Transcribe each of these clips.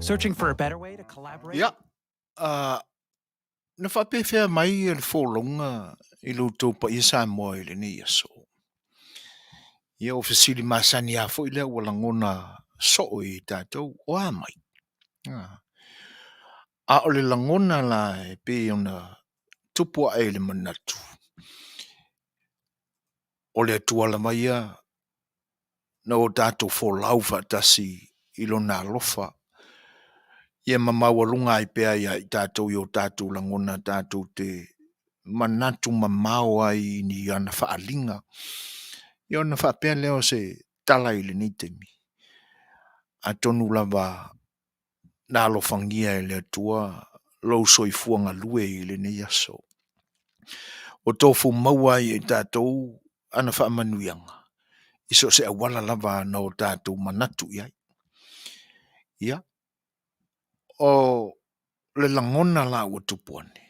Searching for a better way to collaborate? Yeah. Na whapewhia mai e le wholonga I luto pa I Samoa I le ni aso. Ia o fesili masani a fo I lea wala ngona so I tātou o a mai. A o le langona la e pe ona tupua e le manatu. O le tuala mai ia na o tātou wholaufa tasi I lona alofa. Ia mamawalunga I pea ia I tātou I o tātou langona tātou te manatu mamao ai ni ana whaalinga. Ia ona whapea leo se tala I le ni temi. A tonu lava na alofangia I le atua lau soifuanga lue I le ni aso. O tofu maua I tātou ana whaamanuianga. Iso se awala lava na o tātou manatu iai. Ia. O le langona la ua tupuane.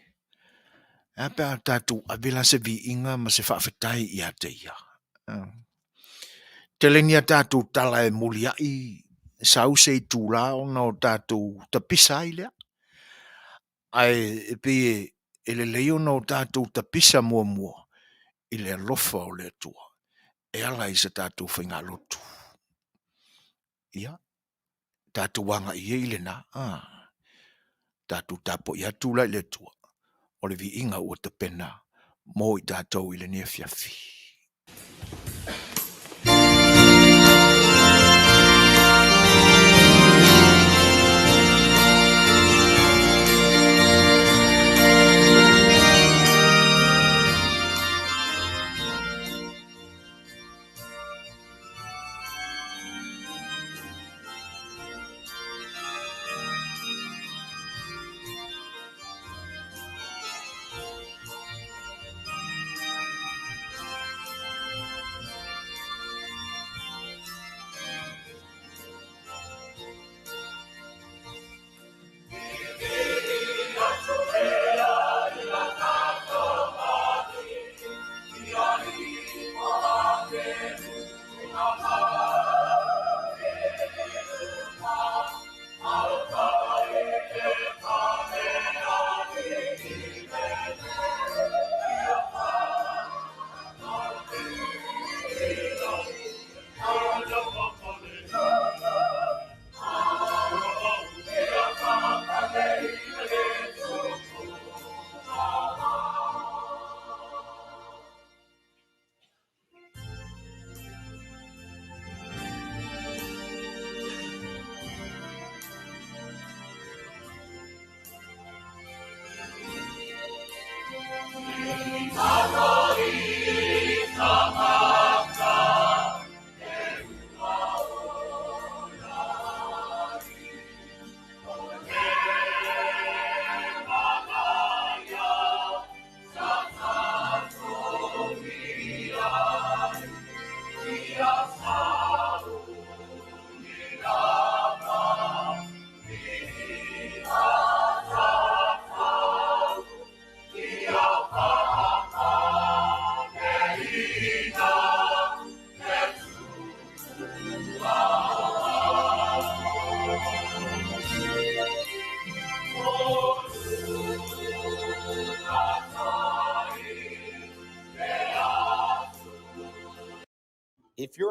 Apa tātou avela se vi inga ma se whaafetai I ate ia. Te lenia tātou tala e muliai, sau se I tūrao na o tātou tapisa I lea. Ai e pe e le leo na o tātou tapisa mua mua, I le alofa o le atua. E ala I se tātou whainga lotu. Ia, tātou wanga I le na. Tātou tapo I atula I le atua. O le vi inga ua te pena, mo I tātou I le ni Afiafi.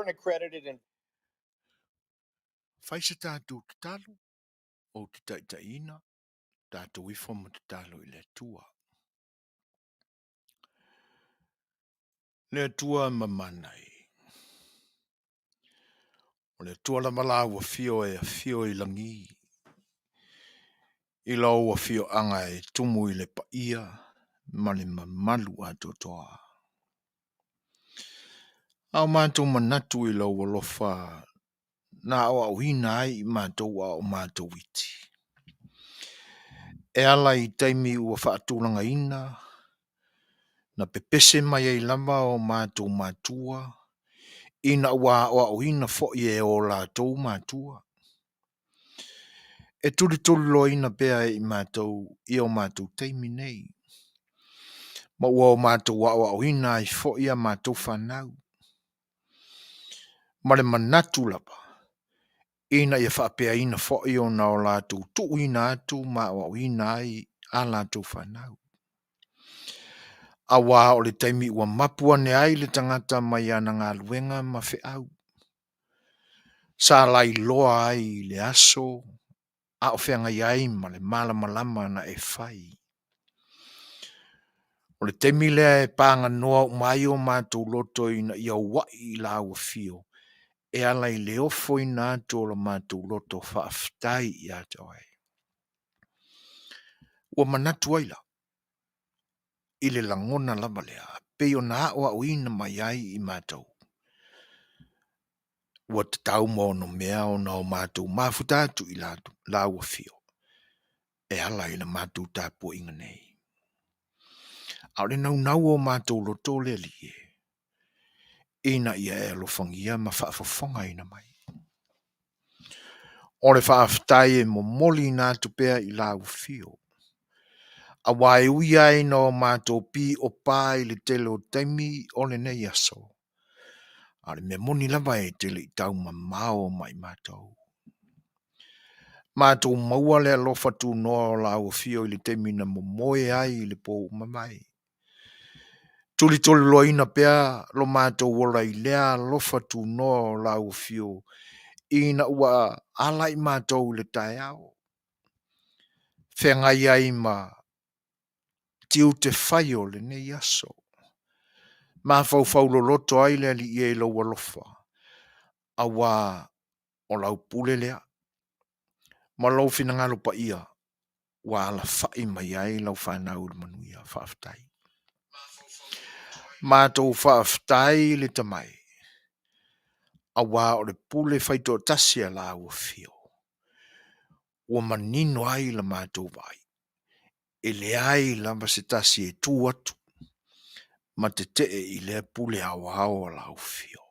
an accredited Fai se tātou te talo, o te taitaina, tātou I whama te talo I le tua. Le tua mamanai. O le tua la malawa fio e a fio I langi. I lau a fio anga e tumu I le paia, ma le mamalu a totoa. Au mātou manatu I lau alofa, na o au hina ai I mātou a o mātou iti. E ala I taimi ua whaatūlanga ina, na pepese mai ai lama o mātou mātua, ina ua o au hina fo e o lātou mātua. E tuli lo ina bea I mātou, I o mātou taimi nei. Ma ua o mātou wa o au hina I fo I a mātou whanau. Ma le manatu lapa. Ina ia whaapea ina fo I o na o lātou tu ina atu ma o au hina ai a lātou whanau. A wā o le taimi ua mapua ne ai le tangata mai ana ngā luenga ma fe au. Sa lai loa ai le aso, a o whenga iai ma le malama na e whai. O le taimi lea e pānga noa mai o mātou loto ina ia wai I la ua fio. E ala I le ofo ina atu o la mātou loto whaaftai I ato ai. Ua manatu aila. I le langona lama lea. Peo na o ina mai ai I mātou. Ua te tau mo no mea o na o mātou mafutatu I la ua fio. E ala I la mātou tāpua inga nei. Au le nau o mātou loto le lie. Ina ia e alofangia ma Faafofoga'aga mai. O le whaaftai e momoli nā tupea I la ua fio. A wai ui ai no mātou pi o pā I le tele o taimi o le nei aso. A le me moni lava e tele I tau mamao mai mātou. Mātou maua le alofa tu noa o la ua fio I le taimi na momoe ai I le po mamai. Tuli loina pea lo mātou wola I lea alofa tu noa o la ua fio. Ina ua ala I mātou le tai au. Whengai ai ma tiu te whai o le nei aso. Ma fau lo loto ai le ali I e lo walofa. A wā o lau pule lea. Ma lau finangalo pa ia. Wa ala whai mai ai lau whanau le manuia whaaftai. Mātou whaaftai le tamai. A wā o le pule whaito tasia la ua fio. Ua manino ai la mātou vai. E le ai lamba se tasi e tū atu. Ma te I le pule awa la ua fio.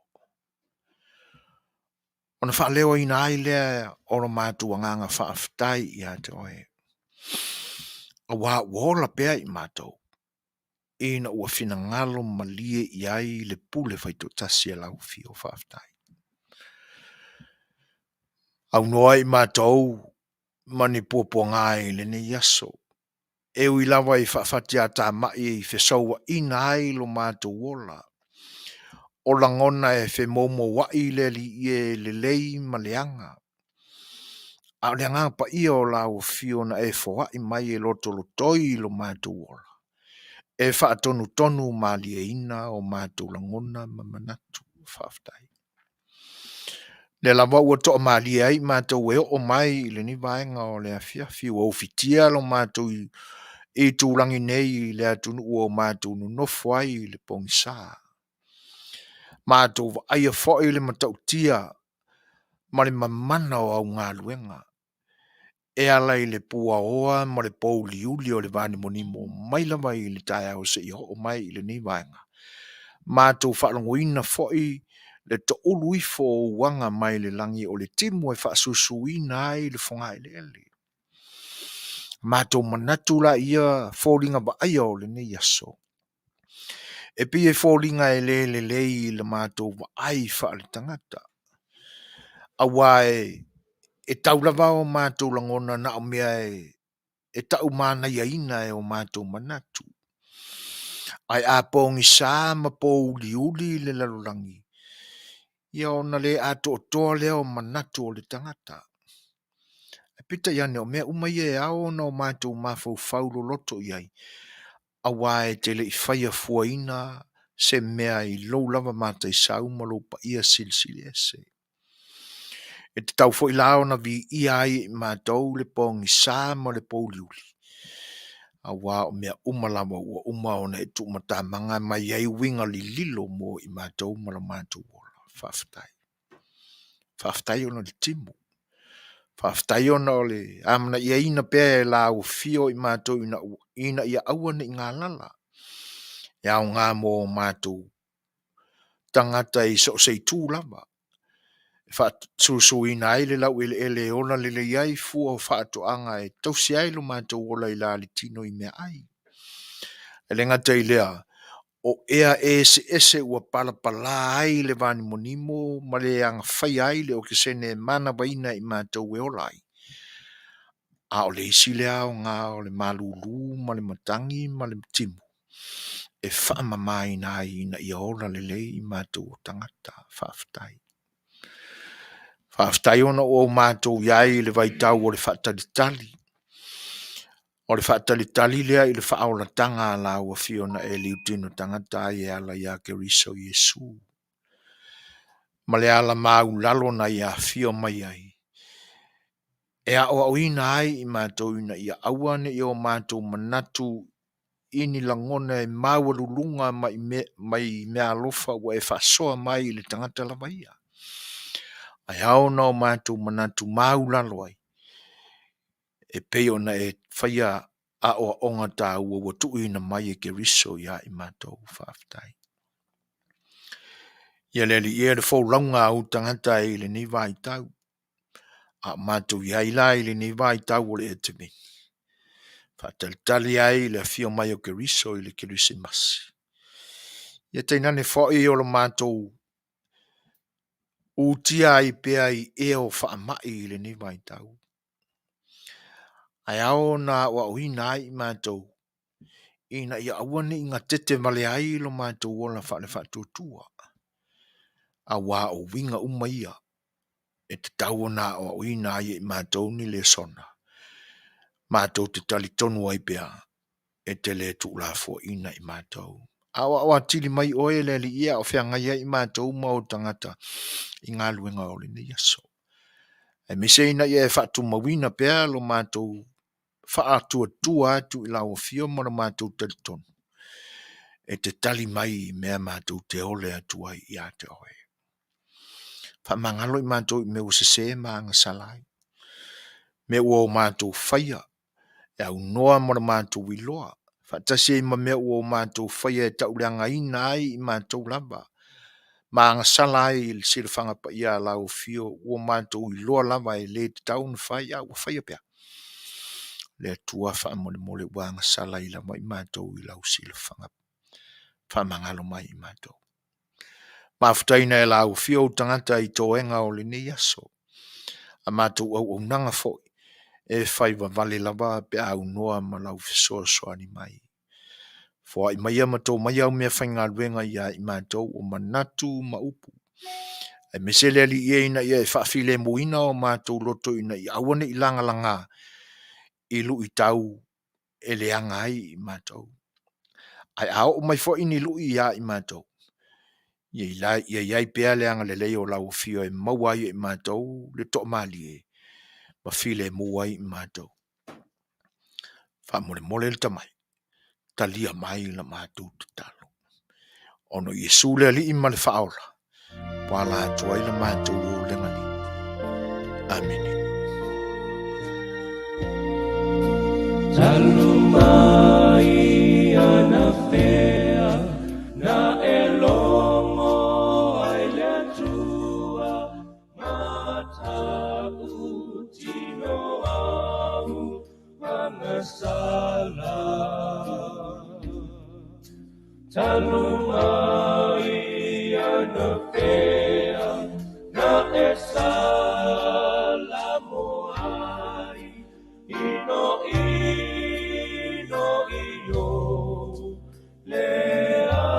Ona whaaleo ina ai lea o la mātou anganga whaaftai I ato e. A wā wola pea I mātou. Ina ua fina ngalo malie I ai le pule whaito tasia la ua fio whaaftai. Au noa I mātou mani pōpua ngai le ne yaso. E ui lawa I whaafatia tā mai I whesaua ina ai lo mātou wola. O langona e whe momo wai le li I le lei maleanga. A leanga pa ia o la o fio na e whawai mai e loto lotoi lo mātou wola. E whaatonu tonu malia ina o mātou langona mamanatu whaaftai. Le lawa ua toa malia ai mātou e o mai le ni vaenga o le Afiafi o fitia lo mātou I tūrangi nei le atunu o mātou nunofo ai le pongisa. Mātou wa aia fwoi le matautia ma le mamana o au ngā luenga. E ala I le pua oa ma le pou liuli o le vani monimo mai lava I le tae au se I ho mai I le ni vaenga. Mātou whaalongoina fwoi le to ulu ifo o wanga mai le langi o le timu e whaasusuina ai le whonga I le ele. Mātou manatu la ia fōringa ba aia o le ne yaso. E pi e fōringa e le le mātou wa ai wha le tangata. A wae e taulava o mātou langona na o mea e tau mana iaina e o mātou manatu. Ai a pōngi sā ma pō uli le lalurangi. Ia ona le ato toa leo manatu o le tangata. E pita iane o mea umai e ao na o mātou mafau faulo loto iai. Awa e te le i whaia fuaina se mea i lou lava mātai sauma lo pa ia silsili ese. E te tau fo i lao na vi ia ai mātou le pongi sā ma le pouliuli. Awa o mea umalawa ua uma ona e tu matamanga mai ai winga li lilo mo i mātou ma la mātou wola. Faafetai. Faafetai ona le timu. Faafetai ona o le amana ia ina pea e la o fio i mātou ina ia awane i ngā lala. Ia o ngā mō mātou tangata i so Setu lava. Suasua ina ai le lau ele ona le iai fua o whaatoanga e tausi ai lo mātou ola i la li tino i mea ai. E le ngata i lea o ea ese ua palapala ai le vani monimo ma le anga whai ai le o kisene mana waina i mātou e ola ai. A o le isi lea o ngā o le malulu ma le matangi ma le timu. E whaamamai na ai na ia ola le lei i mātou o tangata faafetai. Faafetai ona o mātou iai le vaitau o le whaatalitali. O le whaatalitali lea i le whaola tanga la ua fiona e liutino tangata i ala ia ke riso Yesu. Ma le ala mau lalo na ia fio mai ai. E a o ina ai i mātou ina ia awane i o mātou manatu ini langona e maua lulunga mai mea alofa wa e whasoa mai i le tangata lava ia. Ai au na o mātou manatu mau lalo ai. E peo na e whaia a o onga tā ua watu ina mai e ke riso ia i mātou faafetai. Ia leli ia le fau launga au tangata i le ni vai tau. A mātou ia ila i le ni vai tau o le e te mi. Whaatalitali ai le fio mai o ke riso i le kirisimasi. Ia teinane fwoi o le mātou utia ai pea i eo whaamai i le ni vai tau. Ai ao na wa uina ai mātou. Ina ia awane i ngā tete male ai lo mātou o la whaatutua. A wā o winga umaia. E te tau na o uina ai mātou ni le sona. Mātou te tali tonu ai pea. E te le tu la fo ina i mātou. Awa tili mai oe le li ia o whianga ia i mātou mau tangata i ngā luenga o le ni aso. E mise ina ia e whaatu mawina pea lo mātou whaatua tua atu i lau o fio mo na mātou tali tonu. E te tali mai mea mātou te ole atu ai i a te oe. Whamangalo i mātou i me usese maanga salai. Me ua o mātou whaia. E au noa mo na mātou i loa. Whatasi e mamea ua o mātou whaia e tauleanga ina ai i mātou lava. Maanga salai i sira whangapa ia lau fio ua mātou i loa lava e le te taun whaia ua whaia pia. Le atua whaamone mole wanga salai lava i mātou i lau sira whangapa. Whamangalo mai i mātou. Mafutaina e lau fio tangata i toenga o le nei aso. A mātou au nanga foi. E whaiva vale lava pe au noa ma lau fisoa soani mai. Fua i maia matou mai au mea whainga luenga ia i mātou o manatu maupu. E mesele ali ia ina ia e whaafile muina o mātou loto ina i awane i langa langa. I lu i tau e leanga ai i mātou. Ai au mai fo ini lu i ia i mātou. Ia iai pea leanga le leo lau fio e mauai i mātou le to mali e. Ma file muai i mātou. Whamole mole le tamai. Talia mai la mātou te talo. Ono Yesu le ali i male whaola. Wala atu ai la mātou o lengani. Amen. Talo mai ana fea na elongo ai le atua mata utino au mangasala. Talo mai ana fea na esala moai ino leanga.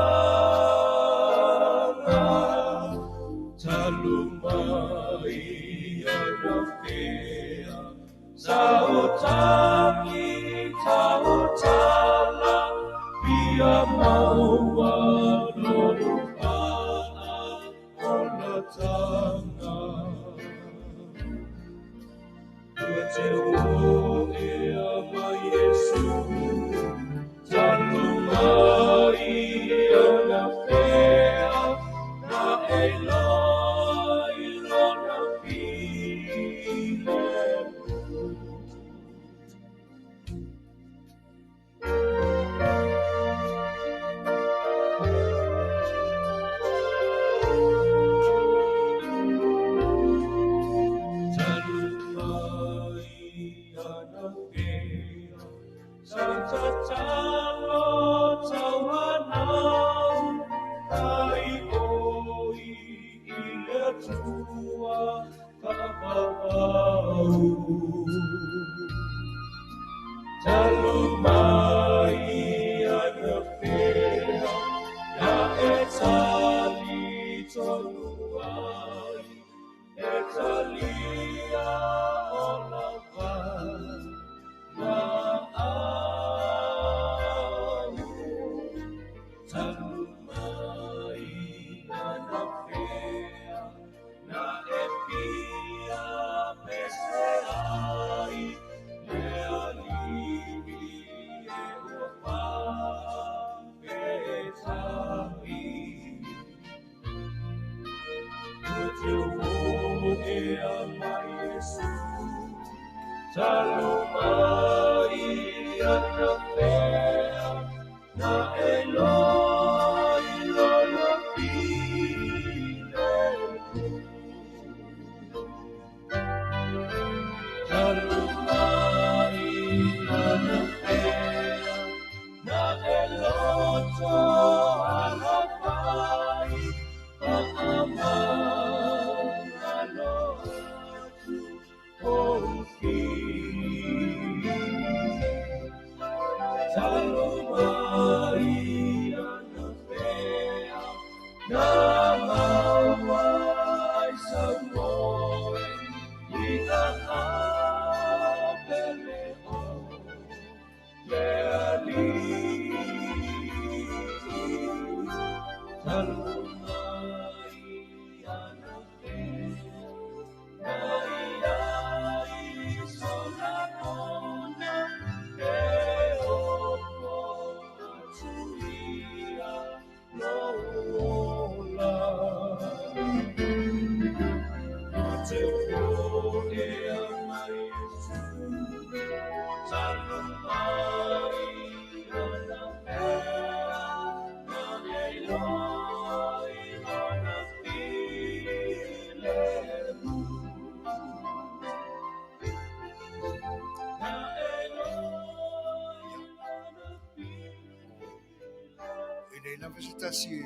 Ina visitasi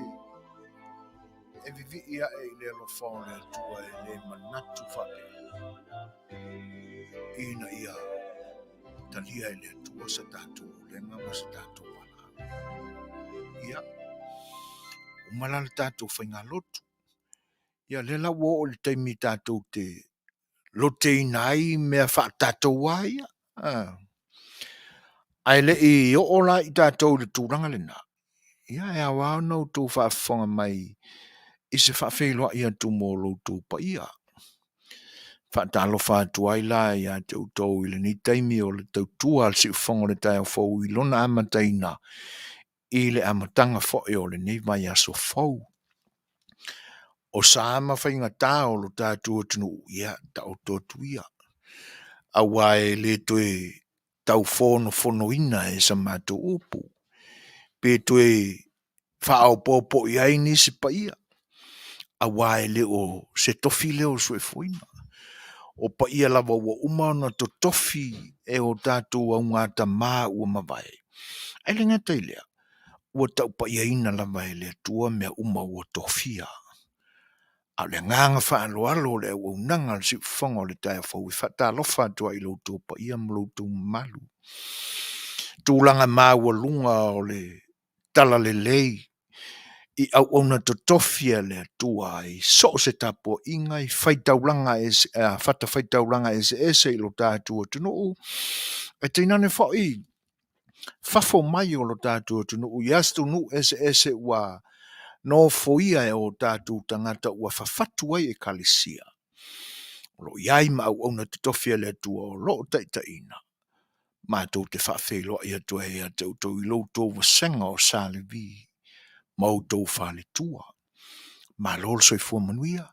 e vivi ia e le alofao le atua e le manatu whake. Ina ia talia e le atua sa tātou lenga ma sa tātou wana. Ia, umala le tātou whainga lotu. Ia lela wo o le taimi tātou te lote inai mea wha tātou waia. Ai le I o ola I tātou le tūranga le nā. Ia e awa nau tō whaafonga mai I se whaafeilua ia tū mō loutou pa ia. Whaatalo whaatua I la ia te utou I le ni taimi o le tautua al si ufongo le tai au fau I lona amataina I le amatanga fo o le nei mai aso fau. O sa ama whainga tā o lo tātua tunu ia ta o tōtu ia. Awa e le toe tau fono ina e sa mātou upu. Pe toe whaao pōpo I ai nisi pa ia. Awa e le o se tofi leo sue fuina. O pa ia lava ua umana to tofi e o tātou au ngāta mā ua mawai. Ai le ngata I lea. Ua tau pa ia ina lava e le tua mea uma ua tofia. A le nganga whaaloalo le ua unanga si whonga le taia whau I whaatalofa atua I loutou pa ia mloutou malu. Tūlanga mā ua lunga o le tala le lei. I au ona totofia le atua I so se tapo inga I whaitaulanga whata whaitaulanga ese I lo tātua tunu e teinane whai whafo mai o lo tātua tunu I astu nu ese ua no foia e o tātua tangata ua whawhatu ai e kalisia lo iai ma au ona totofia le atua o lo taitaina mātou te whawhelo I atua e atau tau I lo tō wasenga o sālevi mautou whale tua. Malo soifua Manuia,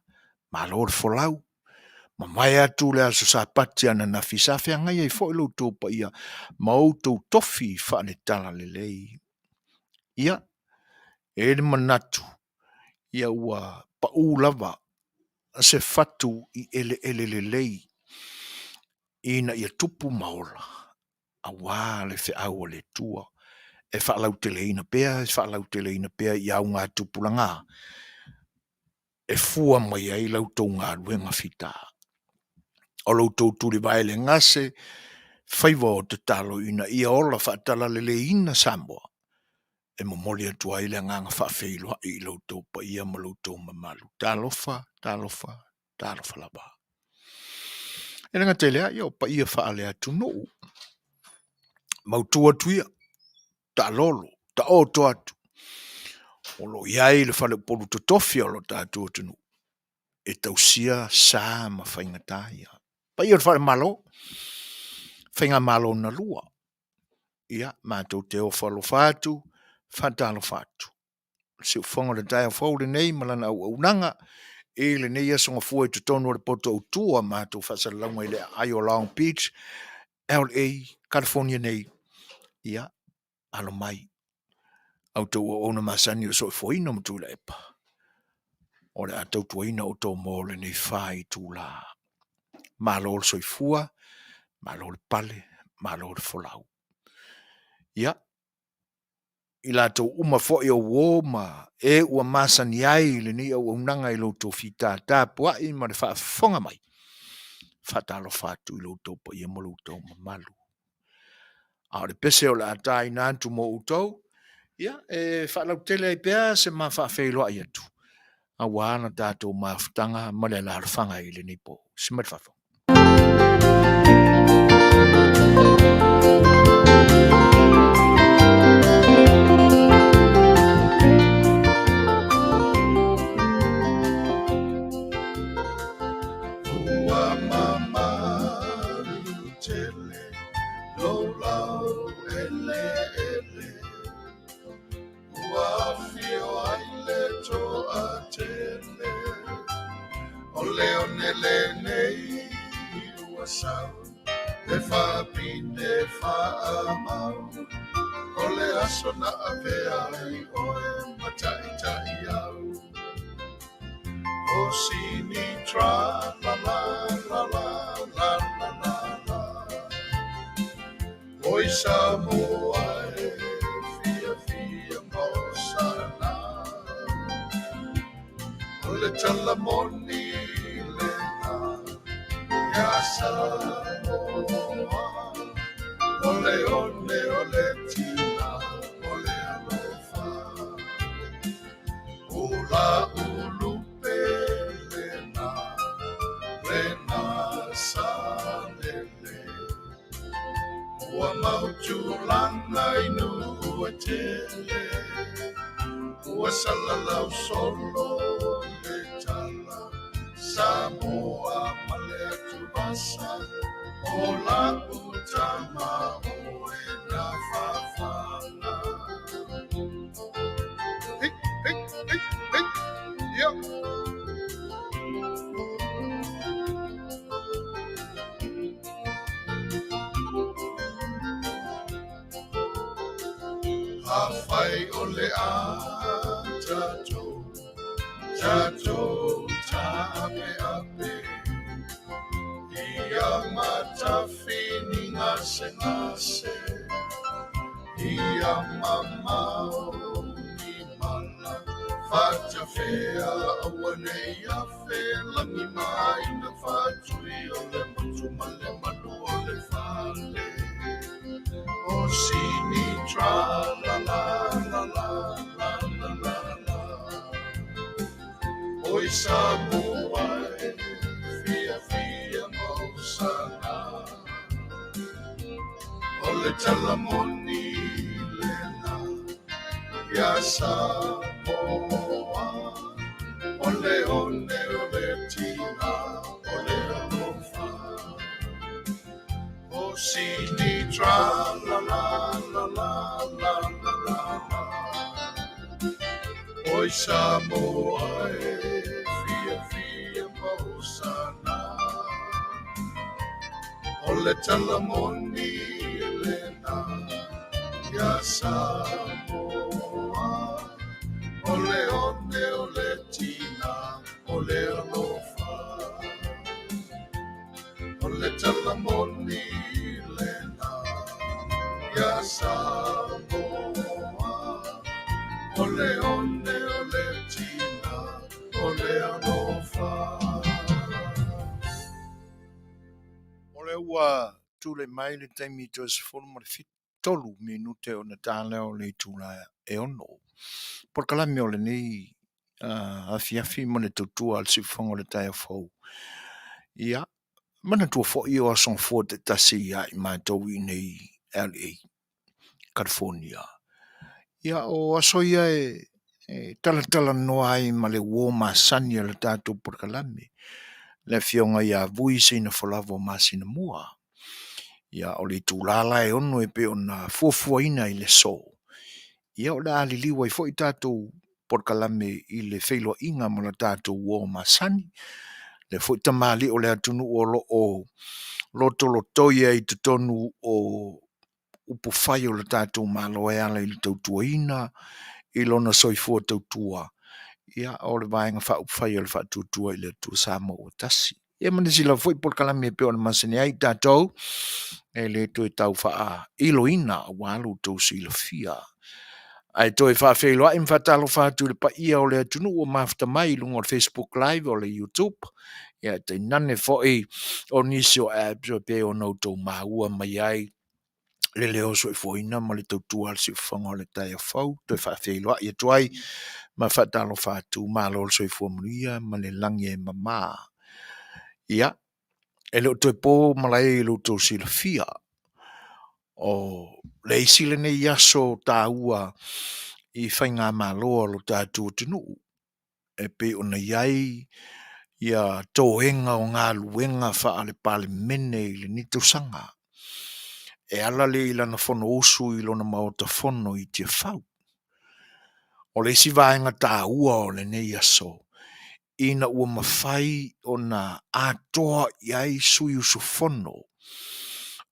Malo folau, ma mai atu le aso sa pati ana na fisafe ngai ai fo lo to pa ia mautou tofi whale tala le lei. Ia, e manatu, ia ua pa lava se fatu I ele le lei. Ina ia tupu maola, awa le Fai'oa le tua. E whaalau teleina pea, ia au ngā tupulanga. E fua mai ai lautou ngā ruenga whita. O lautou turi vai le ngase, whaiva o te talo ina ia ola whaatala le ina Samoa. E momoli atua I le nganga whaafeiloa I lautou pa ia ma lautou mamalu. Talofa lava. E nga te lea, ia o pa ia whaale atu no. Mautua tuia. Ta lolo, ta oto atu. O lo iai le whale polu to tofia o lo tātua tunu. E tausia sā ma whaingata ia. Pa ia le whale malo. Whainga malo na lua. Ia, mātou te o whalo whātu, whātalo whātu. Se u whonga le tai o whaure nei, malana au nanga. E le nei asonga fua I te tonu o le poto au tua, mātou whasara launga I le Ayo Long Beach, LA, California nei. Ia, alo mai. Au tau o ona masani o soi foina mo tūla epa. O le atau tuaina o tau mōle nei whai tūla. Malo le soi fua, malo le pale, malo le folau. Ia. I la tau uma fo I o woma e ua masani ai le ni au unanga I lo tau fita tāpua I ma le whaafonga mai. Whatalo whātu I lo tau pa ia mo lo tau mamalu. A le pese o le atai nāntu mo utau. Ia, e whaalau tele ai pēa se ma whaafeiloa I atu. A wana tātou mawhutanga ma le larwhanga I le nipo. Simat whafo. Ua mama tele, lo lau ele. Ua Afiafi le toa tele, o leo nele nei ua sau, le whapite whaamau, o le aso na avea I oe matai au. O sini tra la la. Oi Samoa e fia mosana. O le talamoni le na ya Samoa. O le one o le tina o le alofa. O la ulupe le na salele. Ua mautulanga inu ua tele. Ua salalau solo le tala. Samoa male atu basa. O la utama o e na fafana. Hey, yeah. Hawhai o le a tatou ape. Ia matawhini ngase. Ia mamau ni mana. Fata whea awane ia whe langi mai na whatui o le matuma le manu o le whale. O sini tra la. Afiafi Mosana Ole Talamoni Lena Ya Samoa Ole Ole Tina Ole Alofa O Sini Tra La La La La La La La Oi Samoa Fia Mosana Ole Talamoni Lena Ya Samoa Ole Tina Ole Alofa Ole Talamoni Lena Ya Samoa Ole Tina Ole Alofa Ole ua tule mai le taimi tos forma fit tolu minute o na tale o le tula e ono. Polokalame o le nei afiafi mo le tutua al sifongo le tae fau. Ia, mana tua fo i o ason fo te tasi ia i mātou i nei LA, California. Ia o aso ia tala noa ai ma le woma sani le tātou Polokalame. Le fionga ia vui se ina folavo Masinamua. Ia o le tūlala e ono e pe ona Fofogaina i le so. Ia o le aliliwa i fo i tātou Polokalame i le Fai'oa ma le tātou woma sani. Le fo i tamali o le atunu o lotolotoia i te tonu o upo fai o le tātou Malo e ala i le tautuaina i lona soifua tautua. Ia o le vaenga wha upo fai o le wha tutua i le tu Samoa o tasi. Ia mani sila fo i Polokalame e pe ona masani ai tātou e le to e tau wha iloina a walu tau sila fia. Ai toi Faafofoga'aga im fatalo fatu le pa ia o le atunu o mafta mai lungo o Facebook Live o le YouTube. Ia te nane foi o nisi o apps o pe o no tau maua mai ai le leo so i foina ma le tautua al si whanga o le tai a fau. Toi Faafofoga'aga ia tuai ma fatalo fatu Malo so i fua Manuia ma le langi e mama. Ia, e leo toi po malai e lo tau sila fia. O le isile ne yaso ta ua i whainga Malo lo tātua tunu. E pe ona iai ia toenga o ngā luenga wha ale pale mene i le nitusanga. E ala le ilana whono osu i lona maota whono i tia whau. O le isi vaenga tā ua o le ne yaso. Ina ua mawhai o na atoa iai sui usu whono.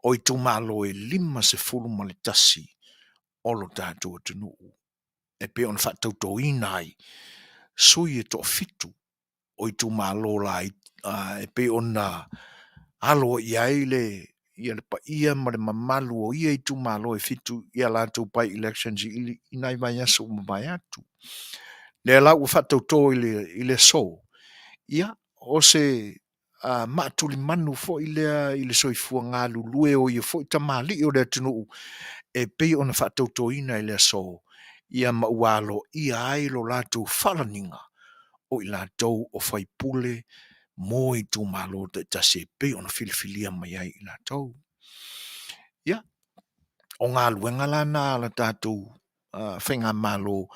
O i tu Malo e 5 ma le tasi o lo tātua tunu. E pe ona whatauto inai sui e to fitu o i tu Malo la e pe ona alo iai le ia le pa ia ma le mamalu o ia i tu Malo e fitu ia la tu pai elections i nai vai aso mai atu. Le la ua whatauto i le so. Ia o se matuli manu fo i le soifua ngā lulue o ia fo i tamali o le tunu e pe ona whatauto ina i le so. Ia maualo ia ai lo lātou whalaninga o i lātou o whaipule mō i tū Malo te tase pe ona filifilia mai ai i lātou. Ia, o ngā luenga lana la tātou whainga Malo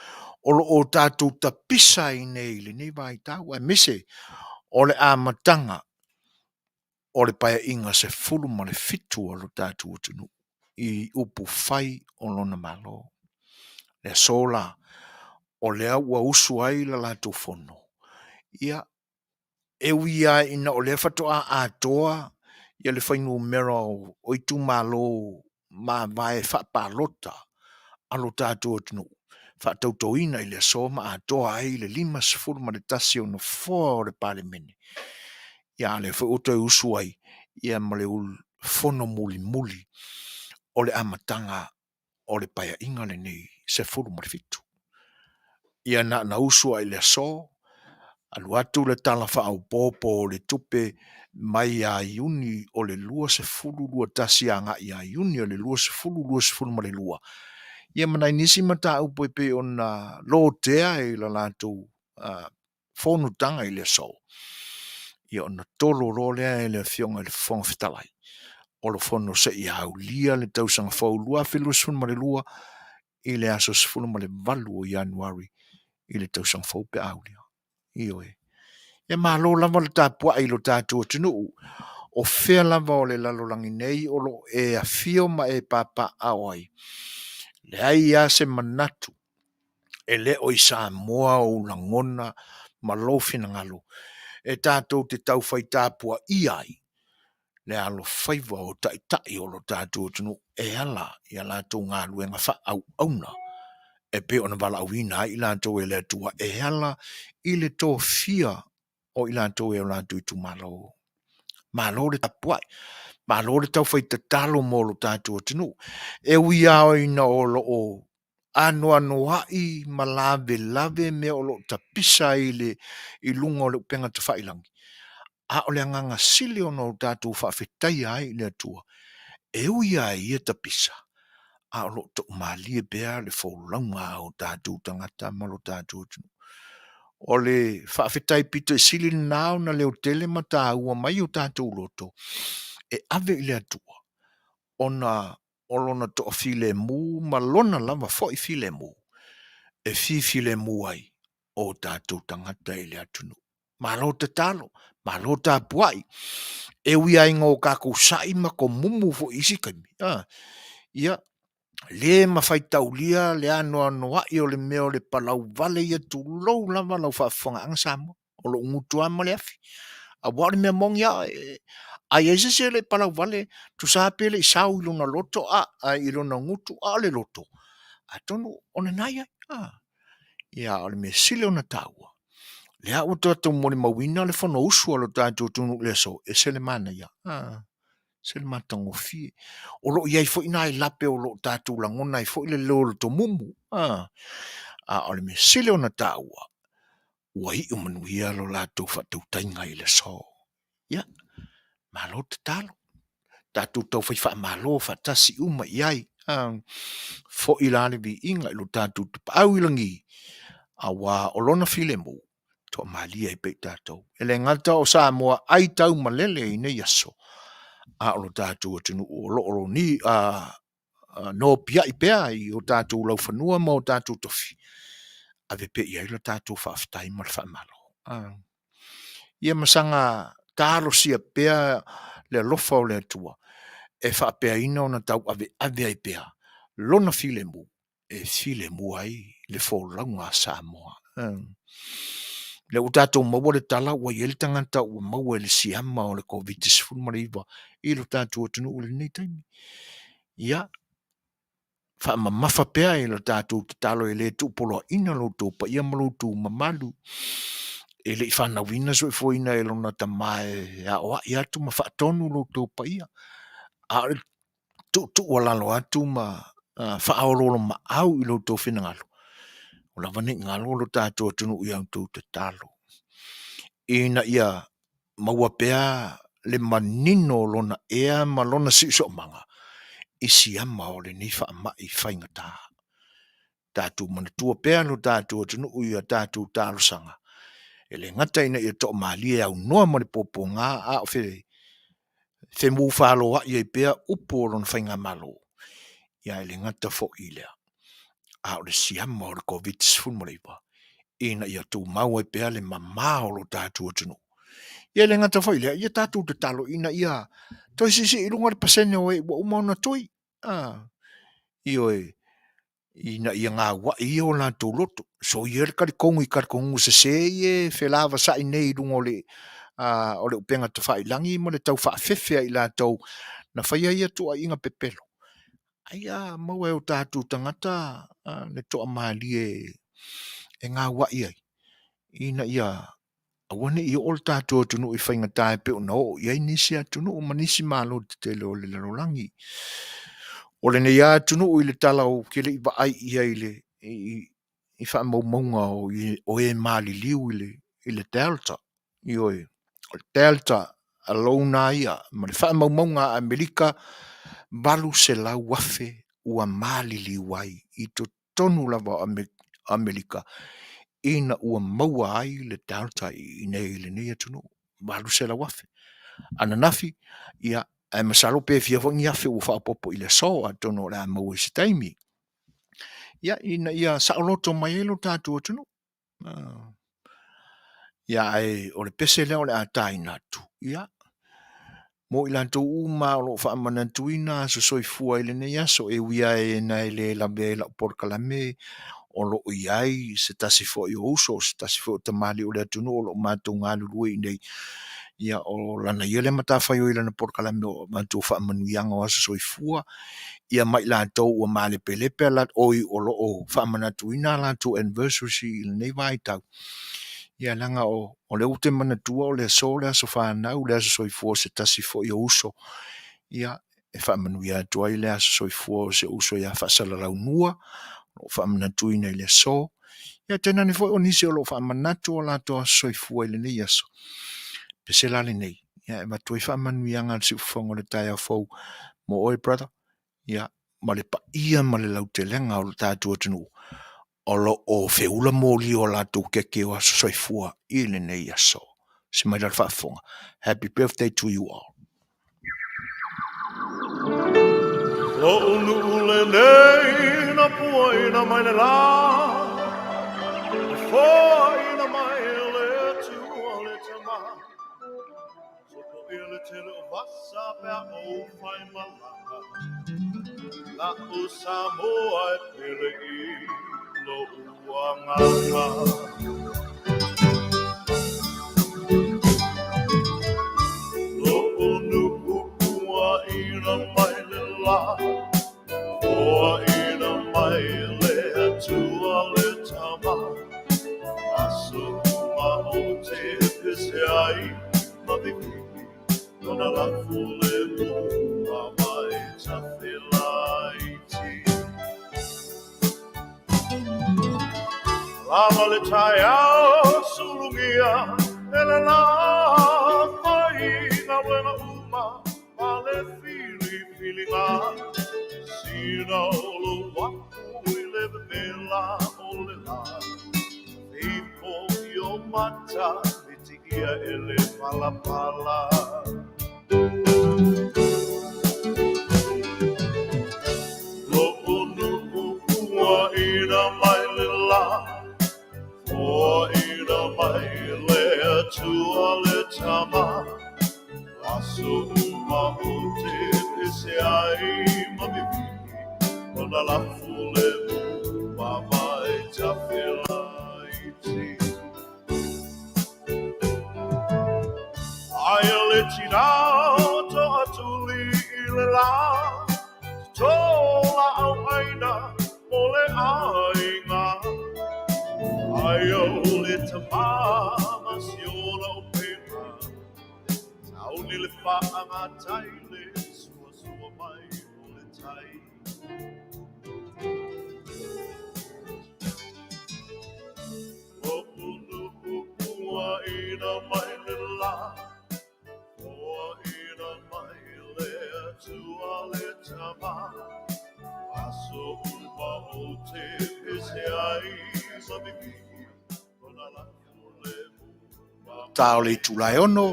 o tātou tapisa i nei le nei vai tau. E mise o le āmatanga o le paia inga se fulu ma le fitu o lo tātou tunu i upu whai o lona Malo. Le sola o le ua usu ai la lātou whono. Ia, e uia ina o le whatoa atoa, ia le whainu mera o i tu Malo ma vai whapalota alo tātou tunu. Whatauto ina i le so ma atoa ai le 5 ma le tasi o no 4 o le pale mene. Ia le whaoto e usu ai, ia ma le whono muli o le amatanga o le paia inga le nei se fulu ma le fitu. Ia na usu ai le so, alu atu le tala wha au popo o le tupe mai a iuni o le lua se fulu lua tasi a nga i a iuni o le lua se fulu ma le lua. Ia manai nisi mata au poipe o na lo tea e la lātou whonu tanga i le so. ia ona tolo lo lea le fionga le fonga fetalai. O lo fono se i haulia le tausanga faulua filusfun ma le lua i le aso sifunu ma le valu o Januari i le tausanga fau pe aulia. Io e. E malo lava le tāpua i lo tātua tunu o fea lava o le lalolangi nei o lo e a fio ma e papa awai. Le ai a se manatu e le o i Samoa o langona ma lo fina ngalo. E tātou te tau fai tāpua i ai. Le alo faiva o tai o lo tātou tunu e ala i ala tō ngā luenga wha au auna. E pe ona wala awina i lātou e le tua e ala i le tō fia o i lātou e o lātou i tu malo. Malo le tapuai. Malo le tau fai te talo mo lo tātou tunu. E ui ao ina o lo o anu ai lave me o lo tapisa i le i lunga o le upenga te whailangi. A o le anganga sili o no tātou whawhetai ai le atua. E ui ai e tapisa. A o lo to mali e bea le whaulanga o tātou tangata ma lo tātou tunu. O le whawhetai pito e sili nao na leo tele mata ua mai o tātou loto. E ave i le atua. Ona olona to file mu ma lona lava fo i file mu. E file mu ai o tātou tangata i le atunu. Malo te talo. Malo ta puai. E ui ai ngō kako sai ma ko mumu fo isi kaimi. Ia, le mawhai taulia, le anoa ai o le meo le palau vale ia tu lou lava lau Faafofoga'aga Samoa. O lo ngutua ma le afi. A wale mea mongi ai ese se le palau vale, tu sa pele i sau iluna loto iluna ngutu le loto. A tonu ona nai ai. Ia, o le mea sile ona taua. Le au tatu mori mawina le fono usua lo tatu tunu le so e se le mana ia. Se le matango fie. O lo iai fo ina i lape o lo tatu langona i fo ile leo to mumu. O le me sile ona taua. Ua i Manuia lo lato fatu tainga i le so. Ia. Malo te talo. Tatu tau fai fa malo fatasi uma iai. Fo ilale vi inga lo tatu au ilangi. Awa olona file mu. To malia i pei tātou. E le ngata o Samoa ai tau malele i ne yaso. A o lo tātou atinu o lo ni no pia i pea i o tātou lau whanua ma o tātou tofi. A ve pe i ai lo tātou whaafitai ma le whaamalo. Ia masanga tālo sia pea le lofa o le atua. E whaapea ina o na tau ave ai pea. Lona file mu. E file mu ai le fōlaunga Samoa. Le utato maua le tala ua i ele tangata ua maua le siama o le COVID-19 mariva i lo tātou atunu ule nei taimi. Ia, whaamamafa pea i lo tātou te talo e le tupolo ina lo tō pa ia malutu mamalu. E le i whanawina so i fōina e lona tamae a oa i atu ma whaatonu lo tō pa ia. A le tu walalo atu ma whaaololo ma au i lo tō whinangalo. O la vane ngalo lo tātou atunu i au tō te talo. Ina ia maua pea le manino lona ea ma lona siso manga. Isi ama o le ni wha mai whaingata. Tātou manatua pea lo tātou atunu i a tātou tālo sanga. E le ngata ina ia tō malia au noa ma le popo ngā a o fe mu whalo wa i pea upo lona whainga malo. Ia e le ngata fo i lea. A o le siama o le COVID-19 mariwa. Ina ia tū mau e pea le mamao lo tātou atunu. Ia le ngata whailea, ia tātou te talo ina ia. Toi sisi i lunga le pasene o e wa umauna toi. Io e ina ia ngā wa i o la tō loto. So ia le karikongu se se e Fetalaiga sa i nei lunga o le upenga te whailangi mo le tau whaafefea i la tau na whaia ia tua inga pepelo. Aia mau e o tātou tangata le toa maali e ngā wai ai. Ina ia awane i ol tātou atunu i whaingatai pe o nao. Iai nisi atunu o manisi malo te tele o le larolangi. O le nei atunu o i le tala o ke le i waai i ai i wha maunga o e maali liu i le Delta. I oi. O le Delta alona ia. Ma le wha maunga a Amerika balu se lau wafe ua maali liu ai i to tonu lava Amerika. Ina ua maua ai le Delta i nei le nei atunu. walu se la wafe ana nafi ia e masalo pe fia fo ngia fe u fa popo ile so atono la mo se taimi ia ina ia sa loto mai lo tatu tunu ia ai o le pese le o le atai natu ia mo ila to uma lo fa mana tuina so soifua ile ne ia so e wia e na ile la be la Polokalame o lo iai se tasi fo i uso se tasi fo tamali o le atunu o lo matunga lui nei ia o lana ia le matafa yo ila na Polokalame o matu fa Manuia o so soifua ia mai la to o male pelepe la oi o lo o fa mana tuina la to anniversary nei vai tau ia langa o le ute mana tua o le so le so fa na o le so soifua se tasi fo i uso ia e fa Manuia to ai le so soifua se uso ia fa sala la unua o fa mana tuina ile so ia tena ni fo o nisi o lo fa mana to la to soifua ile nei aso pese la le nei ia e matui fa Manuia ngal si fongo le tai fo mo oi brother ia ma le pa ia ma le lautelenga o le tatu atunu o lo o feula moli o la tu keke o soifua ile nei aso si mai la Faafofoga. Happy birthday to you all. Lo ule nei na puaina mai le la Foina mai le tua le tama Soko ile tele o vasa pea o fai malaka La o Samoa e pele i lo uanganga Lo unu kukua ina mai le la Oa ina mai le atua le tama Aso ma o te pese ai Ma vivi Nona la fule mua mai ta whilaiti Lama le tai au sulungia Ele la mai na wena uma Ma le fili ngā Sina o lo waku I le mela o le la Ipo I o mata Mitigia ele palapala Lo unu kukua ina mai le la O ina mai le atua le tama Aso uma o te pese ai ma vivi Ona la fule mua mai ta whilaiti Aia le tinao to atuli I le la Tola au aina o le ainga Aia o le tamama si ola o pena Tau ni le whaanga taile Suasua mai o le tai O unu kukua ina mai le la O ina mai le atua le tama Aso uma o te pese ai ma vivi Kona la fule mua Tao le tulai ono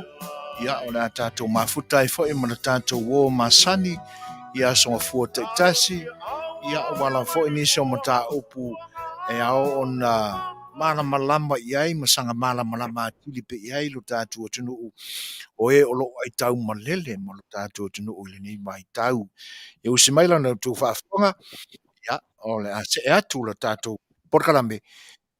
ia o na tatou mafuta e foi ma tatou wo masani ia so fu te tasi ia o wala foi ni so mata upu e ao ona mala malama iai masanga mala malama tili pe iai lo tatou tunu o e o lo ai tau malele ma lo tatou tunu o le ni mai tau e o simaila na tu Faafofoga ia o le ase atu lo tatou Polokalame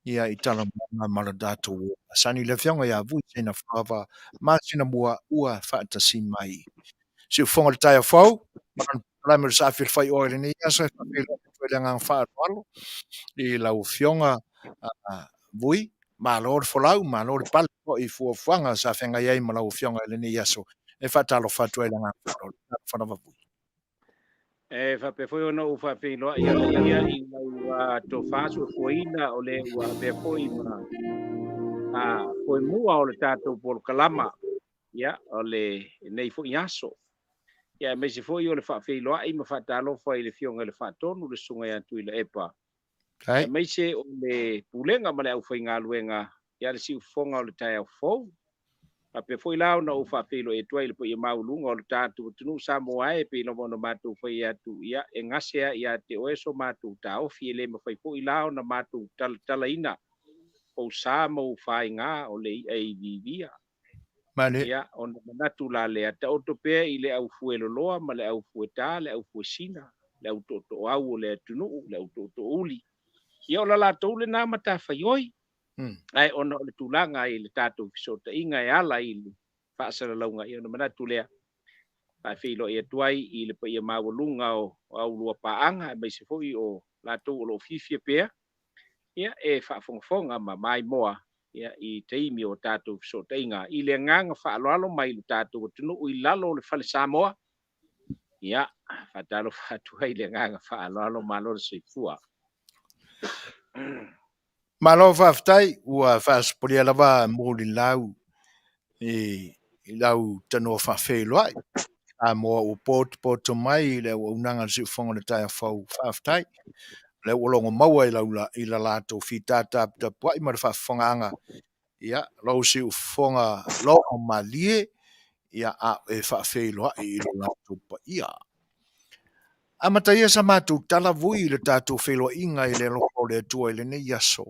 ia I tala ma le tatou sani le fionga ia vu sina fava Masinamua ua faatasi mai si fonga le tai fau ma la me sa fil fai o le ni asa fil le ngang fa malo I la fionga vui Malo le folau Malo le pal I fu fanga sa fenga ia ma la fionga le ni aso e fatalo fatu le ngang fa no vui E whape foi ona u whape loa ia le ia I ua to Faafofoga'aga o le ua bea foi ma foi mua o le tātou Polokalama ia o le nei foi aso ia me se foi o le whape loa I ma whatalo fai le fionga le whatonu le sunga ia tu I le epa kai me se o le pulenga ma le au fai ngā luenga ia le si ufonga o le tai au fou Pe foi lao na o whawhelo e tuai le po i maulunga o le tātu tunu Samoa e pe no mono mātou whai atu ia e ngasea ia te oeso mātou tā ofi e le ma whai po i lao na mātou tala ina o sā mau whai ngā o le i ei vivia. Mane. Ia o na manatu la lea te otopea i le au fuelo loa ma le au fueta le au fuesina le au to au o le tunu le au to uli. Ia o la la tau le nā mata whaioi. Ai ona o le tūlanga i le tātou fisota inga e ala i le whaasara launga i ona manatu lea. Ai whilo i atuai i le pa i mawalunga o au lua paanga e mai se foi o lātou o lo fifia pea. Ia e whaafongafonga ma mai moa ia i teimi o tātou fisota inga. I le nganga whaaloalo mai le tātou o tunu i lalo le whale Samoa. Ia whatalo whatuai le nganga whaaloalo malo le soifua. Malo whaftai, ua whaaspori alawa mōli lau i lau tano whawhelo ai. A moa o poto mai le o unanga si whonga le tai a whau whaftai. Le o longo maua i la lato fitata ta puai ma le whawhongaanga. Ia, lau si whonga longo malie, ia a e whawhelo ai i la lato pa ia. Amata ia sa mātou tala vui le tātou whelo inga i le loko le tua i le ne yaso.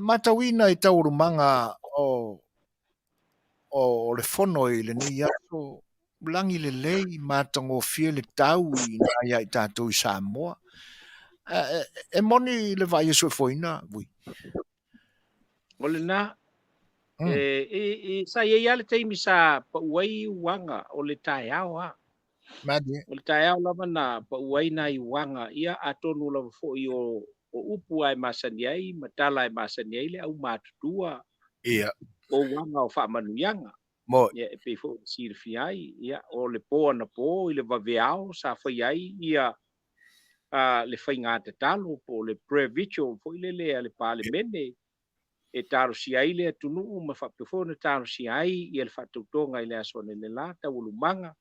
Matawina i taurumanga o le fono i le ni yaso langi le lei matango fie le tau i na ia i tātou i Samoa. E moni le vai so foina vui. O le nā, sa ia le teimi sa pa uai wanga o le tae au a. Madi. O le tae au lava na pa uai na i wanga ia atonu lava fo i o upu ai masani ai, matala ai masani ai le au mātutua. Ia. O wanga o wha manuianga. Mo. Ia e pe fo sirfi ai, ia o le po ana po, i le vaveao sa whai ai, ia le whai ngā te talo po le pre-vigil, fo i le le pāle mene, e taro si ai le atunu ma whapefona taro si ai, ia le whatautonga i le asone le lata ulumanga,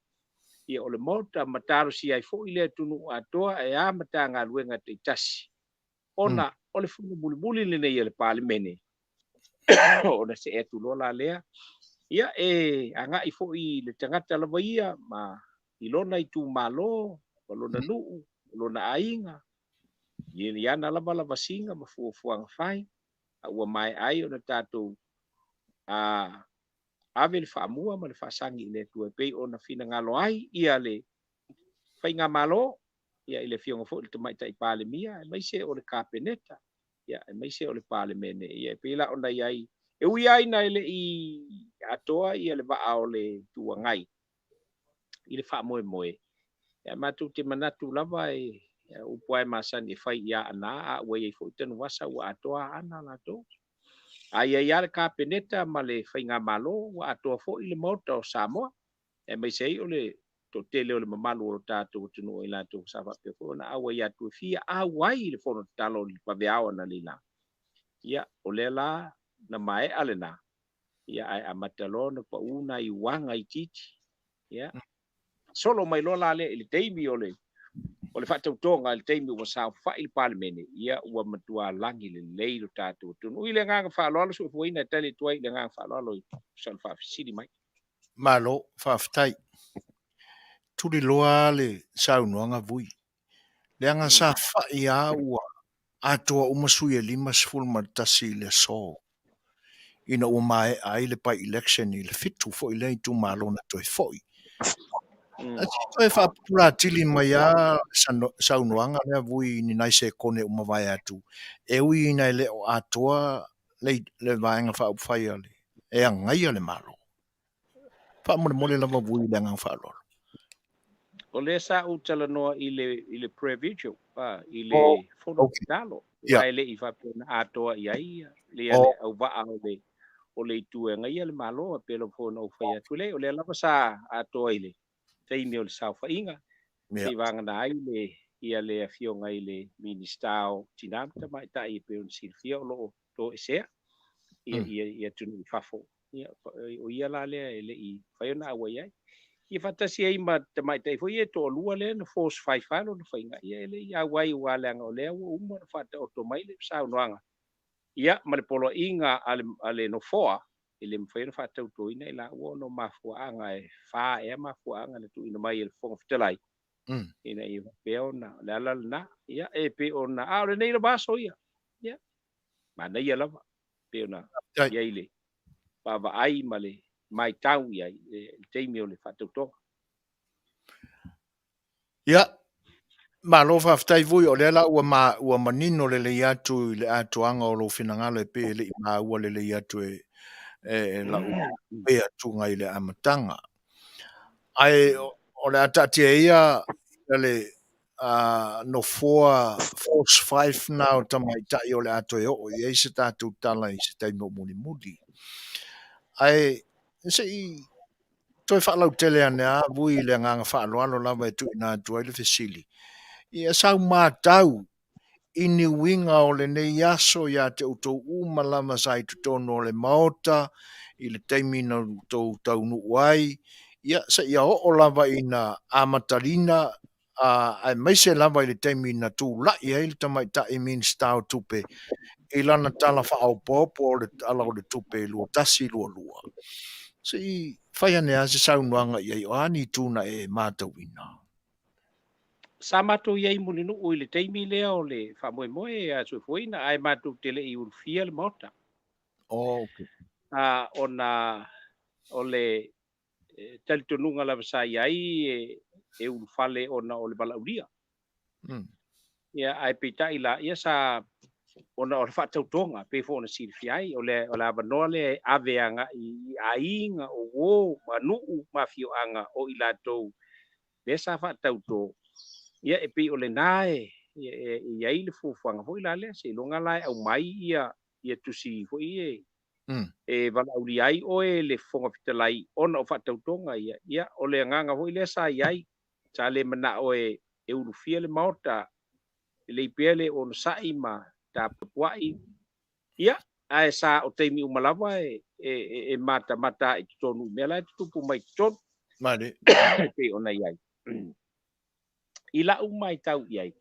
ia o le mota ma taro si ai fo i le atunu atoa, e a mata ngā luenga te tasi. Ona, o le funu buli le nei le pāle mene. Ona se e tu lola lea. Ia e anga i fo i le tangata lava ia, ma i lona i tu Malo, ma lona nuu, lona ainga. Ia ana lava singa, ma fuafuanga whai. A ua mai ai o na tātou ave le whaamua, ma le whaasangi i le tua pei o na whina ngalo ai, ia le whai ngā Malo, ia i le fionga fo i le tamaita i pāle mia, e mai se o le kāpeneta, ia e mai se o le pāle mene, ia e pila o na iai, e ui ai na ele i atoa ia le waa o le tua ngai, i le wha moe. Ia mātou te manatu lava e upuai masani e whai ia ana, a ua iei fo i tanu wasa ua atoa ana lato. A ia ia le kāpeneta ma le whai ngā Malo, ua atoa fo i le mota o Samoa, e mai sei o le to tele o le mamalu o tātou tunu i lato sa whape fo, na awa ia tu fia a wai le fono talo li paveawa na lila. Ia o le la na mai ale na. Ia ai amatalo na pa una i wanga i titi. Ia. Solo mai lola le ili teimi o le whatautonga ili teimi ua sao wha ili palemene. Ia ua matua langi le leiro tātou tunu. Ui le nganga whaaloalo su fuina tali tuai le nganga whaaloalo i san whaafisiri mai. Malo, whaaftai. Turi loa le saunoanga vui. Le anga sa whai a ua atoa umasui e 5 matasi le so. Ina ua mai ai le pai election i le fitu fo i le i tu Malo na toi foi. Ati toi whaapura tili mai a saunoanga lea vui ni nai se kone umawai atu. E ui ina le o atoa le vaenga whaupwhai ale. E a ngai ale Malo. Whaamore lava vui le ngang whaalolo. O le sa utala noa i le pre-vigil, i le fono talo. Ia ele i whapena atoa i aia. Le ale au waa o le itue ngai le Malo a pelo fono au whai atu le. O le lava sa atoa i le. Teimi o le sau whainga. Te wanga na ai le ia le a fionga i le ministao tinamta mai ta i peo silfia o lo to esea. Ia tunu i whafo. O ia la lea ele i whaiona awa iai. Ia fatasi ai ma te mai te fo ia to lua le na force 5 lo na whainga. Ia ele ia wai ua leanga o lea ua na whata o to mai le sau noanga. Ia ma le polo inga ale no foa. ele mfeino fa tau toina ila uono mafuanga e fa e mafuanga le tu ina mai el fonga Fetalaiga ina i peona la na ia e pe ona a le nei le baso ia ia ma nei la peona ia ile pa va ai male mai tau ia teimi o le fa tau to ia Malo faafetai vui o le ala ua manino le le atu i le atuaga o lou finagalo e pe leʻi maua le lei atu e lau pe atuga i le amataga ae o le a taʻatia ia le nofoa force 5 na o tamaitaʻi o le a toe oo i ai se tatou tala i se taimi o mulimuli ae seʻi toe faalautele anea vui i le agaga faaloalo lava e tuuina atu ai le fesili ia sau matau i ni winga o le nei aso ia te outou uma lama sai tutono o le maota i le taimi na tou taunu ai ia sa ia o lava ina amatalina ai mai se lava i le taimi na tulaʻi ai le tamaitaʻi minista o tupe i lana tala faaopoopo o le ala o le tupe luatasi lualua seʻi fai anea se saunoaga i ai o ani tuna e matauina sa matou iai mulinu i le taimi lea o le faamoemoe a Suafuaina ae matou teleʻi ulufia le maota okay ona o le talitonuga lava sa iai e ulufale ona o le balaulia ia ae peitaʻi la ia sa ona o le faatautoga pe fo ona silifia ai o le avanoa le aveagaʻi i aiga o ō manuu mafioaga o i latou le sa faatautō ia e pei o lenā iai le fuafuaga foʻi la lea se iloga la e aumai ia tusi foʻi e valaulia ai oe le fofoga Fetalai ona o faatautoga ia o le agaga foʻi lea sa iai sa le manaʻo e ulufia le maota lei pea le ona saʻi ma tapuaʻi ia ae sa o taimi uma lava e matamata i totonu mea la e tutupu mai totonu pei ona iai i la'u mai tau iai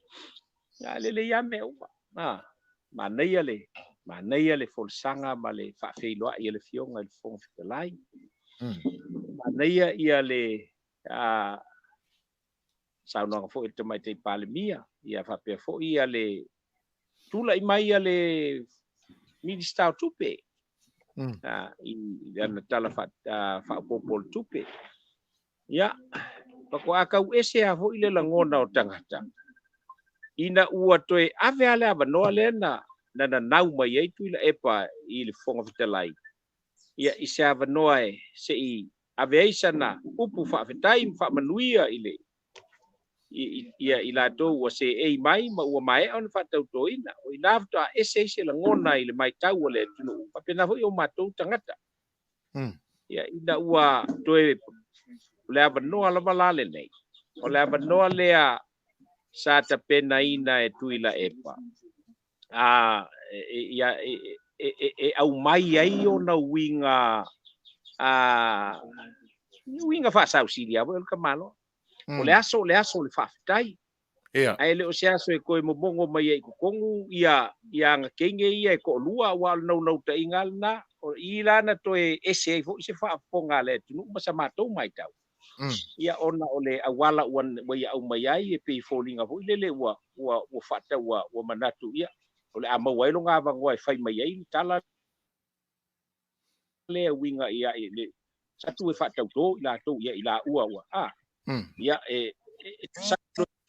ia lelei ame uma manaia le folisaga ma le faafeiloaʻi ia le fioga i le fofoga Fetalai manaia ia le saunoaga foʻi le tamaitei palemia ia faapea foʻi ia le tulaʻi mai ia le minista o tupe i ana tala faaopoopo o le tupe ia pakoakau ese a foʻi le lagona o tagata ina ua toe ave a le avanoa lea na nanau mai ai tuila epa i le fofoga Fetalai ia i se avanoa e seʻi ave ai sana upu faafetai ma faamanuia i le ia i latou ua se ei mai ma ua maeʻa ona faatautoina o inā fatoa ese ai se lagona i le maitau o le atunuu papena foʻi o matou tagata ia ina ua toe le avanoa lava la lenei o le avanoa lea sa tapena ina e tuila epa ia au mai ai ona uiga uiga faasausili ava o le kamalo o le aso le faafetai ae le o se aso e koe momogo mai ai kokogu ia agakeiga ia e koʻolua ua o le nautaʻiga lenā o i lana toe ese ai foʻi se faafofoga a le atunuu ma sa matou maitau ia ona o le auala ua ia au mai ai e pei foliga foʻi lele ua faatau ua manatu ia o le a mau ai lo gavagoa e fai mai ai le tala lea uiga ia le satu e faatautō i latou ia i laʻua ua ia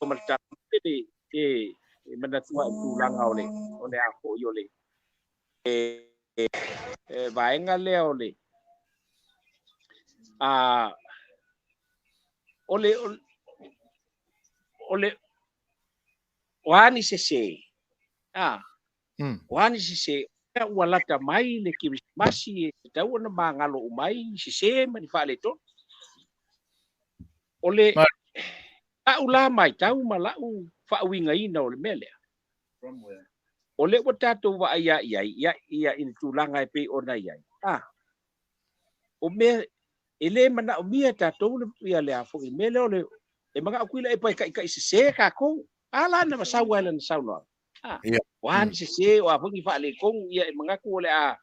ma le tala e manatua e tulaga o le a foʻi o le vaega lea o le o ani sesē o ani sesē ua lata mai le kirismasi e tau ona magalo mai sesē ma ni faaletonu o le la'u la mai tau ma la'u fa'auigaina o le mea lea o le ua tatou va'aia i ai ia i le tulaga e pei ona i ai o mea e lē mana'omia tatou le ia le a fo'i mea lea o le e maga'akuila e pai kaʻikaʻi sesē kakou lana masau ai lana saunoaga o ani sesē o a fo'i fa'alekogu ia e magaku o le a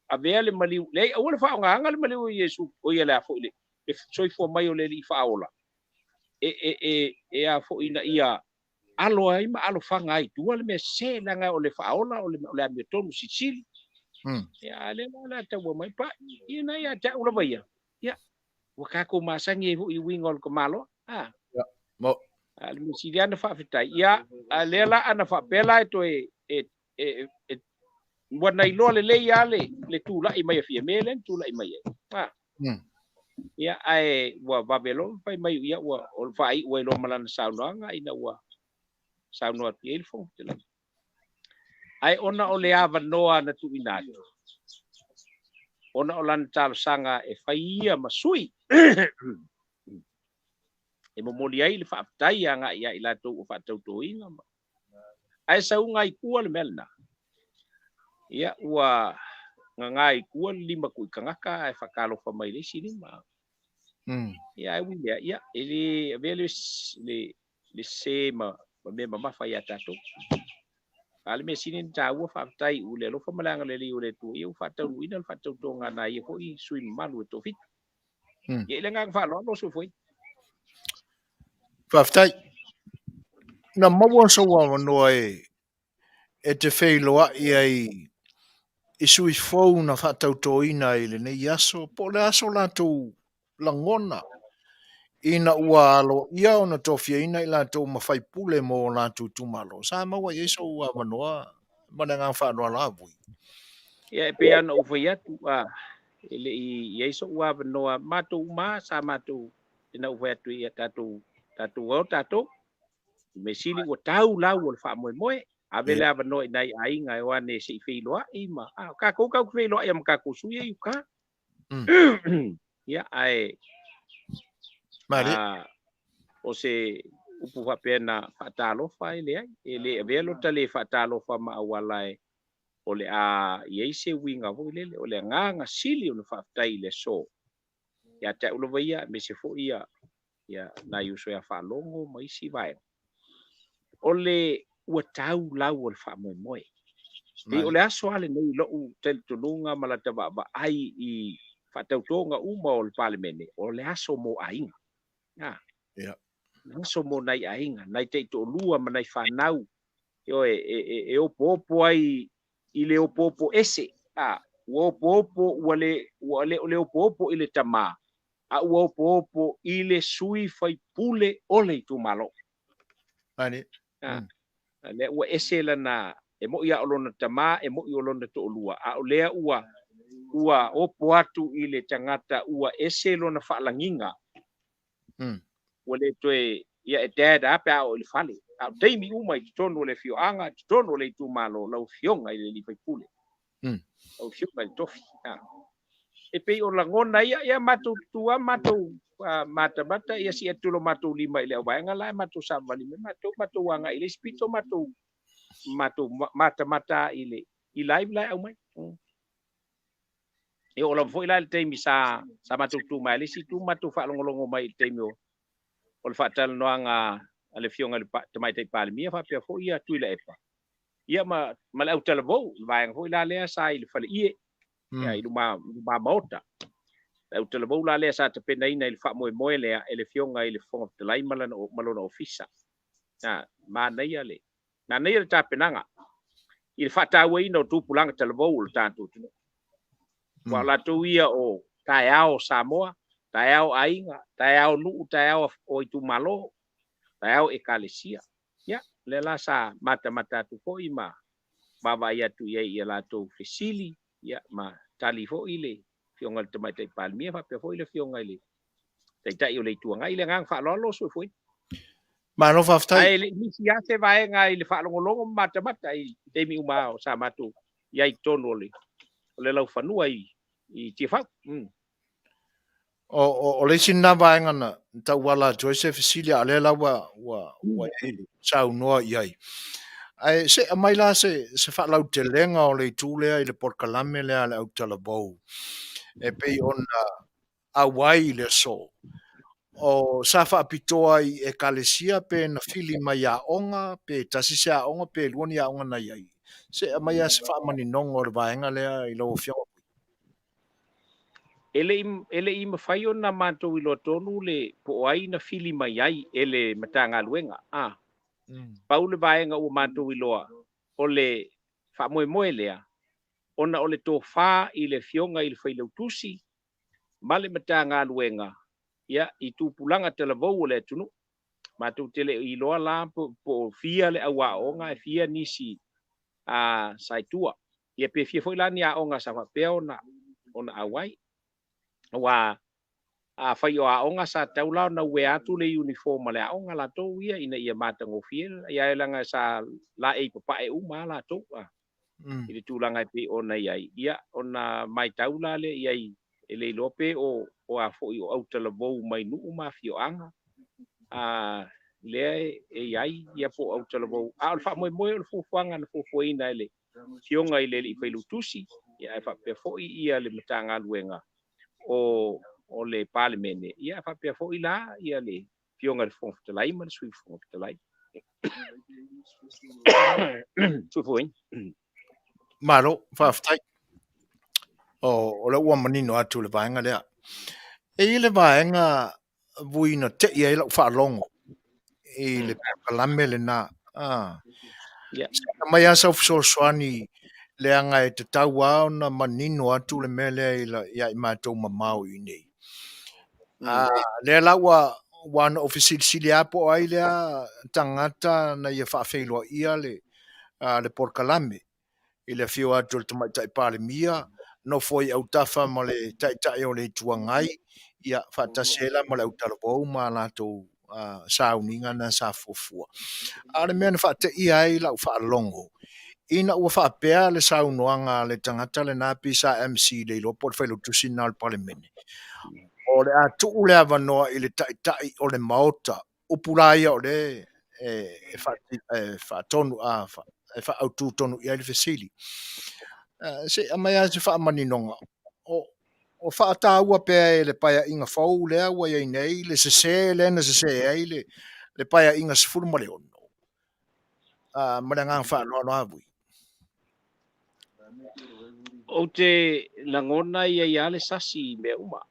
avea le maliu le o le fa'aogaaga le maliu iesu o ia le a fo'i le soifua mai o le li'i fa'aola e a fo'i na ia alo ai ma alo fanga ai tua le mea se langa o le fa'aola o le a tonu sisili ia le la taua mai pa ina ia ta ula vai ia wa ka ko masangi i wingol ko malo mo le misiliana fa'afetai ia a le la ana fa'apela wana i loa le ia le tula'i mai afia me le tula'i mai ia ai wa babelo pai mai ia wa o fai wa lo malana saunoanga ina wa saunoa tiel fo ai ona o le ava noa na tu ina ona o lan tal sanga e faia masui e mo moli ai le fa'afetai anga ia i latou o fa'atautoina ai saunga i kua le melna ia ua ngai kua lima ku kangaka e fakalofa mai le sinima ia ai wile ia ele vele le se ma me mama fa ia tato ale me sinin taua fa'afetai u le lofa malanga le li o le tu ia fa'atauina le fa'atautonga na ia foi sui malu to fit ia le ngang fa lo so foi fa'afetai na maua so wa no e te failoa i sui fou na fa'atautoina i le nei aso po le aso latou langona ina ua alo ia ona tofiaina i latou mafai pule mo latou tumalo sa maua i so ua manoa mananga whanoa lavui ia pe ana o foi atu ele i iso ua noa matou ma sa matou ina o foi atu ia tatou o tatou me sili o tau lau o fa moe avele ava no nai ainga e wane se feiloa ima ka ko feiloa ia ka ko suia i ka ia ai mari o se upu fa pena fatalo fa ele velo tale fatalo fa ma wala o le a ye se winga vo le o le nga sili o fa tai le so ia ta ulo ia me se fo ia na yuso ya fa longo mai si vai ole ua tau lau o le fa'amoemoe i o le aso ale nei lo'u teletonuga ma la tava'ava'ai i fa'atautoga uma o le palemene o le aso mo aiga aso mo nai aiga nai te'ito'olua ma nai fanau io e opo ai i le opo ese ua opo ua le opo i le tamā a ua opo i le sui faipule o le itumalo le ua ese lana e mo ia olona tamā e mo i olona to'olua a o lea ua opo atu i le tangata ua ese lona fa'alagiga ua le toe ia e dada ape a o i le fale a taimi uma i totonu o le fio'aga totonu o le itumalo lau fioga i le lifaipule lau fioga i le tofi e pei o lagona ia matou tutua matou matamata ia si atulo matou lima i le auvaega la matou savalime matou anga i le spito matou matamata i live la au mai e o la foi la le taimi sa matou tu mai le si tu matou fa'alogologo mai le taimi o le fa'atalanoaga a le fioga le tamaita i palemia fa'apea fo'i ia tui la epa ia ma le au talavou vaega fo'i la lea sa i le fale'ie ia i luma maota au talavou la lea sa tapenaina i le fa'amoemoe lea e le fioga i le fofoga fetalai ma lona ofisa manaia le tapenaga i le fa'atauaina o tupulaga talavou o le tatou tunu ua latou ia o taeao Samoa taeao aiga taeao nu'u taeao o itumalo taeao ekalesia ia le la sa matamata atu fo'i ma vavai atu ia latou fesili ia ma tali fo'i le fioga le tamaita i palemia fa'apea fo'i le fioga i le taita'i o le ituagai le gaga fa'aloalo so foi Malo fa'afetai ai le misi ase vaega i le fa'alogologo matamata i taimi uma o sa matou ia i tonu o le lau fanua i tifau o le sinna vaenga na tauala Joseph Cecilia ale la wa saunoa iai ai se mai la se fa'alau te lenga o le tūlea i le Polokalame le ale au talavou e pei ona awai le so o sa fa'apitoa i ekalesia pe na fili mai aʻoga pe tasi se aʻoga pe luani aʻoga na iai se mai se fa'amaninongo o le vaenga lea i lo fioga ele I mawhai o na mātou I loa tonu le po ai na fili mai ai ele matanga luenga. Pau le vaenga ua mātou I loa o le whamoe lea. Ona o le tō whā I le fionga I le whailautusi ma le matanga luenga. Ia I tūpulanga te la vau o le tunu. Mātou tele I loa la po fia le awa onga e fia nisi saitua. Ia pe fia foi la ni a onga sa whapea ona awai. Wa a Fai'oa onga sa taula na we atu le uniform le onga la to ia ina ia matango fiel ia langa sa la e papa e uma la to ile tulanga pe ona ia ona mai taula le ia ele lope o a foi o autala vou mai nu uma fioanga le ia po autala vou a fa moi o fuanga na Fofogaina ele fionga ile I failutusi ia fa pe foi ia le matanga luenga o le palemene ia fa pe foi la ia le fionga le Fetalaiga ma le sui Fetalaiga Suasua Malo faafetai o le ua manino atu le vaenga lea e le vaenga vuina te ia ila whaalongo I le Polokalame le na mai asa ufisoasoani le anga e te tau ao na manino atu le mele ia I mātou mamau I nei. Le laua wana ofisili apo ai lea tangata na ia whaafeiloa ia le Polokalame I le fio atu le tamaitai palemia no foi au tafa ma le taitai o le tuangai ia whatasela ma le au talavou ma latou sauninga na sa fofua. Ale mea na whaate ia ai lau whaalongo. Ina ua whaapea le saunoanga le tangata le napi sa MC le lopo le whailutusi na le palemene. O le atu ule avanoa I le taitai o le maota upulaia o le whaatonu whaautu tonu ia le fesili. Se amaya se whaamaninonga. O whaataua pea le paia inga whau lea ua iei nei le sese lena sese ei le paia inga sifuru ma le ono. Mare ngang whaanoano avui. o te langona ia le sasi me uma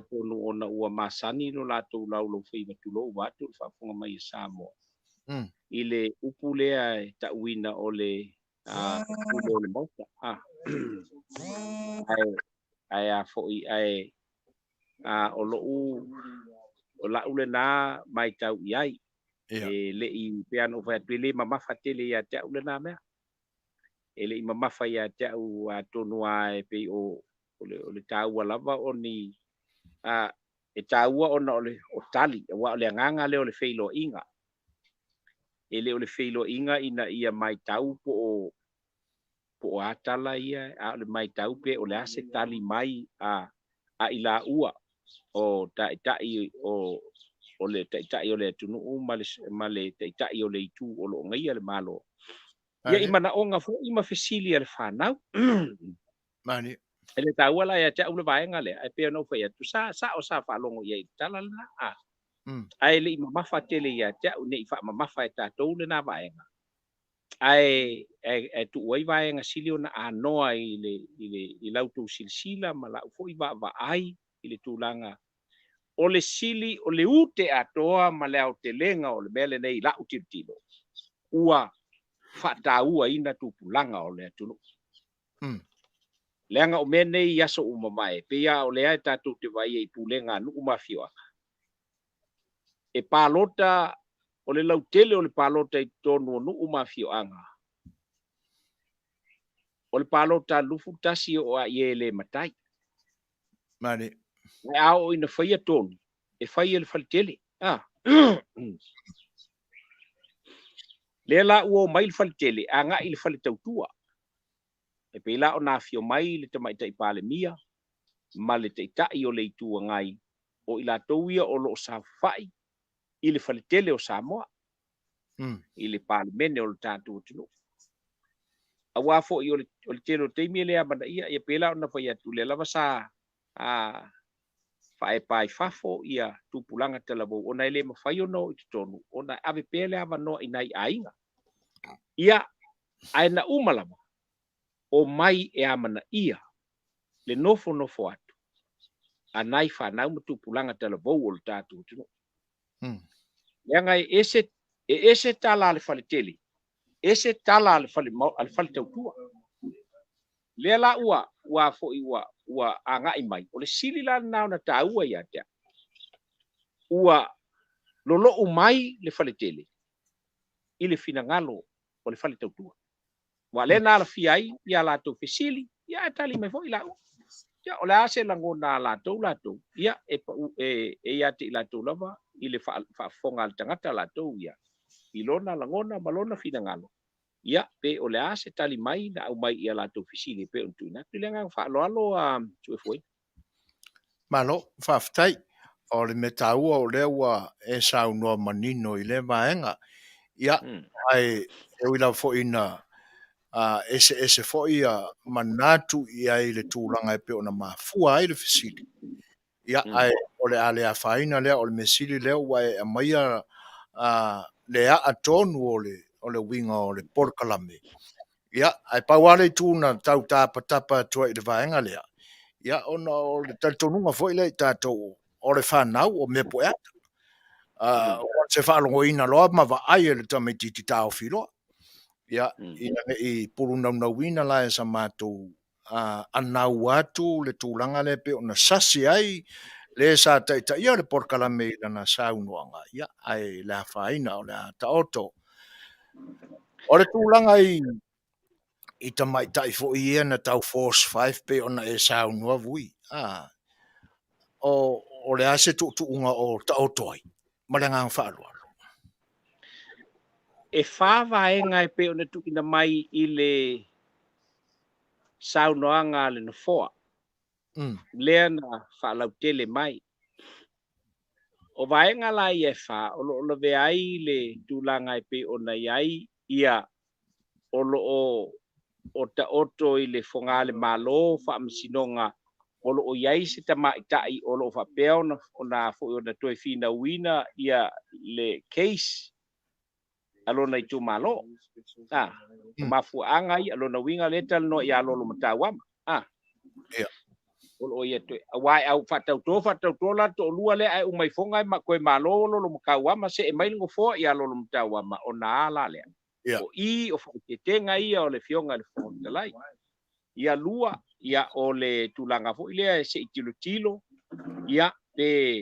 tonu ona ua masani no latou laulau whaimatulou watu whaafunga mai Samoa. I le upu lea e tauina o le upu o le mauta. Ai a foi ai o lou o la ule na mai tau iai e le I peano fa tele mamafa tele ia te ule na mea. Ele I mamafa ia te au tonu ai pe o le tau lava o ni e taua ona o tali wa o le nganga le o le Fai'oa ele o le Fai'oa ina ia mai tau po atala ia a le mai tau pe o le ase tali mai a ila ua o tai o le tai o le tunu ma le tai o le itu o lo ngai le malo ia I mana onga fo I ma fesili le whanau Mani ele taua la ia te ule vaenga le ai pe no fa ia tu sa o sa whalongo ia I tala na ai le I mamafa tele ia te ne I wha mamafa e tātou le na vaenga ai tu wai vaenga sili ona anoa I lautou silsila ma lau fo I va ai I le tūlanga o le sili o le ute atoa ma le au te lenga o le mele nei lau tilo ua whataua ina tūpulanga o le atunu leanga o mene I aso umamae pe ia o lea tātou te vai I pulenga nu umafioa e palota o le lautele o le palota I tonu nu umafioanga o le palota lufu tasi o a ie le matai Mani e ao ina whaia tonu e whaia le falitele le la ua mai le falitele a nga I le falitautua e pe la o na fio mai le tamaitai palemia ma le teitai o le itua ngai o I la tauia o lo sa fai I le falitele o Samoa I le palemene o le tātou tunu a wafo I o le telo teimi le abana ia e pe la o na whai atu le lava sa fae pai fafo ia tupulanga te lavo ona ele mawhai ono I tonu ona ave pele ava no I nai ainga ia aina umalama o mai e amana ia le nofo atu anai whanau matupulanga talavou o le tātou tino. Lea ngai ese tala le whale tele, ese tala le whale tautua. Lea la ua fo'i ua angai mai, o le sili la nao na tāua ia tea. Ua lolo mai le whale tele, i le finangalo o le whale tautua. Wa le nā la fiai, ia lātou fesili, ia tali mai fo'i lau. Ia o le ase langona lātou, ia ia te i lātou lava, i le whaafonga le tangata lātou ia. I lona langona malona finangalo. Ia pe o le ase tali mai na au mai ia lātou fesili pe untu ina. Tu lenga whaaloalo tue foi. Malo, whaftai, o le me taua o le ua e sau noa manino i le maenga. Ia, ai, e wila fo ina ese fo ia manatu ia i le tūlanga e pe o na mafua ai le fesili. Ia, ai, o le ale a whaina lea, o le mesili lea ua e maia le a atonu o le winga o le Polokalame. Ia, ai pauale tūna tau tapa tua i le vaenga lea. Ia, ona o le talitonunga fo i le tātou o le whanau o me po ata. O se whaalongo ina loa ma va ai le tamaititi tāo whiloa. Ia, i puru naunauina la e sa mātou anau atu le tūlanga le pe ona sasi ai le sa taita ia le Polokalame i lana saunoanga. Ia, ai le whaina o le taoto. O le tūlanga i tamai tai fo i na tau force 5 pe ona e saunua vui. O le ase tuunga o taoto ai. Ma le ngang whaalua. E whāwa e ngai pe ona tukina mai i le saunoanga le na foa. Lea na whaalau tele mai. O vaenga la i e wha, o lo ve ai le tūlanga e pe ona iai ia o lo o ta oto i le fonga le Malo wha amsinonga o lo o iai se ta maitai o lo wha peo o na fo na toi fina wina ia le case alona i tu Malo. Mafuanga i alona winga letal no ia lolo matawam. O ia toi wai au fatau la to lua le ai umai fonga ma koe Malo lolo makawama se e mai ngo fo ia lolo matawama o na ala le. O i o whaketenga ia o le fionga le Fetalaiga. Ia lua ia o le tūlanga fo ilea se i tilo ia pe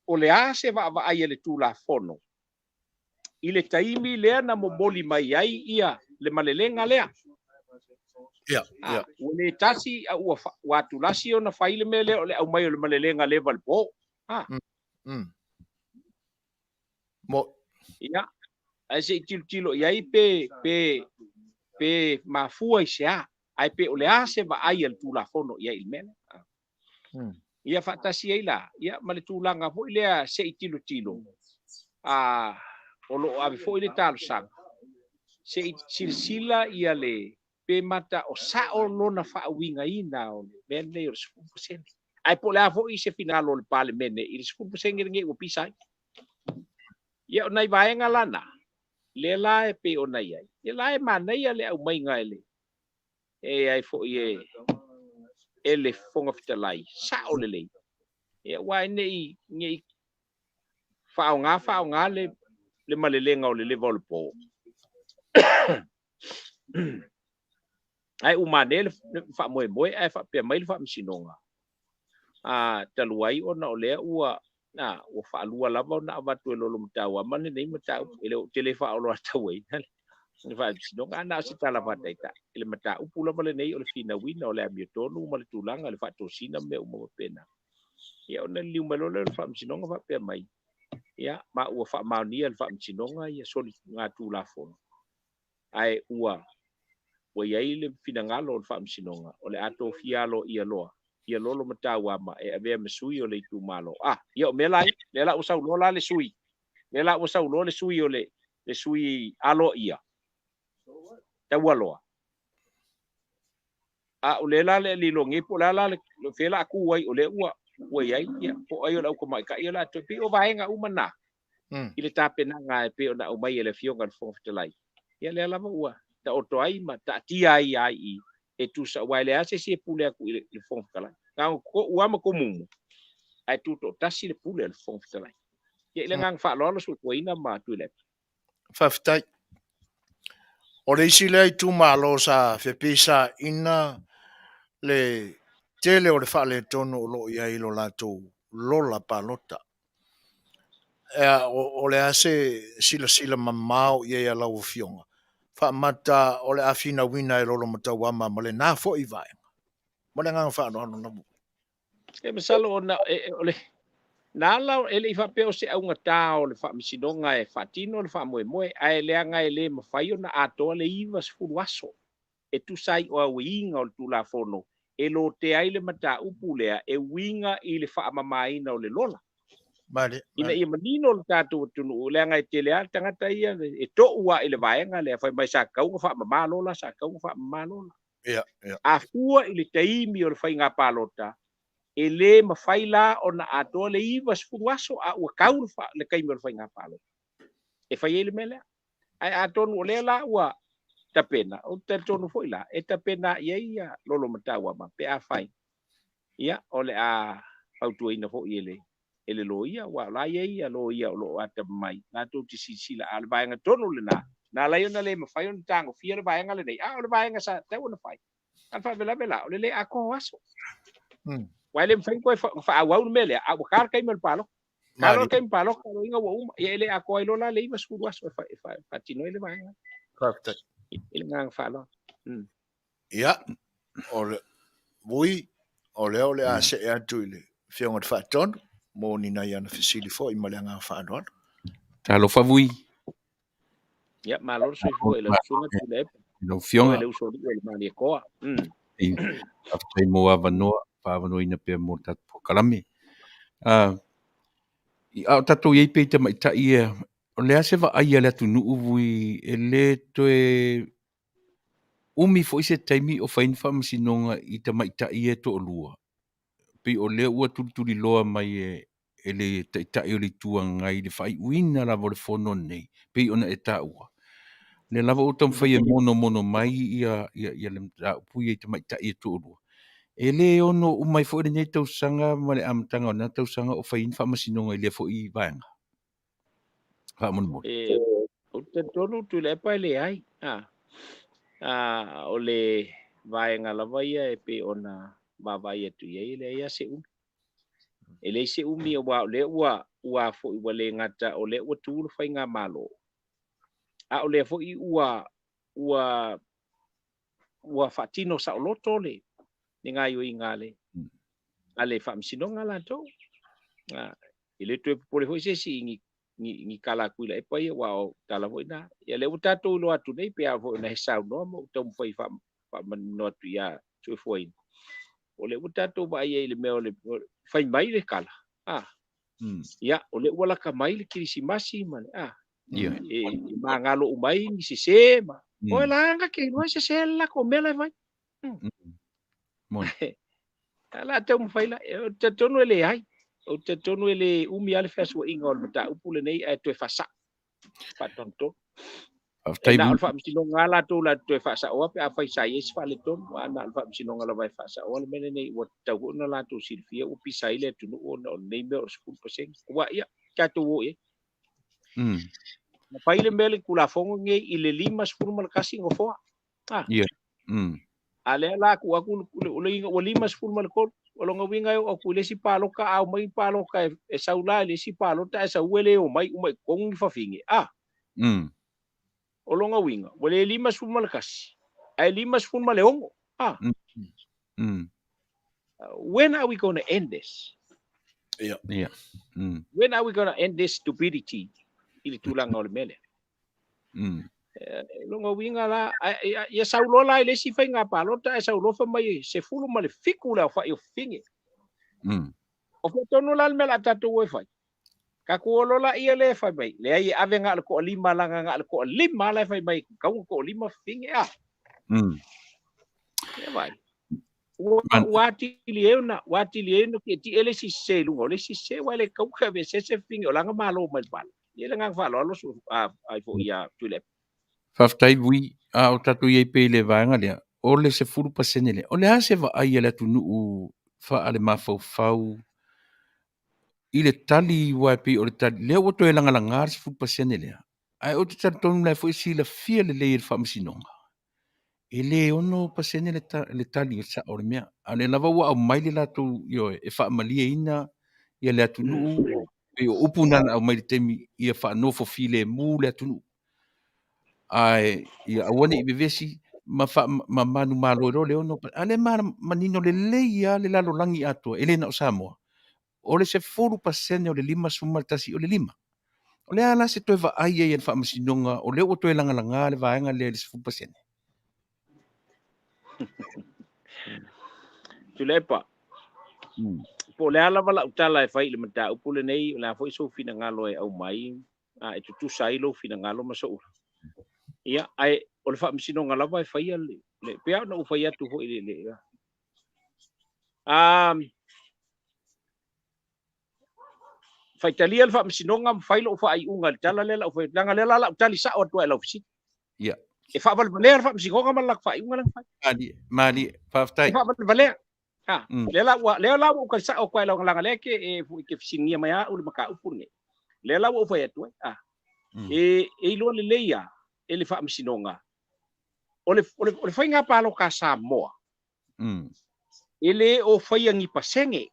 o le ase va ai le tūla fono. I le taimi lea na moboli mai ai ia le malelenga lea. O le tasi a ua tulasi o na whaile me lea o le au mai o le malelenga level po. Ia, ai se i tilo iai pe mafua i sea. Ai pe o le ase va ai le tūla fono ia il mena. Ia fatasi ai la, ia ma le tūlanga fo ilea se i tilo. O lo ave fo ile talo sang. Se i silsila ia le pe mata o sa o lona whaawinga ina o le mene o le 10%. Ai po le afo i se finalo le pale mene i le 10% nge o pisai. Ia o nai vaenga lana. Le la e pe o nai ai. Le la e mana ia le au mai ngai le. E ai fo i e le fonga Fetalaiga. Sa o le lei. Ia wa ene i nge whaonga le malelenga o le level po. Ai umane le fa moe ai fa pe mai le fa msinonga. Taluai ona o le ua na o fa lua lava na avatu lo mtawa mane nei mtawa ele tele fa o lo atawai. Ni fa msinonga na se tala fa taita. Ele mta upula male nei o le fina wina o le amiotonu male tulanga le fa tosina me o pena. Ia ona liu malo le fa msinonga fa pe mai. Ia ma ua fa maunia le fa msinonga ia soli ngatu la fono. Ai ua ia ile finangalo o fa msinonga o le ato fialo ia loa ia lolo matawa ma e ave mesui o le tu Malo ia o melai le la usau lola le sui le la usau lola le sui o le sui alo ia tawaloa o le la le lilongi po la le fela aku wai o le ua ia ia po ai o la ko mai ka ia la to pi o vaenga umana ile tapena nga pe o na o mai ele fionga fo Fetalaiga ia le lava ua ta oto ai ma ta tia ai e tu sa wai le ase si pule aku i le fong fetalai ka ko ua ko mumu ai tu to tasi le pule le fong fetalai ye le ngang fa lo so ko ina ma tu le Whawhitai. O le isi lei tu malo sa whepisa ina le tele o le whale tono o lo ia ilo lato lola palota. O le ase sila mamau ia lau fionga. Whamata o le afina wina e lolo matawama ma le nafo i vai. Ma le ngang whaano hano namu. e masalo ona ole na la ele fa pe o se au ngata o le fa misinonga e fatino le fa moe ai le anga ele ma fai ona ato le iva sfuluaso e tu sai o winga o tu la fono e lo te ai le mata upulea e winga i le fa mamaina o le lola Mare. ina ia manino le tatu tunu le anga e tele al tangata ia e to ua i le vaenga le fa mai sa kau fa mama lola sa kau fa mama lola Ia. a fua i le taimi o le fai ngā palota e le mawhaila o na atoa le iwa sfuruaso a ua kaul fa le kaimi o le fai ngā palota e fai ele mele ai atonu o le la ua tapena o te tonu foi la e tapena ia lolo matawa ma pe a fai ia o le a autua ina fo ele lo ia wa la ia lo ia lo ata mai na tu ti sila al vaenga tonu le na la yona le mawhai on tango fia le vaenga le nei a o le vaenga sa te ona fai an fa bela o le a ko aso wai le mawhai koe fa awau mele a wakar kai mel palo kalo kai palo kalo inga wa ia ele a ko lo la le iwa skuru aso fa tino ele vaenga Whawhitai. ele ngang fa lo Ia. O le vui o le a se e atu ile fionga te whaton mo ni na iana fisili fo i ma le anga whaanoan. Talo favui. ia malo so fo ele sunga tu le No fionga. ele uso ele mani ko I aftai moa vanoa, whaavanoa ina pia mo tatu Polokalame. I au tatu iei pe te maita ia, o lea se va aia le atu nuu vui, e le toe umi fo ise taimi o fain wha masinonga i te maita ia to o lua. Pe o lea ua tuli loa mai e le taitai o le tua ngai le whai uina la vore fono nei, pe ona e ta ua. Le lava o tam whai e mono mai ia le mta upui e te maita ia to o lua. E le ono umai fo le nei tausanga ma le amtanga o na tausanga o fain wha masinonga i le fo i vaenga. Wha mo. o te tonu tu le pa le ai o le vaenga lava ia e pe ona vavai atu ia le ia se umi e le se umi o wa le ua fo i wale ngata o le ua tūru fai ngā malo a o le fo i ua fatino sa o loto le ni ngā ioi ngā le a le whamsinonga la tō i le tue pole fo i se si ngi kala kuila e pai wa o tala fo ina ia le utato lo atu nei pe a fo na hesau no mo tom fai fa no tu ia tu fo in o le utato ba ia le me o le fai mai le kala ia o le wala ka mai le krisimasi man e mangalo mai ni se ma o la nga ke no se la ko mela vai Mo. ala tom fai la te tonu le ai o te tonu ele umi ale fesua inga o mata upule nei e toe fasa patonto na alfa msino ngala to la toe fasa o pe afa sai es fale ton na alfa msino ngala vai fasa o mene nei o tau na la to silfia o pisa ile tu no nei me o school paseng wa ia ka to o na paile mele kula fongo nge ile limas furmal kasi ngo fo ale la ku aku o limas furmal ko o longa winga o ku le si palo ka au mai palo ka e saula le si palo ta sa wele o mai kong fa fingi o longa winga o le limas fumal kas ai limas fumal le ongo when are we going to end this when are we going to end this stupidity ili tulanga o le mele longa winga la ya saulo la le si fainga palota e saulo fa mai se fulu ma le fikula fa yo fingi o fotono la mela tatu we fa ka ko la ia le fa mai le ai ave nga ko lima la nga ko lima la fa mai ka ko lima fingi ya vai wati liena ke ti ele si se lungo le si se wale ka ka ve se fingi o la nga malo mai bal ia nga fa lo su ai fo ia tulep Whaftai vui, o tatu iei pe le vaenga lea. o le se furu pasene le. O le hase va ai le tunu fa ale mafau i le tali wai pi o le tali. Le o to e langa langa se furu pasene le. Ai o te tonu lai fo isi la fia le le fa masinonga. E le ono pasene le tali sa o le mea. Ale lava ua au mai le latu yo e fa malia ina ia le tunu e o upuna au mai le temi ia fa no fo file mu le tunu. Ai ia awane I bevesi ma manu malo le ono ale manino le leia le lalo langi ato ele na o Samoa o le se furu pasene o le lima suma tasi o le lima o le ala se toe va ai e fa masinonga o le o toe langa langa le vaenga le se furu pasene Tulepa. Po le ala wala utala e fai le mata upule nei la foi so fina ngalo e au mai e tutu sailo fina ngalo maso ia ai o le fa masinonga lava e fai le pea no fai atu ho le fai talia le fa masinonga fai lo fa ai unga tala le la fai langa le la utali sa o to e la ofisi ia e fa val le fa masinonga ma la fa unga la fai mali fa ftai fa val le la o ka sa o kwa la langa le ke e fu ke fisinia mai a o le maka upune le la o fai atu e lo le leia e le fa masinonga o le fai nga palo ka Samoa ele o fai ngi pasenge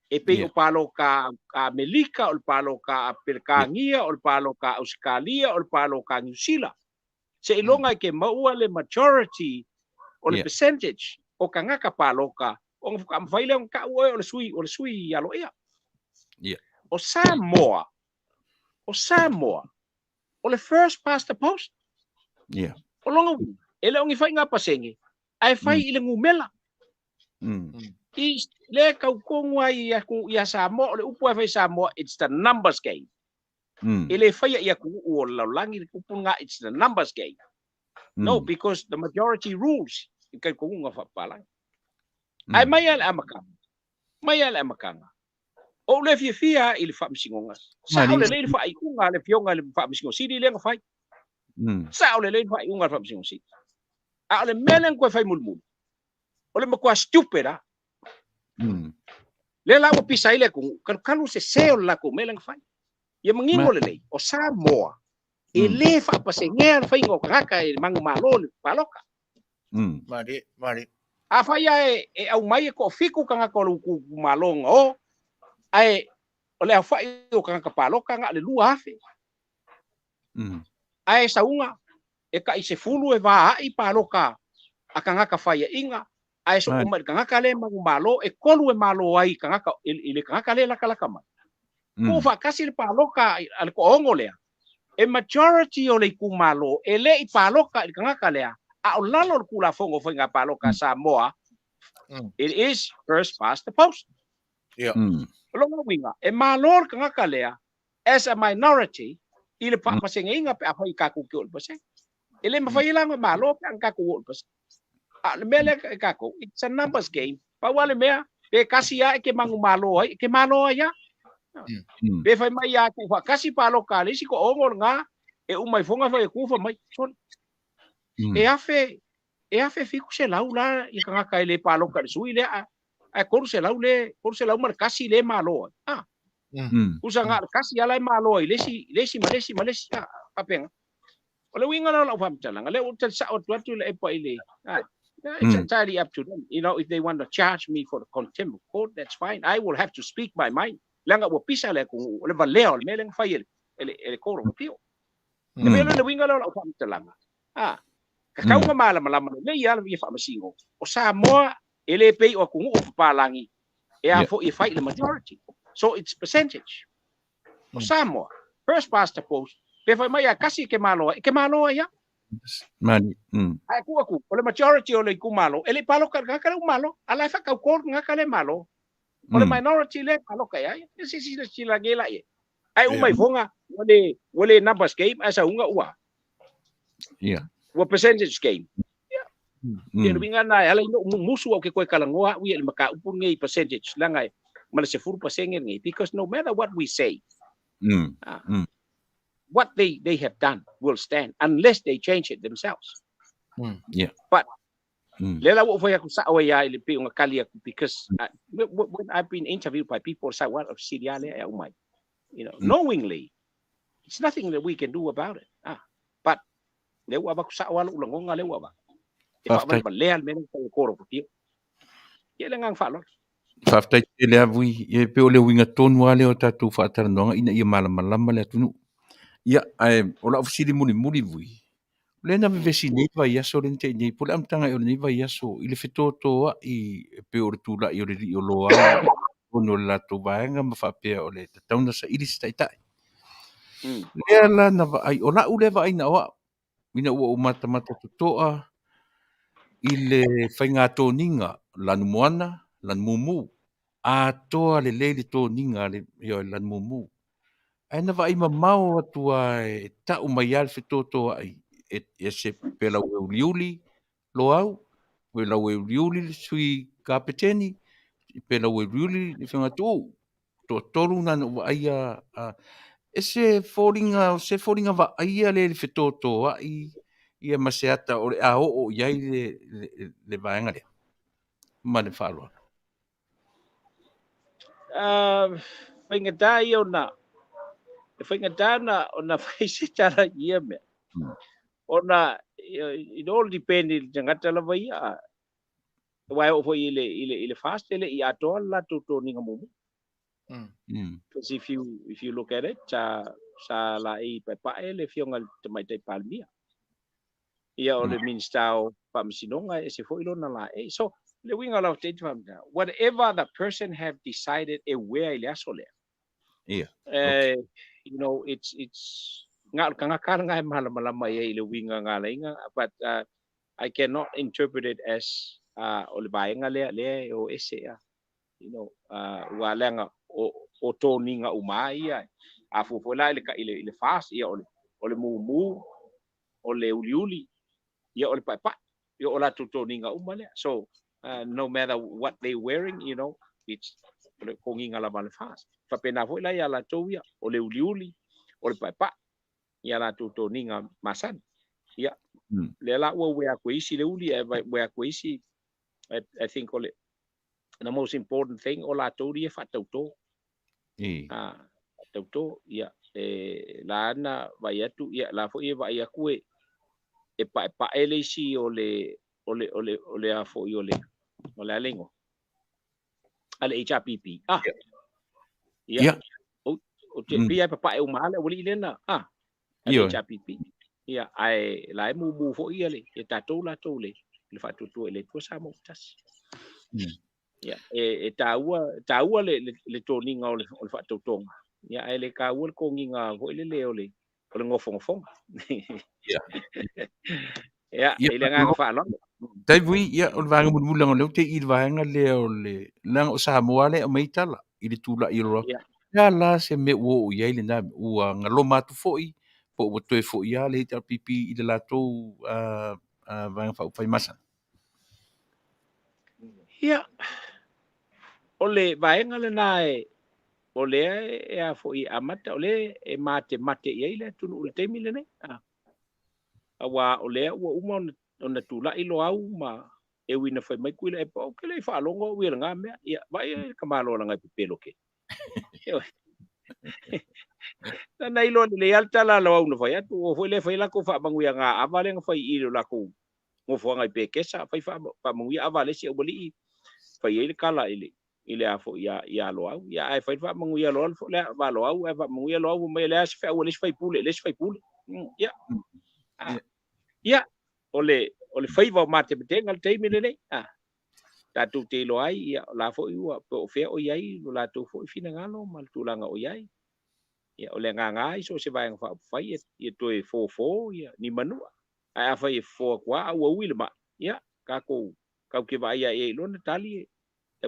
e pe o palo ka Amerika o palo ka Perkangia o palo ka Australia o palo ka New Zealand se ilonga ke maua le majority o le percentage o ka ngaka palo ka o ka fai le ka o le sui alo ia o Samoa o le first past the post o longa ele ongi fai nga pasenge ai fai ile ngumela I le kau konga ia Samoa le upu fai Samoa it's the numbers game ele fai ia ku o la langi upu nga it's the numbers game no because the majority rules kai konga fa pala ai mai ala amakanga o le fia ile fa msingonga sa o le fa ai kunga le fionga le fa msingonga sidi le fai sa o le fa unga fa msingonga sidi a le melen ko fai mulmul o le makua stupid le la o pisa ile ku kalu se o la ku melen fai ia mangingo le o Samoa e le fa pasengea fai ngo kaka e mangu malo le paloka mari a fai e au mai ko fiku kanga ko ku malo ngo ai o le fai o kanga paloka nga le lua afe ai saunga e ka ise fulu e va ai paloka akanga ka fai inga ai so o mai kanga le mangu malo e kolu e malo ai kanga ile kanga le la kala kama ko fa kasi le paloka al ko ongolea e majority o le ku malo e le I paloka kanga le a o lalo ku la fongo fonga paloka Samoa it is first past the post longa winga e malo kanga le as a minority ile pa pasenga inga pe apa ka ku ke pase ele ma fai la malo pe ka ku pase le mele ka ku it's a numbers game pa wale mea pe kasi ya ke mangu malo ai ke malo ya be fai mai ya ku fa kasi palo ka le si ko ongol nga e umai fonga fa ku fa mai son e afe fiku se laula I kanga ka le palo ka sui le a ko se lau mar kasi le malo usa nga kasi ala malo lesi papenga ole winga la fam tala le utel sa o tu le pa ile it's entirely up to them if they want to charge me for the contempt of court that's fine I will have to speak my mind langa wo pisa le ku le valeo le meleng fa ele ko ro pio le mele le winga la fam tala kakau mala le ia le fa masingo o Samoa ele pe o ku o palangi e a fo I fight the majority so it's percentage o Samoa first past the post pe fa mai kasi ke malo ya mani ai ku o le majority o le ku malo ele palo ka malo ala fa ka ko nga le malo o le minority le palo ka ya si la gela ai umai fonga wole numbers game asa unga ua wa percentage game Ia winga na ala ino musu o ke koe kalangoa ui ele maka upu ngei percentage langa mala se furu pasenge ngei because no matter what we say what they have done will stand unless they change it themselves but Lela wo foi aku sa o ia ile pe unga kali aku because when I've been interviewed by people say what of Siriale ya umai, knowingly, it's nothing that we can do about it. But lewa ba ku sa wala ulangonga lewa ba. If I want to learn men ko ko ko tio. Ye lengang fa lo. Faftai le avui e pe o le winga tonu ale o tatu whaataranoanga ina ia malama le atunu. Ia, o la ofisiri muli vui. Le na vesi nei vai aso le te nei pole amtanga e o nei vai aso i le whetotoa i pe o le tula i o le ri o lo au ono le lato vaenga ma whapea o le tauna sa iris taitai. Lea la na vai o la ule vai na oa ina ua umata tutoa i le whainga tōninga lanu moana, lanu mumu. A toa le le tōninga le lanu mumu. Aina vai mau atua e tau mai al whetotoa ai e se pela uliuli lo au, pela uliuli le sui kapeteni, pela uliuli le whanga tō, tō toru nana ua aia, e se fōringa wa aia le whetotoa ia maseata o le a o iai le vaenga lea. Ma le whāroa. Whaingatai o na, whaingatai na o na whaisitara ia mea. Ona, it all depends jangata la vai wai o foi ile fast ile I atoa la to ninga mumu. Because if you look at it sa la I pa ele fionga te mai te palmia. Ia o le minstao pa msinonga e se foi lona la so le winga la te fam whatever the person have decided where ile asole. Yeah. It's nga kanga malama ile winga nga lainga but I cannot interpret it as o le baenga le o ese wa lenga o toninga umai a fofola ile fast ia o le mumu o le uliuli ia o le papa ia o la toninga umale so no matter what they wearing it's le konginga la mal fast fa pena foi la ia la toia o le uliuli o le papa ia la toninga masan ia le la ua wea koisi le uli wea koisi I think the most important thing o la tori e whatauto tauto ia la ana vai atu ia la foi e vai aku e pa ele si o le a foi o le alengo ale HPP ia o te pia pa e o mala o le na HPP ia ai la mu fo ia le e tatou la tole le fatutu ele to sa mo tas ia e taua le toninga o le fatutonga ia ai le ka ul ko nginga fo le o le ngofong ia ile nga fa lo tai vui ia o vanga mulanga le te I vanga le o le lang o Samoa le o meitala I le tula I ro ya la se me wo ia ile na ua ngalo matu foi po o toe fo ia le ta pipi I le lato vanga fa fai masa ia o le vaenga le nae o le e a fo I amata o le e mate ia ile tunu le temi le nei awa o le ua uma ona tula I lo au ma e wina fai mai kuila e pa o ke le fa longo wi nga me ia vai ka malo nga pepelo ke na ilo le alta la lo no fai atu o foi le fai la ko fa manguia nga avale nga fai I lo la ko mo fo nga pe kesa fai fa manguia avale si o boli fai ile kala ile a fo ia lo au ia ai fai fa manguia lo fo le va lo au fa manguia lo au me le as fa o le fai pule ia ia o le fai va mate betenga te mi le ta tu te lo ai ia la fo ua po fe o iai lo la tu fo fina ngalo mal tu langa o iai ia o le nga so se vai fa fai ia to e fo ia ni manua ai fa e fo kwa o wi le ma ia ka ke vai ia e lo na tali e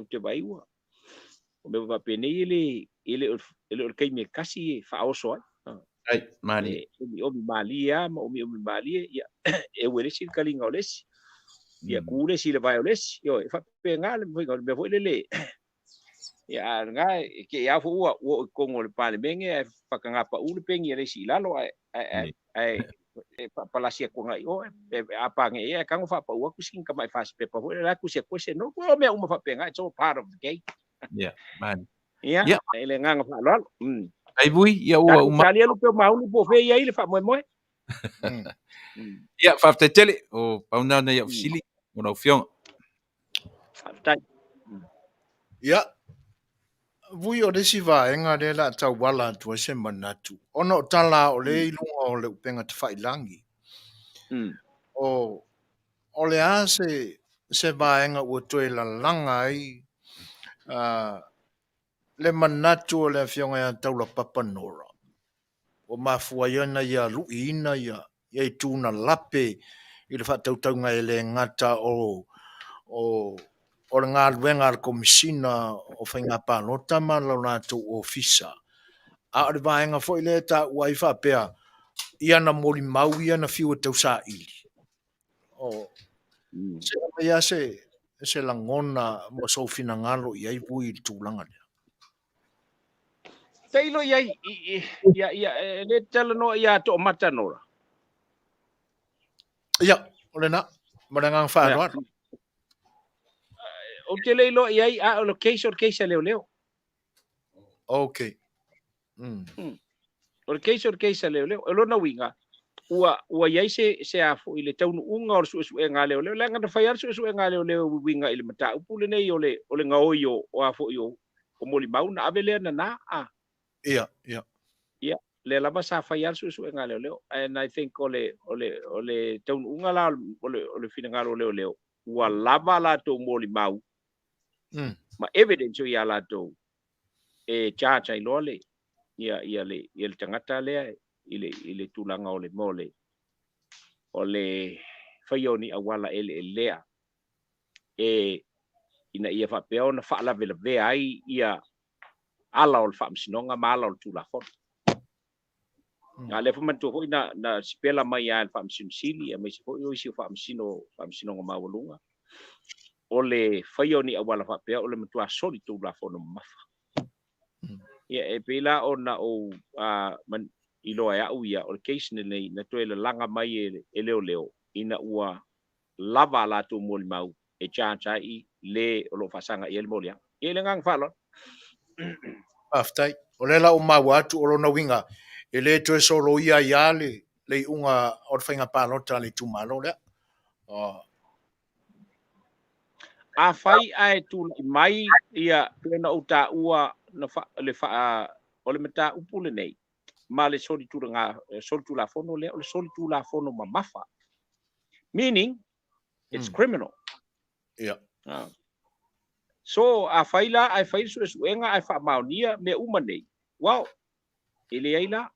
te vai ua o me va pene ile o kai me kasi fa o so ai mali o mi malia o mi malia ia e wele si kalinga o lesi ia kule si le vai o lesi yo fa pe nga le me foi le ia nga ke ia fo o kongo le pale menge fa ka nga pa u le pengi le si lalo ai palasia ko ngai o apa nge e kang fa pa u ku sing ka mai fast paper ho la ku se ko se no ko me uma fa penga it's all part of the game. Yeah, man. Ya ele ngang fa lo Ai vui ia ua uma. Italia lu pe mau lu po fe ia ile fa mo mo Ia fa te tele o pauna na ia usili o na fiong. Ia. Vui o desi vaenga le la tau wala tua se manatu. Ono tala o le ilunga o le upenga te whailangi. O le a se vaenga ua toe la langa ai le manatu o le fionga ia tau la papanora. O mafua iana ia luina ia i tūna lape i le whatautaunga e le ngata o le ngā luenga al komisina o whainga pānota ma lau nātou ofisa. A o le vaenga fo i le ta ua i whapea ia na mori mau ia na fiu tau sa ili. Se ia se langona mo sofina ngalo i ai pui i tūlanga lea. Tailo ia le talano ia to matanora. Ia, o le na, marangang whāroa. O te leilo ia a o case leo. Okay. O case leo. O lona winga. Ua ia se afo i le taunu unga o su e ngā leo. Le ngana whaiar su e ngā leo winga i le mata. Upule nei o le ngau i o afo i o moli mau na avele na a. Ia. Le lama sa whaiar su e ngā leo. And I think o le taunu unga la o le fina ngā leo. Ua lava la tō moli mau. Ma evidence o ia la tō e charge ai loa le. Ia le tangata lea i le tūlanga o le mole. O le whaioni awala ele lea. Ina ia whapea o na whaalawelawea ai ia ala o le whaamsinonga ma ala o le tūlafona. Nga le whamantua hoi na sipela mai a le whaamsinosili a mai se hoi oisi o whaamsinonga mawalunga. O le whaioni awala whapea o le matua soli tūlafona mafa. Ia e pela o na o iloa e au ia o le case nei na toe le langa mai e leo ina ua lava la tu moli mau e charge ai le o lo fasanga i le moli a. I le ngang whalon. Aftai, o le la o mau atu o lona winga e le toe solo ia le unga o le whainga pālota le tūmalo lea. A whai ai tu mai ia plena o ta ua na o le mata upule nei. Ma le soli tūlafono le o le soli tūlafono ma mafa. Meaning, it's criminal. Yeah. So, a whaila, ai whai suenga, ai wha Manuia me uma nei. Wow. Ele aila,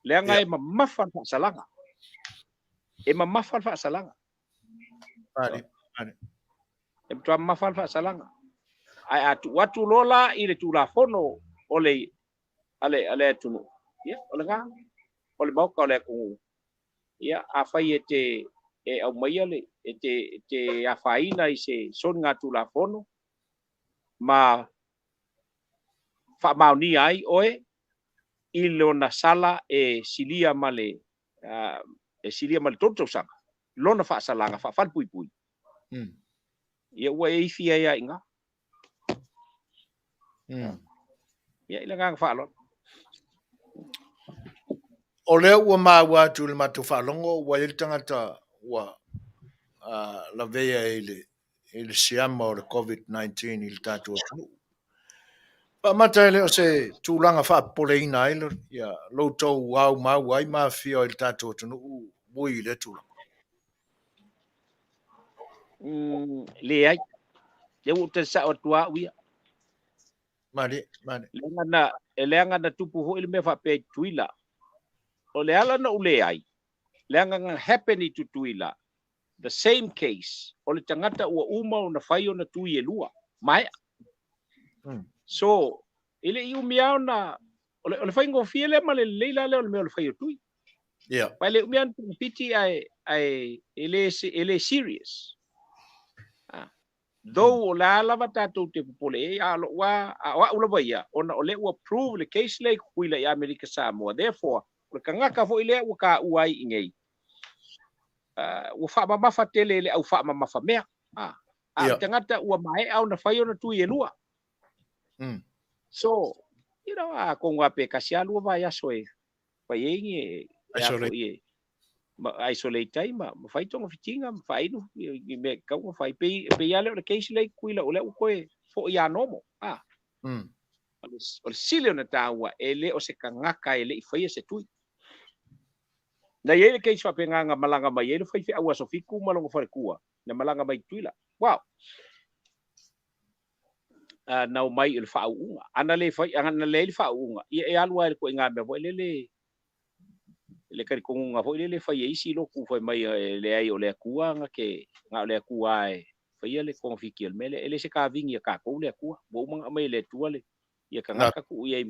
leanga e ma mafan wha salanga. E ma mafan wha salanga. Pare. E mtua mafan wha salanga. Ai atu watu lola i le tūlafono o le ale atunu. Ia, o le ngā. O le mauka o le kungu. Ia, a whai e au maia le, te a whaina i se son ngā tūlafono. Ma wha Manuia ai oe, i lona sala e silia male totousanga. Lona wha salanga, wha whalpui. Ia, ua e ifia ia inga. Ia, ila ngā whalon. O lea ua māua atu le matu whalongo, ua ili tangata ua la vea e le siama o le COVID-19 i le tātua tunu. Pa mata ele o se tūlanga whaapoleina ele, ia loutou wau mau ai mawhia o le tātua tunu, mui le tūlanga. Le ai. Ia uta sa o tua uia. Mare. Leanga na tupu ho ile me whape tuila. O le ala na ule ai. Leanga nga happen i tutuila. The same case. O le tangata ua uma o na whaio na tui e lua. Mai. So, ile i umiao na o le whaingo fia le ma le leila le o le mea o le whaio tui. Yeah. Pai le umiao na piti ele serious. Though o la lava tātou te popole e a ula waia ona o le ua prove le case le kuila i Amerika Samoa. Therefore, o le kangaka fo ile ua ka uai ingei. ua whaamamafa tele le au whaamamafa mea. Ia. Tangata ua mai au na whai ona tui e lua. So, ko ngā pe kasi alua vai aso e. Whai eingi e ako i isolate tai ma whai tonga whitinga, ma whai inu, i me kaunga whai pe iale o le keisi lei kuila o le u koe fo i anomo. O le sile o na tāua e le o se kangaka e le i whaia se tui. Na iele keisi whapenganga malanga mai e le whai whi aua so fiku malonga whare kua. Na malanga mai tuila. Wow. Nau mai il whaunga. Ana le il whaunga. Ia e alua e ko inga mea voi le karikonga voi le whai eisi lo ku whai mai le ai o le akua nga ke ngā le akua e whai le konfiki al mele. Ele se ka vingi a ka kou le akua. Bo manga mai le tua le. Ia ka ngaka ku ia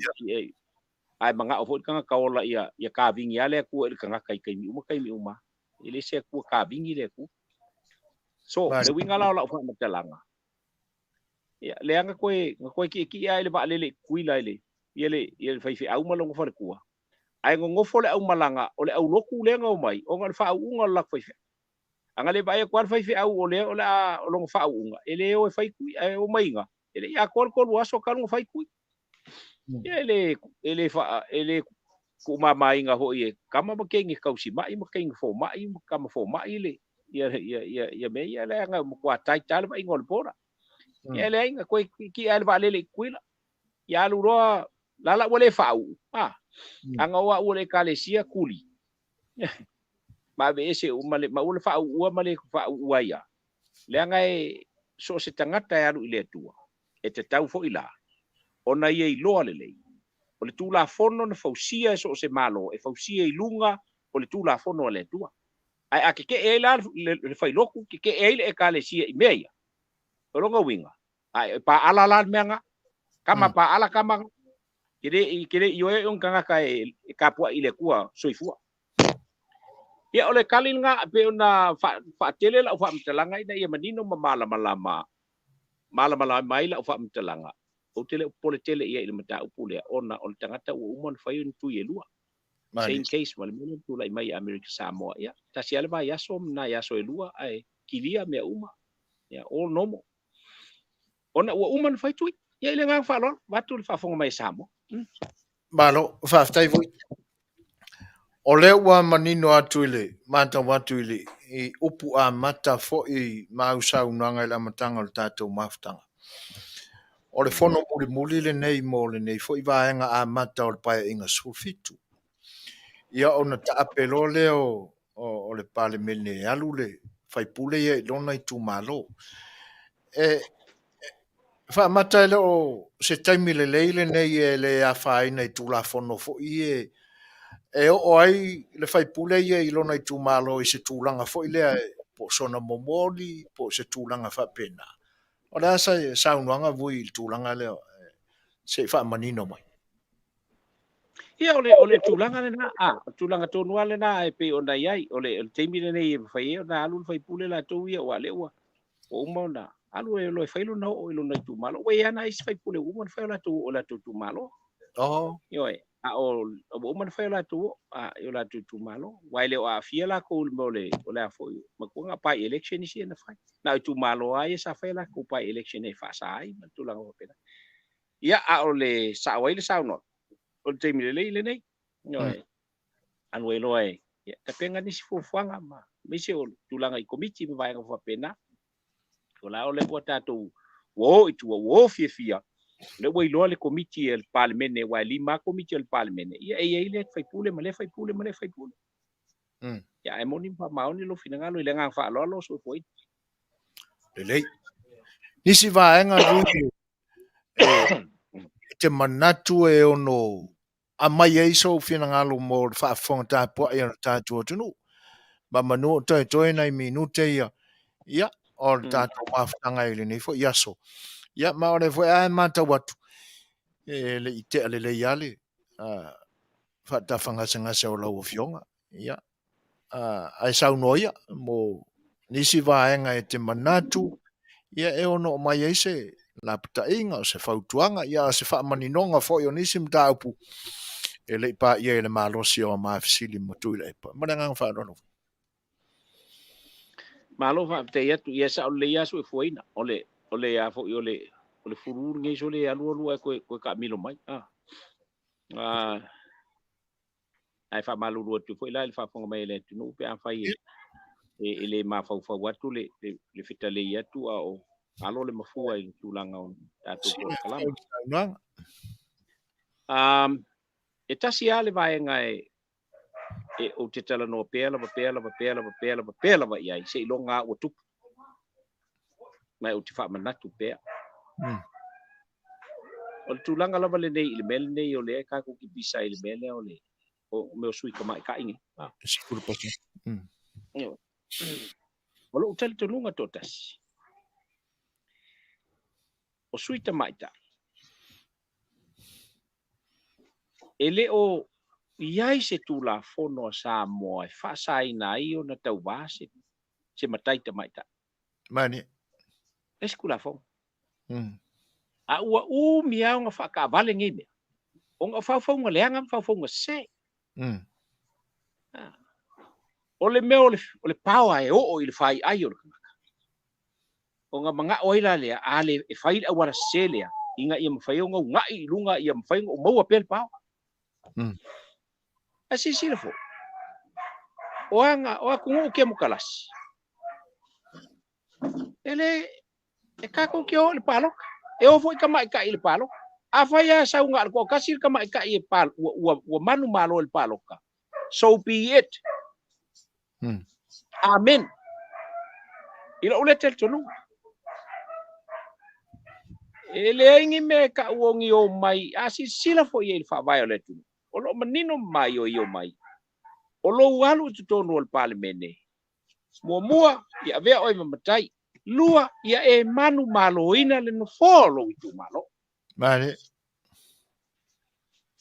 ai manga o voi kanga kaola ia ka vingi ale akua il ka ngaka i kai mi uma. Ele se akua ka vingi le akua. So, le winga lao lau wha matalanga. Ya, le anga koe ki ai le ba le kuila ile. Ia le fai au malongo fa le kua. Ai ngofo le au malanga o le au loku le ngau mai. O ngal fa unga lak fai. Anga le ba ia kwal fai au o le o longo fa unga. Ele o fai kui ai o mainga. Ele ia kol waso kanu fai kui. Ya ele ku mama inga ho ie. Kama ba kengi kausi mai ma kengi fo mai kama fo mai le. Ia me ia le anga mo kwa tai tale ba ingol pora. Ia le inga koe ki ale ba le kuila. Ia lu roa lala wale fau. Anga wa ule kalesia kuli. Ma be ese umale ma ule fau ua male fau ua ia. Le anga so se tangata ya lu ile tua. E te tau fo ila. Ona ia I loa le lei. O le tula fono na fausia so se malo. E fausia I lunga o le tula fono le tua. Ai ake ke e la le fai loku ke e le kalesia I meia. O longa winga. Ai pa ala la menga. Kama pa ala kama. Kire io e un kanga kai kapua ile kua soifua. Ia ole kalinga pe una fa tele la fa mtalanga ina ia manino mala mai la fa mtalanga. O tele pole tele ia ile mata upule ona o tangata o umon fa yun tu ye lua. Same case mal mele tu lai mai America Samoa ia. Tasiale ba yaso na yaso e lua ai kilia me uma. Ia all normal. Ona o umon fa tu ia ile nga fa lo watu le fa fonga mai Samoa. Malo, whaftai voi. O leo wa manino atu ile, mata watu ile, I upu a mata fo I mausau nanga ila matanga o tātou maftanga. O le fono muli le nei mo le nei fo I vaenga a mata o le paia inga sulfitu. Ia ona taapelo leo o le pale mene alu le, fai pule ia lona I tu malo. Fa mata le o se taimi le leile nei e le a faina I tu la fono fo I o ai le fai pule ia I lona I tu malo I se tūlanga fo I lea po sona momoli po se tūlanga fa pena. O le asa saunuanga vui I tūlanga leo se fa manino mai. Ia ole tūlanga le na tūlanga tonua le na e pe ona iai ole taimi le nei e fai e na alu fai pule la tau ia wa leua. O umona alu e lo fai lo na o lo na tu malo. We ana is fai pule umon fai la tu malo. Oh. Yo o umon fai la tu yo la tu malo. Wai le o afia la ko le o la foi. Ma ko nga pai election isi na fai. Na tu malo ai sa fai la ko pai election e fa sai ma tu la o pena. Ia ole sa wai le sa no. O te mi le nei. Yo an we lo ai. Ya ta penga ni si fofuanga ma. Me se o tu langa I komiti me vai nga pena. O la ole po tatu wo I tu wo fia le wo ilo le komiti el parlamento wa lima komiti el parlamento ia ile fai pule ma le fai pule ya e moni pa mauni lo fina ngalo ile nga fa lo so foi Lelei. Nisi vaenga vui te manatu e ono a mai e so fina ngalo mo fa fonga ta po e ta tunu. Ma manu toi nai minute ia o tātou mawhanga I le nei fo iaso. Ia ma ore fo e mata watu. Le I te ale le iale. Whata whangasa o lau o fionga. Ia. Ai sau noia mo nisi vaenga e te manatu. Ia e ono o mai eise la pata inga o se whautuanga. Ia se whamaninonga fo I o nisi mta upu. E le pa ia e le malosi o mawhisili mo tuila e pa. Marangang whaanono. Malo fa te atu ia sa ole ia so foina ole a fo ole furu ngai so le alu ko ka milo mai ai fa malu lu tu foi la fa fonga mai le tu no pe a fai e le ma fa watu le Fetalaiga tu o alo le mafua i tu langa on tatu Polokalame e tasi ale vai ngai e o te tala no pela va ia se longa o tu mai o te fa manatu pe o tu langa lava le nei le mel nei o le ka ko ki bisa le mel o le o me sui ka mai ka ingi Sikuru pasi. o lo tel tu lunga totas o sui ta mai ta ele o iai se tu la fono Samoa fa sai na io na tau base se matai ta mai ta Mani. eskula fo a ua mia nga fa ka vale ngi me o nga fa fonga le nga fa fonga se o le me o le pawa e o il fai ai o nga manga o ila le ale e fai a wala selia inga ia mfai o nga i lunga ia mfai o mau pel pawa asi silfo o anga o ku ke mukalas ele e ka ko ke o le palo e o foi ka mai ka il palo a fai a sa unga ko kasir ka mai ka i palo o manu malo el palo ka so be it amen ila ule tel tonu ele ingi me ka uongi o mai asi sila fo ye fa violet o lo manino mai o yo mai o lo walu tu tonu al parliamente mua ya ve o matai lua ya e manu malo ina le no folo tu malo Mani.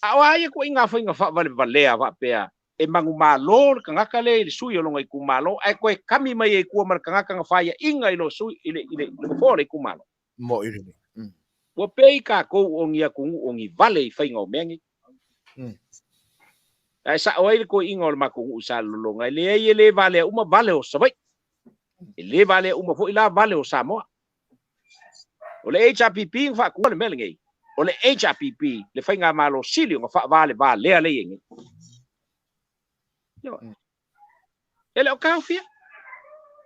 awa ye ko inga fa vale ava pea e mangu malo ka ngaka le sui o longa ku malo ai ko kami mai e ku mar ka ngaka nga fa ya inga ilo sui ile folo ku malo Mo iri. wa pei ka ko ongia ku ongi vale fa inga o mengi ai sa oi ko inga o maku usa longa le vale uma vale o sabai le vale uma fo ila vale o Samoa o le HRPP fa ku le melingi o le HRPP le fa inga malo sili nga fa vale le ingi ele o kafia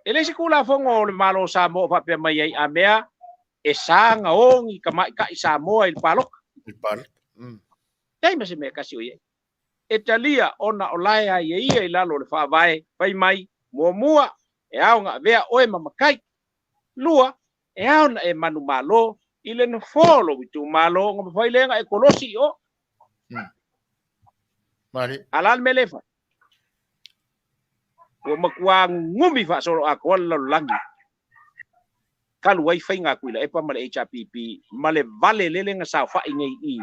ele se kula fongo le malo Samoa fa pe mai ai a mea e sanga ongi ka mai ka Samoa il palok Il palo. dai ma se me kasi o ye Italia ona olaya ye ia i lalo le fa vai pai mai mua e au nga vea oe mamakai lua e au na e manu malo ile no folo witu malo nga fai lenga e kolosi o Mani. alal melefa o makwa ngumi fa solo ako la langi kalu wai fai nga kuila e pa male HRPP male vale lele nga sa fa ingai i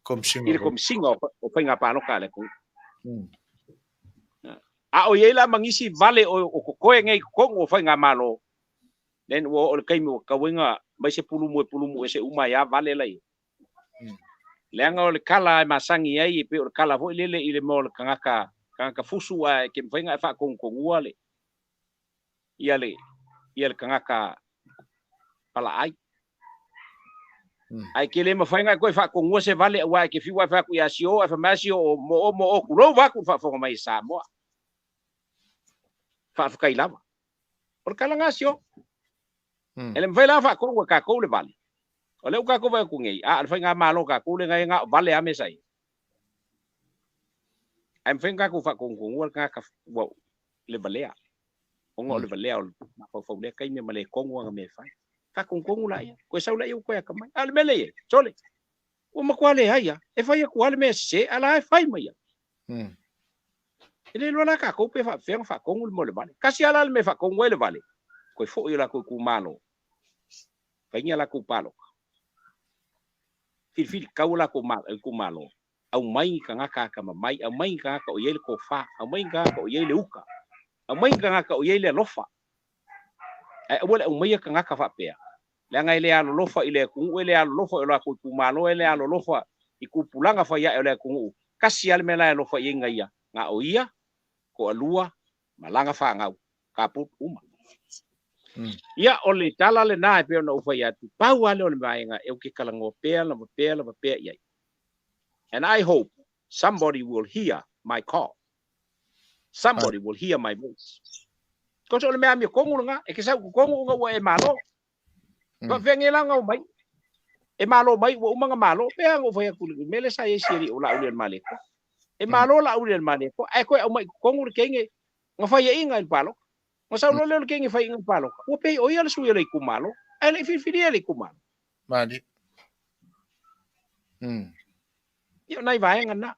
Kom singo. ile kom singo o fai nga pano kale ku a o yela mangisi vale o koe ngai ko o fai nga malo nen o kai mo ka wenga mai se pulumu e se uma ya vale lai lenga o le kala masangi ai pe o kala vo lele ile mo le kangaka fusu a ke fai nga fa ko ngua le ia le kangaka pala ai ai ke le ma fai nga ko fa ko ngua se vale wa ke fiwa fa ku ya sio fa masio mo o ku lo va ku fa fo mai Samoa Faafofoga'aga o kala ngasio ele mfai la fa ko ka ko le vale o le ka ko va ku ngai a fa nga malo ka ku le ngai nga vale a mesai ai mfai ka ku fa ko ngua ka le vale o ngo le vale o fa le kai me male ko ngua me fai ka ko la ia ko sa la ia ko ka mai al mele sole o ma kwale haya e fai ku al me se ala fai mai ele lo la ka ko pe fa ko mo le vale kasi ala me fa ko le vale ko fo ila ko ku malo fa nya la ku palo fil ka la ku malo au mai ka ngaka ka mai au mai ka o yele ko fa au mai ka o yele uka au mai ka o yele lofa ai wala au mai ka ngaka fa pe la ngai le alo lofa ile ku ile alo lofa ila ku malo ile alo lofa iku pulanga fa ya ile ku kasi al mela lofa yenga ia nga o ia ko alua malanga fa ngau kaput uma ia o le tala le nā e peo na ufa ia tu pau ale o le maenga e uke kalango pea la pea ia. And I hope somebody will hear my call. Somebody will hear my voice. Ko so le mea mi kongu nga e ke sa kongu nga wa e malo. Ba vengi la nga mai. E malo mai wa umanga malo pea ngo fa ku mele sa e siri o la ulian maleko. E malo la ulian maleko ai ko o mai kongu le kenge nga fa ia inga il palo. Nga sa lo le kenge fa inga palo. O pe o ia le su ia le ku malo. Ai le fi le ku malo. Mali. Ia nai vai ngana.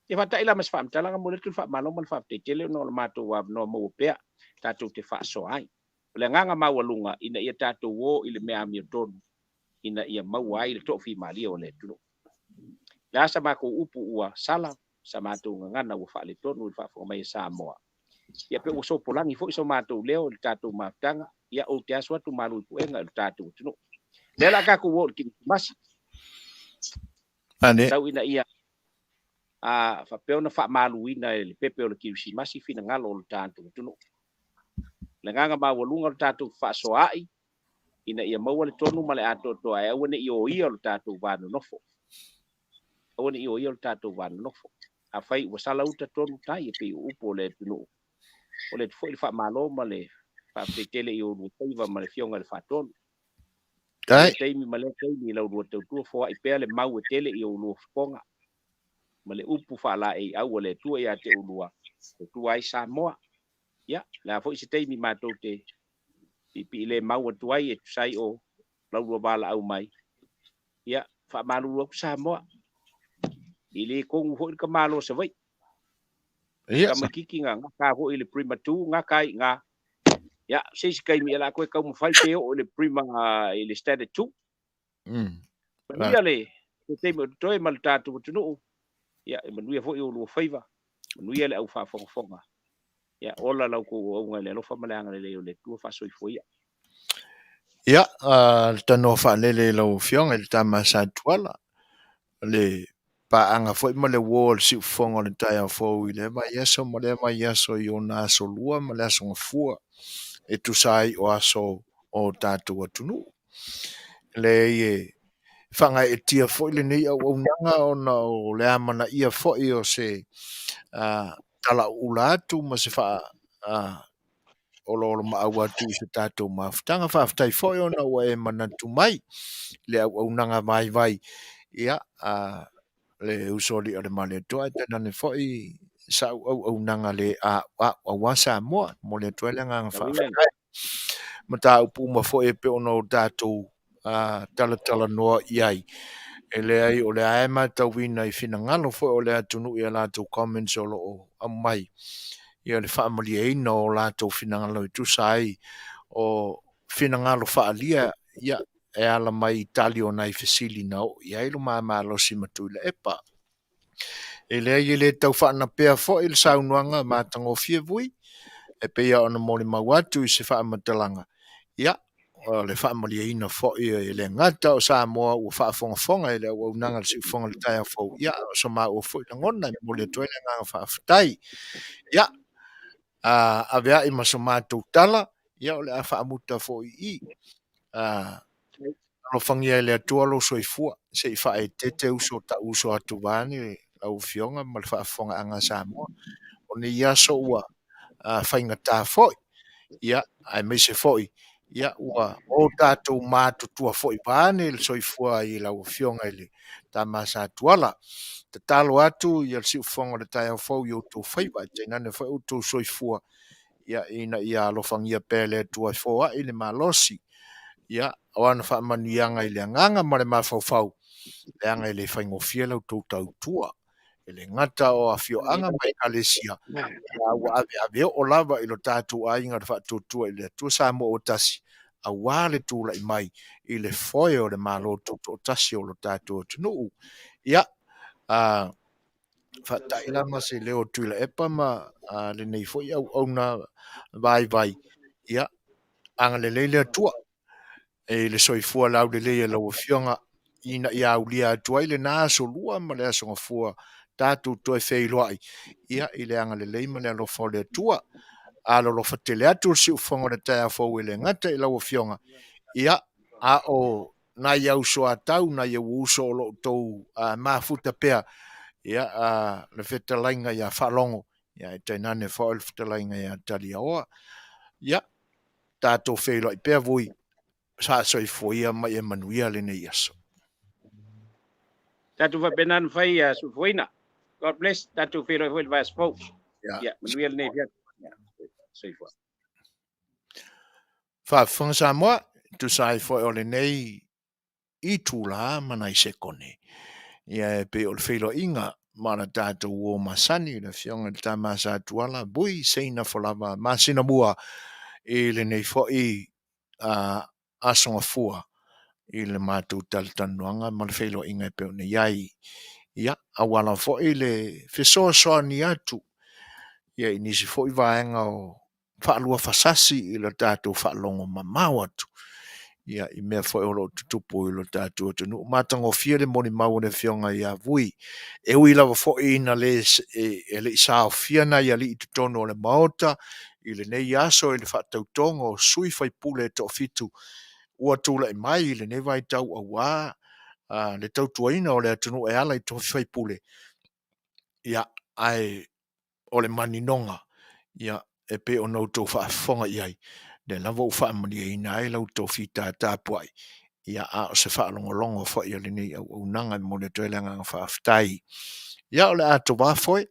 E fata ila mas fam tala nga mo le tu fa malo man fa te tele no mato wa no mo pea tatu te fa so ai. Le nganga mawalunga ina ia tatu wo ile mea mi tonu. Ina ia mau ai le tofi mali o le tulo. La sa ma ko upu ua sala sa mato ngana wo fa le tonu fa fo mai Samoa. Ia pe so polangi fo so mato leo le tatu matanga ia o te aswa tu malu pu enga le tatu tuno. Le la ka ko wo ki mas. Ane. Tau ina ia fa pe ona fa malu ina le pepe o le ki masi fina ngalo le tatu tuno. Le nganga ma walunga le tatu fa so ai ina ia maua le tonu ma le ato to ai au ne io le tatou vanu nofo au ne io le tatou vanu nofo a fai wa sala uta tonu tai pe upo le tunu o le foi fa malo ma le fa fetele io lu taiva ma le fionga le fatonu Dai. Tei mi ma le tei mi lau tu tu fo ai pe le mau tele io lu fonga ma le upu fa la ai au le tu ia te ulua tu ai Samoa ya la foi se tei mi ma to te pi le mau tuai e sai o lau bala au mai ia fa malu ku Samoa ile kong ho ka malo se vai Ia. ka makiki nga ka ho ile prima tu nga kai nga ya se kai mi la ko ka mo fai pe o ile prima ile stade tu ia le te mo toi mal tatu tu no ya Manuia fo o lo faiva Manuia le au fa fonga ya ola lau ko o nga le lo fa malanga le le tu fa so foi Ia, tano fa lele lo fionga le tama sa tuala. Le pa anga foi mo le wall si fonga le taia fo ile ma yeso mo le ma yeso yo na so lua ma le so fua e tu sai o aso o tatu atunu. Le ye fanga e tia foi le nei au nanga ona o le amana ia foi o se tala ulatu ma se fa o lo ma awa tu se tato ma ftanga fa ftai foi ona o e manatu mai le au nanga mai vai ia le usoli o le male toa tena ne foi sa au nanga le a wasa mo le toa le nga fa mata upu ma foi pe ono tato tala no iai ele ai o le ai ma tau wina I fina ngalo foi o le atunu ia la tu comments o lo o mai ia le family e no la tu fina ngalo tu sai o fina ngalo fa alia ia e ala mai Italio nai fesili no ia ilu ma lo si matu le epa ele ai le tau fa na pe fo il saunuanga ma tango fie vui e pe ia ona moli mawatu I se fa matalanga ia le family e ina fo ia le ngata o Samoa o fa fonga ele o nanga si fonga le tai fo ia so ma o fo ngona mo le toile nga fa ftai ia a vea I masomatu tala ia o le a fa muta fo I lo fangia le atua lo soifua se I fa e tete uso ta uso atu vani au fionga ma le fa fonga anga Samoa o ni ia so ua fainga ta foi ia ai me se foi ia ua o tatou matu tua foi vani le soifua I lau fionga ile ta masa tuala te talo atu ia le si fonga le tai fo yo to faiva tena ne foi to soifua ia ina ia lo fangia pele tua foa ile malosi ia ona fa manianga ile nganga ma le mafau le anga ile faingo fiela to tau tua ele ngata o afio anga mai kalesia wa ave o lava ilo tatu ainga fa to tua ile tu Samoa o tasi a wale tu lai mai ile foio le malo to tasi o lo tatu tunu ia fa taila ma se leo tu le epa ma le nei foi au na vai ia anga le leile tua e le soifua lau le leia lau fionga ina ia ulia tua ile na so lua ma le so fua tatu to e feiloai ia ile anga le leima le lo fole tua lo fatele atu si ufongo le tae fo ile ngata I lau fionga ia a o na iau soa tau na iau uso lo tou mafuta pea ia le Fetalaiga ia whalongo ia e tainane fo le Fetalaiga ia tali oa ia tātou whelo I pea vui sa soi fo ia mai e Manuia le nei aso. Tatu whapenan whai Fofogaina. God bless. Tatu whero hoi vai spoke. Yeah, Manuia le nei fiat. Soifua. Faafofoga'aga Samoa tu sai fo o le nei I tula mana I se kone. Ia e pe o le whailoinga mana tātou o masani le fionga le tamasa tuala bui Seigafolava Masinamua I le nei fo I asonga fua I le mātou talatanuanga ma le whailoinga e pe o ne iai. Ia awala fo I le fesoasoa ni atu. Ia I nisi fo I vaenga o whaalua fasasi I le tātou whaalongo mamau atu. Ia I mea fo olo tutupu I lo tātou atu. Mātango fia le moni mau ne fionga ia vui. E ui lava fo ina le le isao fia na ia li I tutono o le maota. I le nei aso I le whaatautongo sui fai pule to fitu. Ua tula I mai I le nei vai tau awa. Le tau tuaina o le atunu e ala I to fai pule. Ia ai o le maninonga. Ia e pe o nou tau whaafonga iai. Le lava u whaamani e ina e lau tau fita tāpuai. Ia a o se whaalongolongo wha ia le nei au unanga mo le toelanga whaaftai. Ia o le ato wafoi.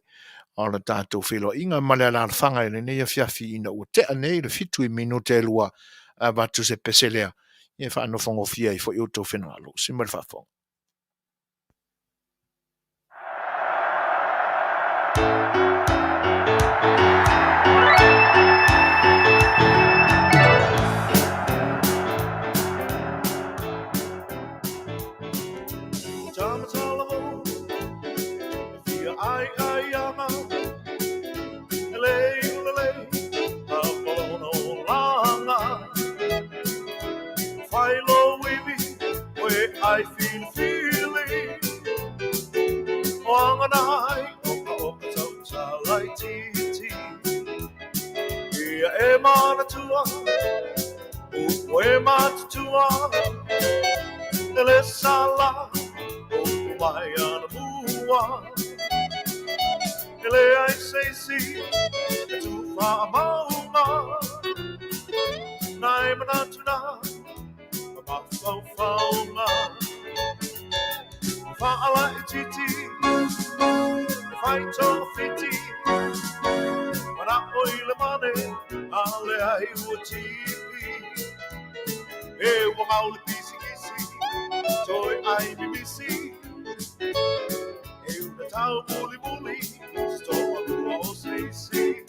O le tātou whilo inga male ala whanga e le nei Afiafi ina ua tea nei le fitu I minute lua a batu se peselea. Ia whaanofongo fia I fo I uto whenalo. Simar whaafonga. I feel feeling Wanganai Oka Tauta Lai Titi Ia e mana tua O e matatua Ele sala O mai ana mua Ele ai seisi E tu wha maunga Nai manatuna Ma fau faunga Fa'ala I titi Fai tō fiti Mana oi le mane Ale ai ua tipi E ua mau le pisi kisi Toi ai mimisi E una tau muli muli Stoa lua o seisi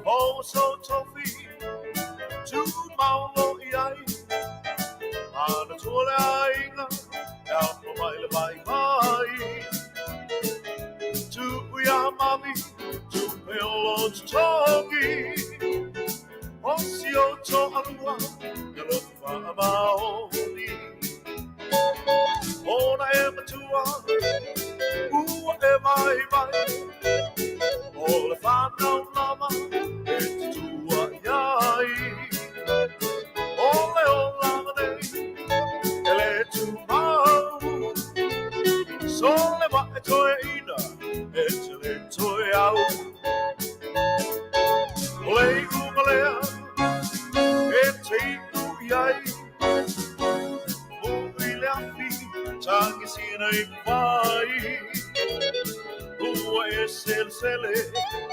O so tofi Tu maulo I ai Ana tole ainga Elmo mai le vai vai Tu ia mami Tu peolo tu togi O si o to alua Yalo fa maoni Ona e matua Ua e mai mai O le whanau lama E te tua iai Ole o lama nei Ele tu mau Sole wa e toe ina E te le toe au Ole umalea E te iku iai Ui le afi Tangi sina I mai Ua e sele sele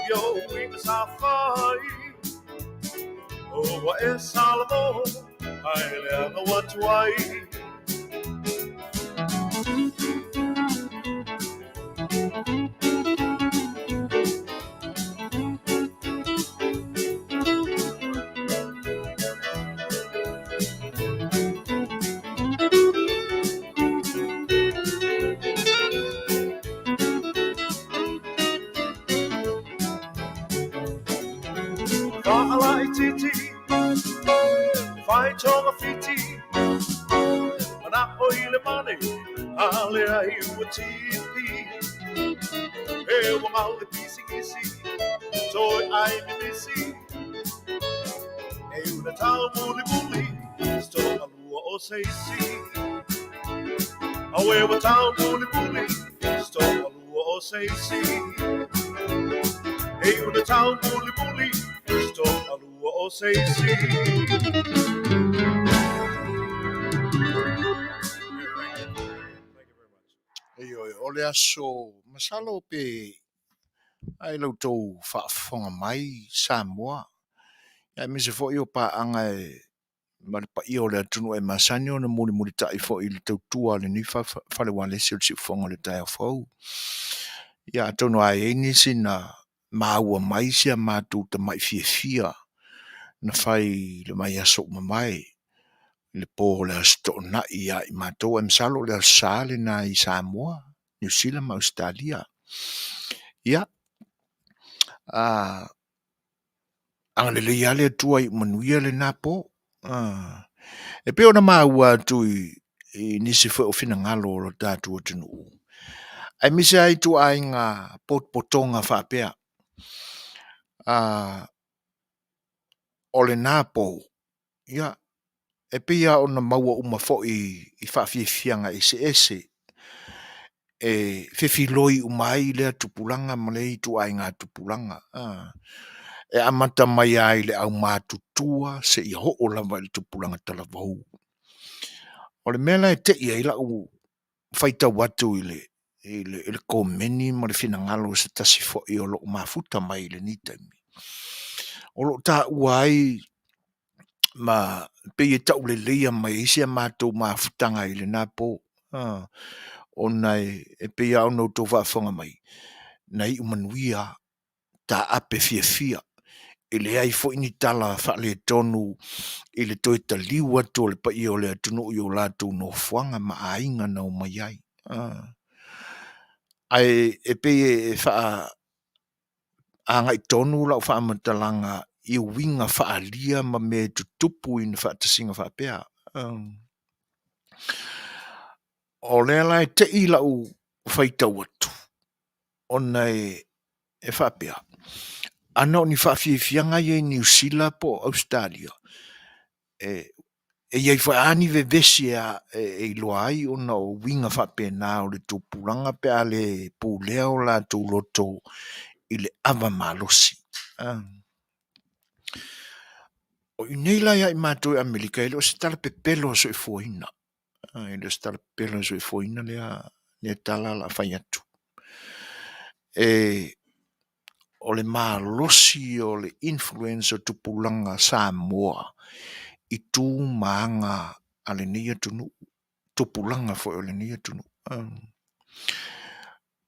Yo inga sa fai Ua e salamo Ai le anga watuai Fa'ala I titi Fai tonga fiti Mana oi le mane Ale ai ua tipi E ua mau le pisi kisi Stoi ai mimisi. E una tau muli muli. Sto a lua o seisi. Awe wa tau muli muli. Sto a lua o seisi. E una tau muli muli. Sto a lua o seisi. Ole aso masalo pe ai lo tau whaafonga mai Samoa. Ai mese fo io pa anga ma pa io le tunu e masani ona muli muli tai fo i le tau tua le ni fale wale si fonga le tai fo. Ia tonu ai ni sina maua mai sia matu te mai fia na fai le mai aso mai le po le sto na ia i mato em salo le sale na i Samoa New Zealand ma Australia ia ang le yale tua i Manuia le napo e pe ona maua tu i nisi fo o fina ngalo lo tatu tunu ai misi ai tu ai nga potonga fa pea o le napo ia e pe ia ona maua uma fo i fa fianga ese e fefiloi umai le tupulanga malei tu ai nga tupulanga e amata mai ai le au matutua se i ho o lava i tupulanga tala vau o le mela e te ia ila u faita watu ile komeni ma le fina ngalo se tasi fo i o lo mafuta mai le nitami o lo ta uai ma pe e tau le leia mai isi a mātou mafutanga i le napo o nai e pe au no to whaafonga mai nai umanuia ta ape fia i le ai fo ini tala wha le tonu i le toi ta liwa to le pa i o le atunu i o lātou no fuanga ma ainga na o mai ai ai e pe e wha anga i tonu la wha amatalanga i winga wha alia ma me tutupu i na wha tasinga wha pea o le lai te i la u whaita watu o nei e wha pea ana ni wha fianga i New Zealand po Australia e iai wha ani ve vesi e loai o na o winga wha pe na o le tupulanga pe a le pulea o la tu loto i le ava malosi o i nei la i mātou Amerika i lo se tala pepelo so i fuina i lo se tala pepelo so i fuina le tala la whai atu o le malosi o le influenza tupulanga Samoa i tū maanga a le nia tunu tupulanga fo o le nia tunu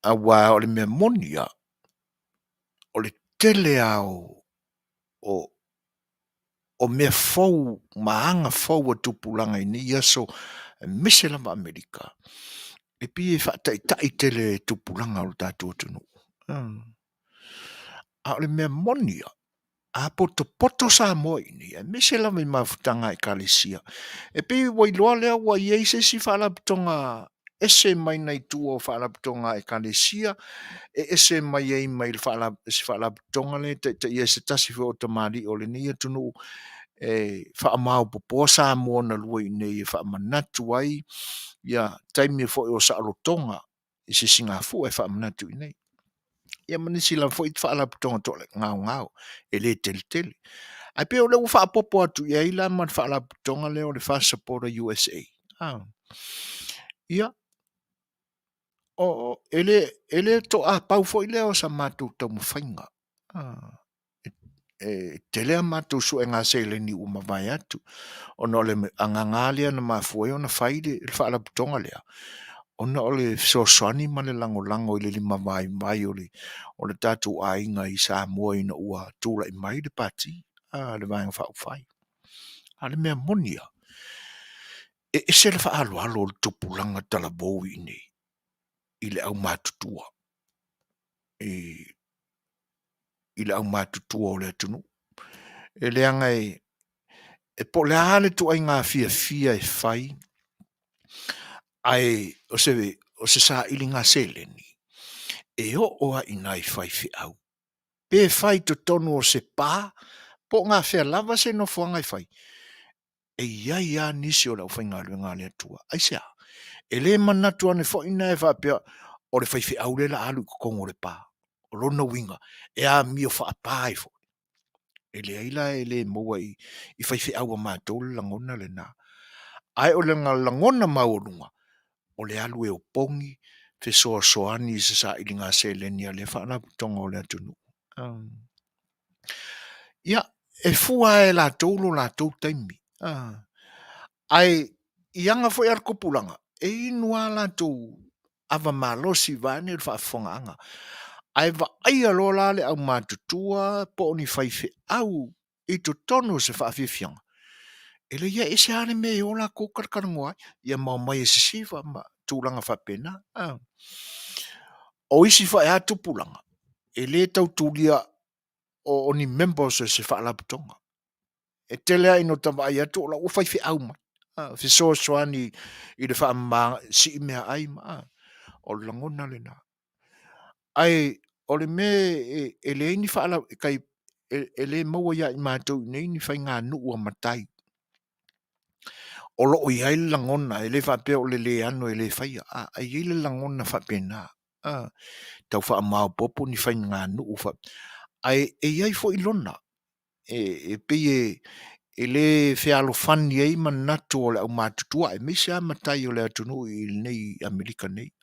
a wā o le mea monia o le tele au o mea fau maanga fau a tupulanga i nia so mise lama Amerika e pi e whaatai tai tele tupulanga o le tātua tunu a o le mea monia a poto sa mo ini e mise lama i mafutanga i kalesia e pi wai loa lea wa iei se si whaalaptonga ese mai nei tua o whaalaptonga i kalesia e ese mai ei mai si whaalaptonga le te ia se tasi fo o tamari o le nia tunu e whaamau popo sa mo na lua i nei e whaamanatu ai ia taimi fo o sa alotonga i se singafu e whaamanatu i nei ia manisi la fo i whaalaptonga tole ngau e le tele ai pe o le ufa popo atu ia ila man whaalaptonga le o le Faafofoga'aga USA ia o ele to a pau fo ile o sa matu to mfainga tele matu su nga sele ni uma vai atu ono le angangalia na mafue ona faide il fala tonga lea ona ole so swani male lango ile lima mai ole tatu ainga i Samoa ina ua tula i mai de pati le vai fa fai ale me monia e se le fa alo tupulanga tala bowi ni ile au matutua ile au matutua o le tunu e le anga e po le hale tu ai ngā fia e fai ai o se sa ili ngā seleni e o oa i nai fai fi au pe fai to tonu o se pā, po ngā whea lava se no fuanga i fai. E ia nisi o lau whai ngā lea tua. Ai sea, e le manatu ane fo ina e whapea, o le whai aure la alu ko kongo le pā. O lona winga, e a mio wha apāi fo. E le aila e le moa i whai aua mātou le langona le nā. Ai o le ngā langona maurunga, o le alu e o pongi, fe soani se sa ili ngā se le nia le whaana putonga o le atunu. Ia, e fua e la tōlo la tō taimi. Ai, ianga fo e arkopulanga, e inua la tō ava malosi vane le Faafofoga'aga. Ai va ai alo la le au matutua, po ni whaife au, i to tono se Afiafianga. E le ia ese ane me o la ko karkarangoa, ia mau mai e sisiva ma tūlanga whapena. O isi wha e atu pulanga, e le tau tūlia o ni members se whaalaputonga. E telea ino tama ai atu o la ufai fi au ma. Fi soani i le wha si mea ai ma. O le langona le na. Ai, o le me e le ini whaala kai e le maua ia i mātou nei ni whai ngā nuu a matai. O lo o iai le langona e le whapea o le ano e le whai. Ai i le langona whapena. Tau wha mau popo ni whai ngā nuu wha. Ai e iai fo ilona. E pe e le whialo whani ei manatu o le au mātutua. E meise a matai o le atunu i nei Amerika nei.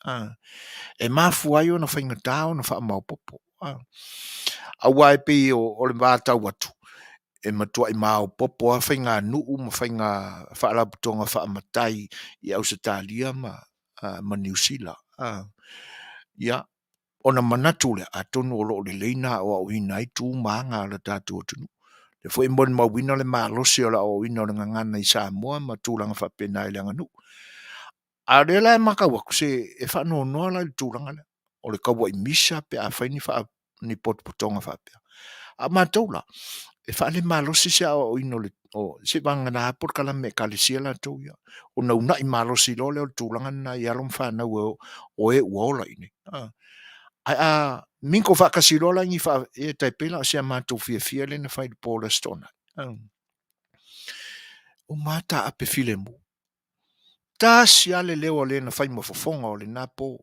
E mafu ai o na whainga tāo na wha mau popo. Awa e pe o le mātau atu. E matua i mau popo a whainga nuu ma whainga whaalaputonga wha matai i Ausitalia ma New Zealand. Ia, ona manatu le atonu o lo le leina o au ina i tū maanga la tātu o tunu. Le fo imbon ma wina le malosi o la o ina o le ngangana i Samoa ma tūlanga whapena i le nganu. A le la e makawaku se e whano noa la i tūlanga le. O le kawa i misa pe a whaini wha ni potputonga whapea. A mātaula, e wha le malosi se o ina o se vanga na Polokalame kalisia la tau ia. O na una i malosi lo le o tūlanga na i alom whanau o e uola ini. Ai minko whakasirola ngi wha e taipela se a mātou fia le na whai Paula Stona. O māta ape file mu. Tā si ale leo le na whai mafofonga o le nāpō.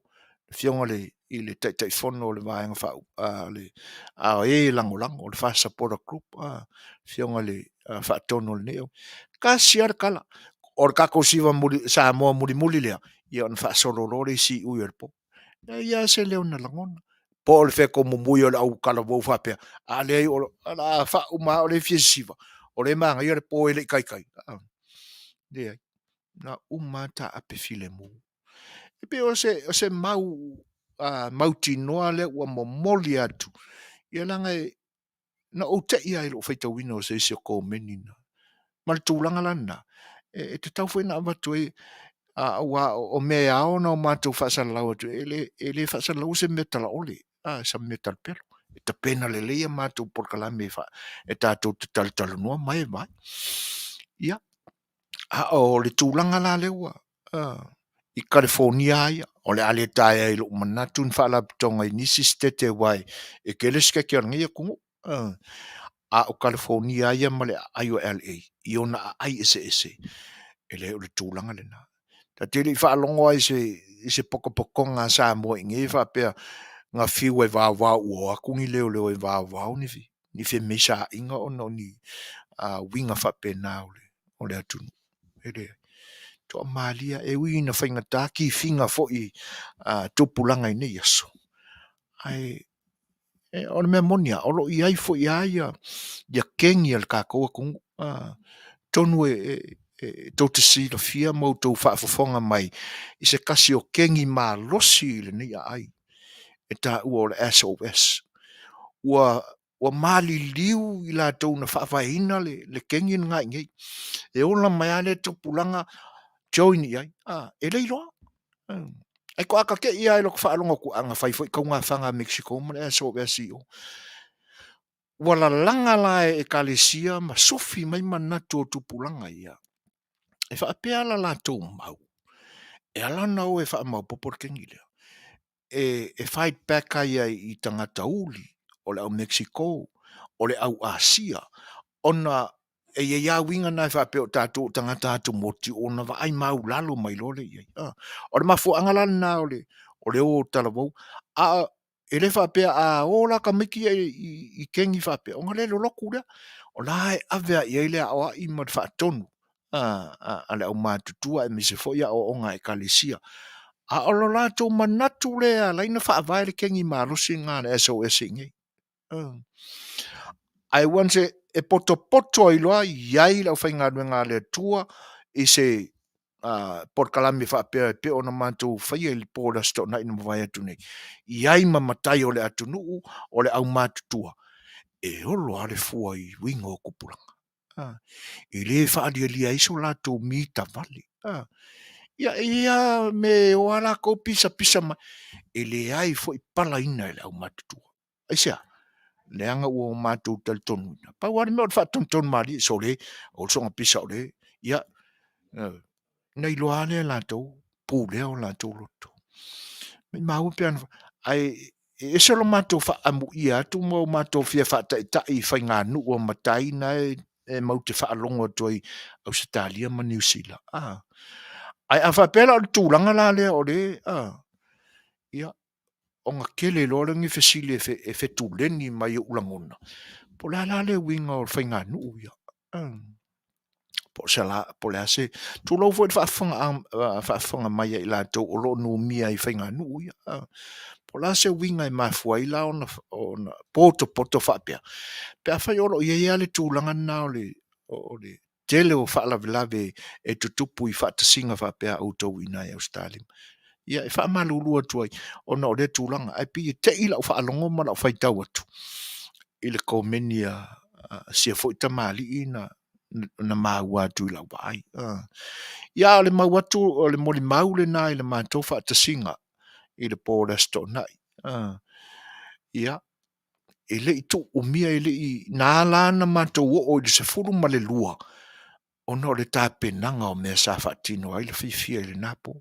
Fionga le i le tai whono o le vāenga whau. E langolango o le wha supporter group. Fionga le whaatono le neo. Ka si ar kala. O le kako siwa Samoa muli lea. Ia on wha sororore si uiarpo. Ia se leo na langona. Po le fe ko mumui o au kala wo whapea. A le o la wha uma o le fiesiva. O le manga ia le po ele kai. Le ai. Na umata ape file mu. E pe o se mau tinoa le ua momoli atu. Ia langa na o te ia ilo whaita wina o se isi o ko menina. Ma le tūlanga lana. E te tau whaina amatu o mea ao na o mātou whaasara lau atu. E le whaasara lau se metala ole. Sa metal pelo. E ta pena le leia mātou Polokalame e tātou te talitalo noa mai mai. Ia. O le tūlanga la leua. I California ia. O le ale taia i lo manatu n whaalaputonga i nisi stete wai. E keleska ki arangi a kungu. O California ia ma le IOLA. I ona ai ese. E le o le tūlanga le na. Ta tili whaalongo ai se pokopokonga Samoa i nge whapea ngā whiu e wāwau o akungi leo e wāwau ni fi. Ni fi mesa inga o no ni winga whapena o le atunu. Ele. Toa malia e wina whainga tāki whinga fo i tupulanga i ne yaso. Ai, o le mea monia, o lo i ai fo i aia ia kengi al kākoa kungu. Tonu tau te sila fia mau tau whaafofonga mai i se kasi o kengi mā losi le ni ai. E tā ua o le SOS. Ua mali liu i la tau na whaafahina le kengi ngā ingei. E ola mai ale tupulanga join i ai. E leiloa. Ai ko aka ke ia ilo whaalonga ku anga whaifo i kaunga whanga Mexico ma le SOS i o. Wala langa la e kalesia ma sofi mai manatu o tupulanga ia. E whaapea la tau mau. E alana o e wha mau popor kengi lea. E fight back ai i tangata uli o le au Mexico, o le au Asia, ona e ia winga nai whape o tātou tangata atu moti, ona wa ai mau lalo mai lole iai. O le mafu angalan na o le o talavou, e le whape a ola ka miki i kengi whape, o ngale lo loku rea, o lai avea iai lea o i mad whaatonu, a le au mātutua e mise fo ia o onga e kalesia. A o lo lato manatu lea, laina whaavai le kengi marosi ngā le SOS ingei. Ai wanse e poto i loa iai lau whainga ngā le tua i se Polokalame whaapea pe o na mātou whaia i pōra sto na ina mawai atu nei. Iai mamatai o le atu nuu o le au mātutua. E olo ale fua i winga o kupuranga. I le whaadia lia iso lato mita vale. Ia me o ala ko pisa mai. E le ai fo i pala ina i le au mātutua. Aisea. Leanga ua mātou tal tonu. Pa wari mea o whaatonu mali so le, o songa pisa o le, ia, nei loa le lātou, pū lea o lātou loto. Me mau peana, ai, e solo mātou wha amu ia, tu mau mātou fia whaata e tai whai ngā nuu o matai na e mau te wha alongo toi Australia ma New Zealand. Ai a whapela o tūlanga la lea o le, ia, o ngā kele loa ngi fesile e fetuleni mai o ulangona. Po la le winga o whainga nuu ia. Po le ase, tu lau fo whaafonga mai i la tau o lo nu mia i whainga nuu ia. Po la se winga i mafua i la o na poto whaapea. Pea whai olo ia le tūlanga na o le tele o whaalavelave e tutupu i whaatasinga whaapea au tau ina i Australia. Ia e wha malulua tuai o na o le tūlanga ai pi te ila o wha alongo mana o whai tau atu. I le komeni sia fo i tamali i na maua atu i lau ai. Ia o le mau atu o le moli mau le na i le mātou whaatasinga i le pōra sto nai. Ia e le i tu umia e le i nā lana mātou o i le se furu ma le lua o na o le tāpenanga o mea sa whaatino ai le whiwhia i le napo.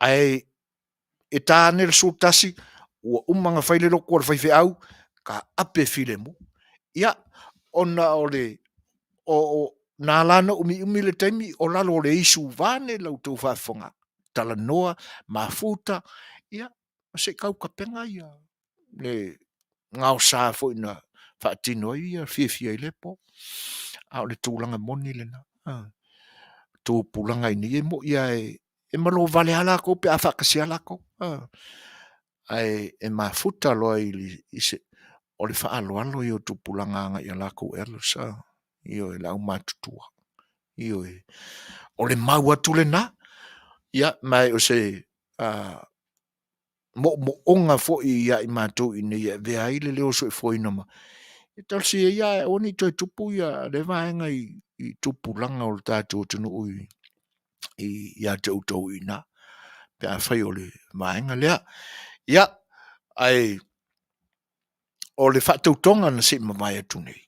Ai e tāne le sultasi ua umanga whaile loko o le whaiwhi au ka ape while mu. Ia, ona o le o nā lana umi le taimi o lalo o le isu vane lau tau whaafonga. Tala noa, mafuta, ia, se kau ka penga ia. Le ngau sā fo ina whaatino ia, whiwhia i lepo. A o le tūlanga moni le na. Tū pulanga ini e mo ia e malo vale ala ko pe a whakasi ala ko. Ai e mafuta loa i se o le whaaloalo i o tupulanga i ala ko erlosa. I o e lau mātutua. I o e o le mau atu le na. Ia mai o se mo onga fo i ia i mātou i ne ia vea i le leo so e fo i nama. E tal si e ia e oni toi tupu ia le vaenga i tupulanga o le tātou tunu ui. I ia te utou i na. Pe a whai o le vaenga lea. Ia, ai o le whaatautonga na se mawai atu nei.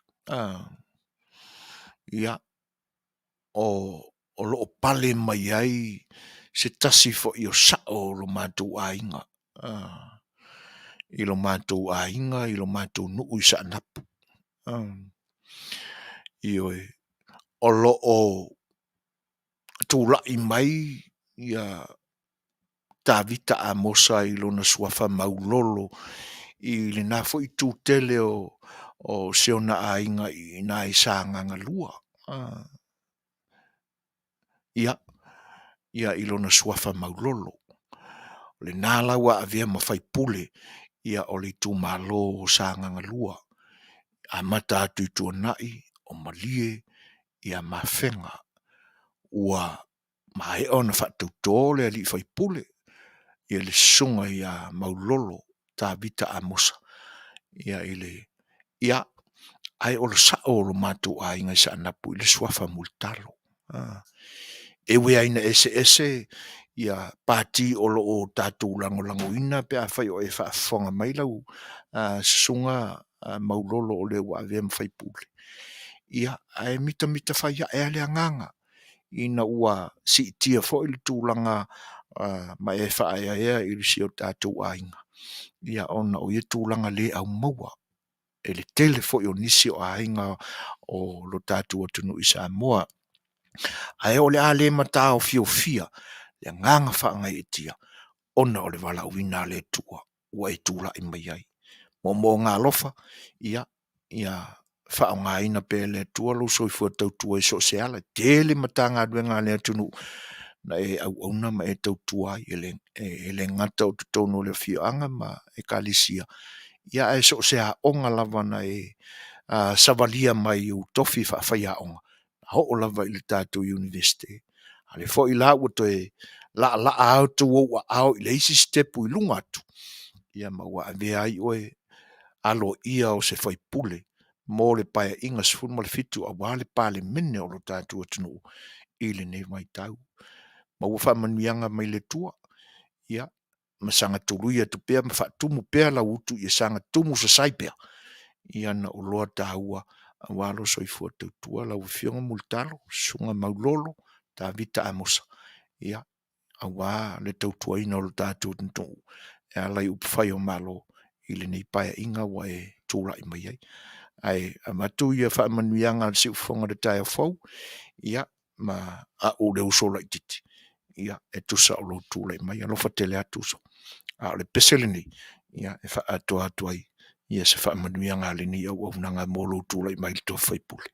Ia, o lo pale mai ai se tasi fo i o sao lo mātou ainga. I lo mātou ainga, i lo mātou nuu i sa napu. I o lo o tūlai mai ia tāvita a mosa i lo na suafa maulolo i le na fo i tūtele o seona ainga i nā i sānganga lua. Ia i lo na suafa maulolo. Le nā lawa a vea mawhai pule ia o le tū Malo o sānganga lua. A mata atu i tū nai o malie ia mawhenga ua mai ona whaatauto le ali whai pule ia le sunga ia maulolo tā vita a mosa ia ia ai o le sao lo mātou a inga sa anapu i le suafa multalo. E wea ina ese ia pāti o lo o tātou lango ina pe a whai o e whaafonga mai lau sunga maulolo o le wa avea mwhai pule. Ia ai mita whai a ea le anganga ina ua si tia fo i le tūlanga ma e whaia ea i le si o tātou a inga. Ia ona o ia tūlanga le au maua e le tele fo o nisi o ainga o lo tatu o tunu i Samoa. Ai o le ale mata o fia, le nganga whaangai e tia, ona o le wala uina le tua, ua e tūla i mai ai. Mo ngā lofa, ia whaonga ina pe le tua lo so i fua tau tua i so se ala, tele mata ngā duenga le tunu, na e au ona ma e tau tua i ele ngata o tutono le whianga ma e kalisia. Ia e so se a onga lava na e savalia mai u tofi whawhai a onga. Ho o lava i le tātou university. Ale fo i la ua toe la au tu o au i le isi stepu i lunga atu. Ia maua a vea ai oe alo ia o se whai pule. Mō le paia inga sifun ma le fitu a wale pale mene o lo tātou atunu i le nei mai tau. Maua whamanuianga mai le tua. Ia masanga tuluia tu pea ma whatumu pea la utu i sanga tumu sa saipea. Ia na o loa tāua a walo soifua tautua la ufionga multalo, sunga maulolo, ta vita amosa. Ia, a wā le tautua ina o lo tātou tuntu. E alai upwhai o malo i le nei paia inga wa e tūra i mai ai. Ai, a matu ia whaamanuianga si ufonga de taia fau, ia, ma a o le usola i titi. Ia, e tusa o lo tūra i mai, alofa tele atuso. A le pesele ni, ia, e wha atua ai. Ia se whaamanuianga le ni au nanga molo tūra i mai le tō whaipule.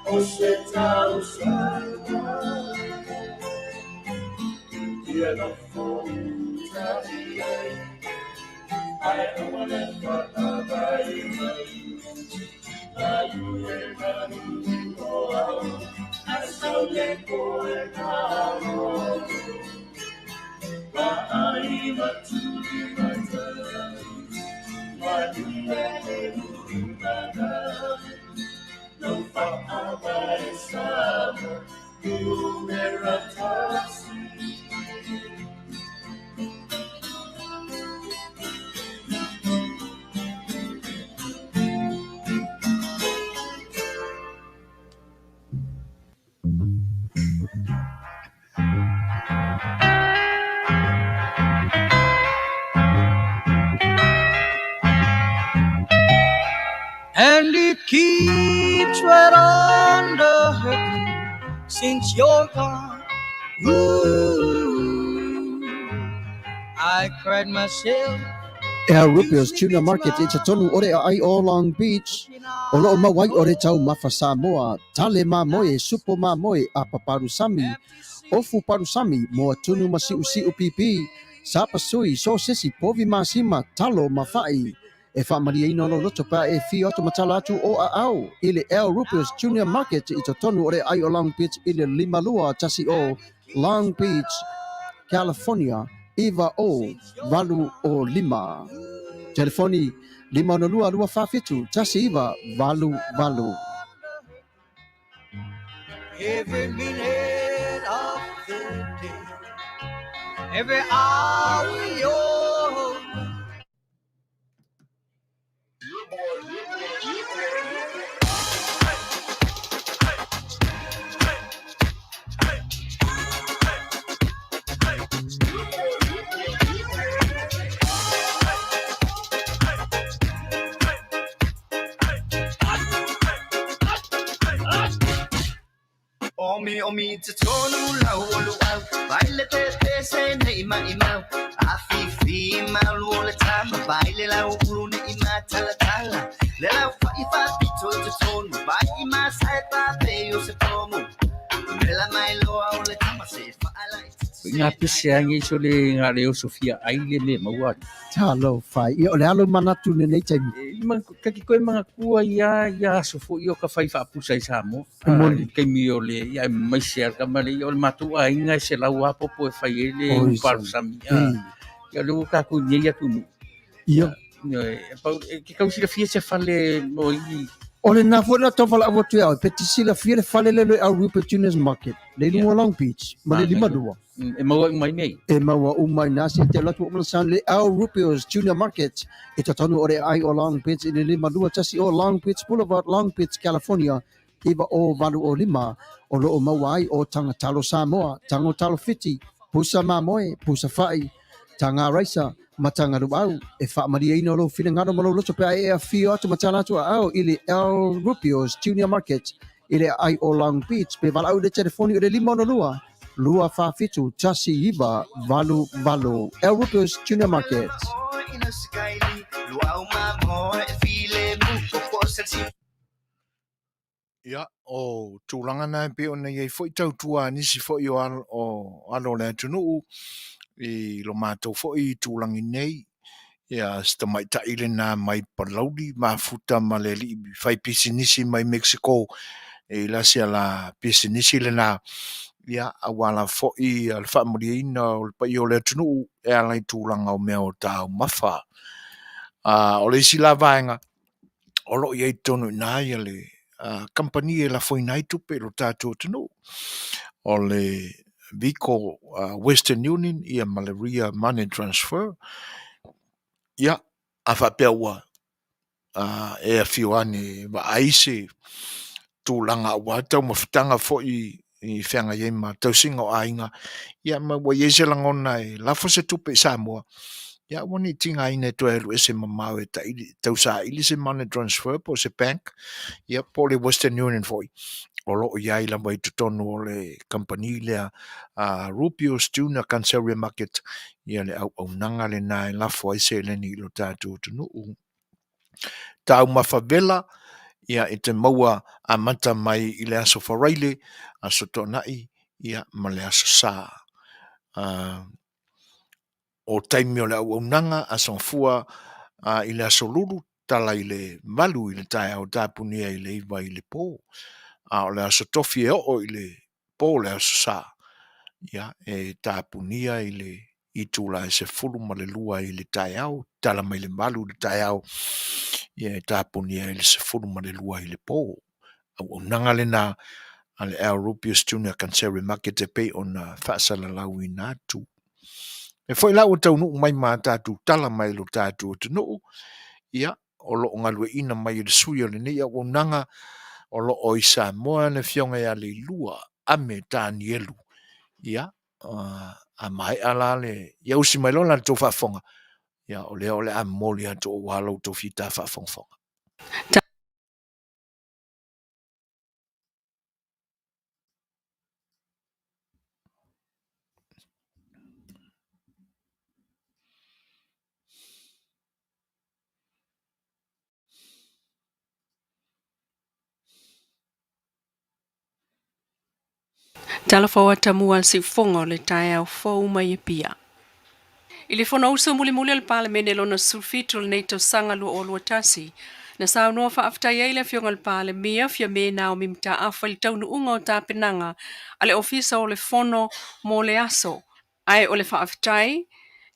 o se tau sana, ia no fōta i ai awale whakabai mai, a iue nani o au, a sau le koe karo, a ai maturi matara, Manuia e Fofogaina, no whakabai sama, numera tasi. And it keeps right on the hurting since you're gone. Ooh, I cried myself. Rupios Tuna Market i te tonu ore ai o Long Beach. O loo mawai ore tau mafa Samoa, tale mamoe, supo mamoe a paparusami, ofu parusami, moa tunu masiu siu pipi, sapa sui, so sesi, povi masima, talo mafai. E whaamaria ino no loto pa e fi oto matala atu o a au. Ile El Rupios Junior Market i te tonu ore ai o Long Beach ile limalua tasi o Long Beach, California, Iva o Valu o Lima. Telefoni 502-252 tasi Iva Valu Valu. Every minute of the day, every hour yours. Omi te tonu lau o luau, baile te se nei mai mau, Afiafi malu o le tama, baile lau uru nei ma tala tala, le lau whaiwha pito te tonu, bai I ma sae pape o se pomu, mela mai loa o le tama se whaalai. Ngā pese angi so le ngā reo Sofia aile le maua. Talo fai. I o le alo manatu nei taimi. Kaki koe mga kua ia sofo i o ka whai whaapusa I Samoa. Kei mi o le ia mai se arka male i o le matua inga se lau apopo e whai e le uparu sami. Ia le uka ku nyei atu nu. Ia. Ke kausira fia se whale no I. O le nā fwena tau whala awatu au, pe tisila fia le whale lelo au Rupert Juniors Market, le lunga Long Beach, ma le lima dua. E maua umai nei. E maua umai nasi te latu o malasan le au Rupert Junior Market, e tatonu ore ai o Long Beach, le lima dua tasi o Long Beach Boulevard, Long Beach, California, iwa o Valu o Lima, o lo o maua ai o tanga talo Samoa, tango talo fiti, pusa mamoe, pusa fai, tanga raisa, matanga ruau, e whaamaria ino lo whina ngaro malo loto pia e a whio atu matana atu au ili El Rupios Junior Market, ili ai o Long Beach, pe walau le telefoni o le lima ono lua whawhitu, tasi iwa, valu valu, El Rupios Junior Market. Ia, o tūlanga nai pe o nei fo I tautua nisi fo I o alo le tunu I lo mātou fo I tūlangi nei. Ia, sta mai ta ile nā mai palauli, mafuta ma le li fai pisinisi mai Mexico. E la sia la pisinisi le nā. Ia, awala fo I al whaamuri ina o le pai o le tunu e alai tūlanga o mea o tāu mawha. O le isi la vaenga, o lo I tonu nā ia le company e la foi nai tupe lo tātou tunu. O le Vico Western Union ia Malaria Money Transfer. Ia, a whapeaua e a whioane wa aise tūlanga ua tau mawhitanga fo I whenga iei ma tau singa o ainga. Ia, ma wa iese langona e lafo se tupe Samoa. Ia, wani tinga ine to elu ese mamau e tau sa ili se money transfer po se bank. Ia, po le Western Union foi. O loo iai la mai tutonu o le company lea Rupios Tuna Canceria Market. Ia le au nanga le nai lafo ai se le ni lo tātou tunu. Tau mawhavela, ia e te maua a mata mai i le aso wharaile a sotonai ia ma le aso sā. O taimi o le auaunanga a sonfua i le aso lulu tala i le malu i le tae au tāpunia i le iwa i le pō. O le aso tofi e o i le pō le aso sā. Ia e tāpunia i le i tūla e se fulu ma le lua i le tae au, tala mai le malu le tae au, ia e tāpunia i le se fulu ma le lua i le pō. Au nanga le na a le Al Rupius Junior Kansere Market e pei o na whaasala lau i nātu. E foi lau o tau nuu mai mā tātu tala mai lo tātu o te nuu, ia o lo o ngalue ina mai le sui o le nei au nanga o lo o i Samoa na fionga ia le lua ame tāni elu. Ia, a mai ala le, ia usi mai lona tō whafonga. Ia, o le a moli a tō walo tō fita whafonga. Talafawa tamua si fongo le tae au fau mai e pia. I le fona uso muli al palemene lona sulfito le neito sanga lu o lua tasi. Na sao noa whaaftai eile fionga le pale mia fia me na o mimta afa li taunu unga o tā penanga ale ofisa o le fono mo le aso. Ai o le whaaftai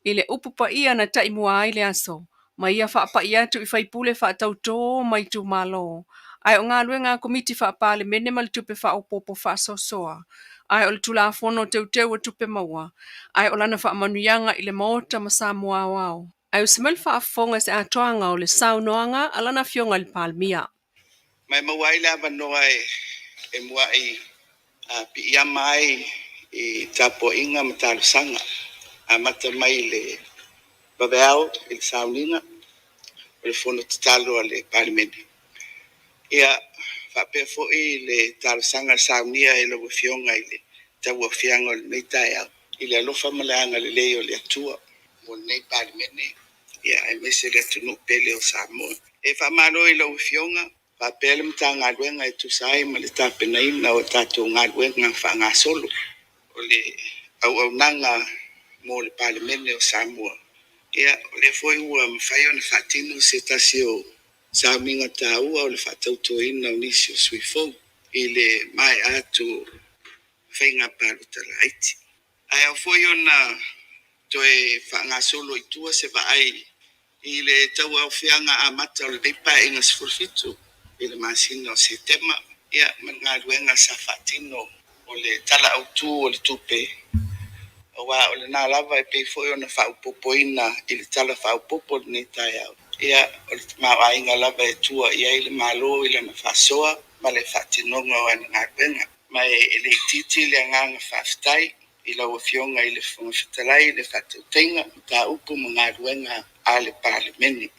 i le upupa ia na taimua ai le aso. Ma ia whaapa ia tu i whaipule whaatau tō mai tu Malo. Ai o ngā lue ngā komiti whaapale mene mal tupe whaopopo whaasosoa. Ai o le tula fono teu a tupe maua. Ai o lana Manuia i le mota ma Samoa wao. Ai o simel whaafonga se atoanga o le saunoanga alana fionga le palmia. Mai maua i le avanoa e mua pi ia mai i tapo inga ma talo sanga. A mata mai le babeao i le sauninga o le fono tatalo le palimene. Ia whapea fo'i le talo sanga saunia e lo fionga i le taua fianga o le neitai au. I le alofa malaanga le leo le atua mo le nei palimene. Ia e mese le atunu pele o Samoa. E whamaro i lo fionga whapea le mta ngā ruenga e tusai ma le tapenaina o tato ngā ruenga wha ngā solo. O le au nanga mo le palimene o Samoa. Ia o le foi ua mawhai o na whatino se tasi o sauminga tāua o le whatautoina o nisi o suifou i le mai atu whainga paru talaiti. Ai au foi o na toe whaanga solo i tua se vaai i le tau au whianga a mata o le pipa inga sifurfitu i le masina o setema. Ia man ngā ruenga sa whatino o le tala au tū o le tupe. Wa o le nā lava e pei foi o na whaupopoina i le tala whaupopo ni tai au. Ia o le mawainga lava e tua ia i le Malo i le na whasoa ma le whatinonga o ana ngā ruenga. Mai e le titi le nganga whaftai i lau fionga i le whunga Fetalaiga le whatautenga ta upu ma ngā ruenga a le palimeni.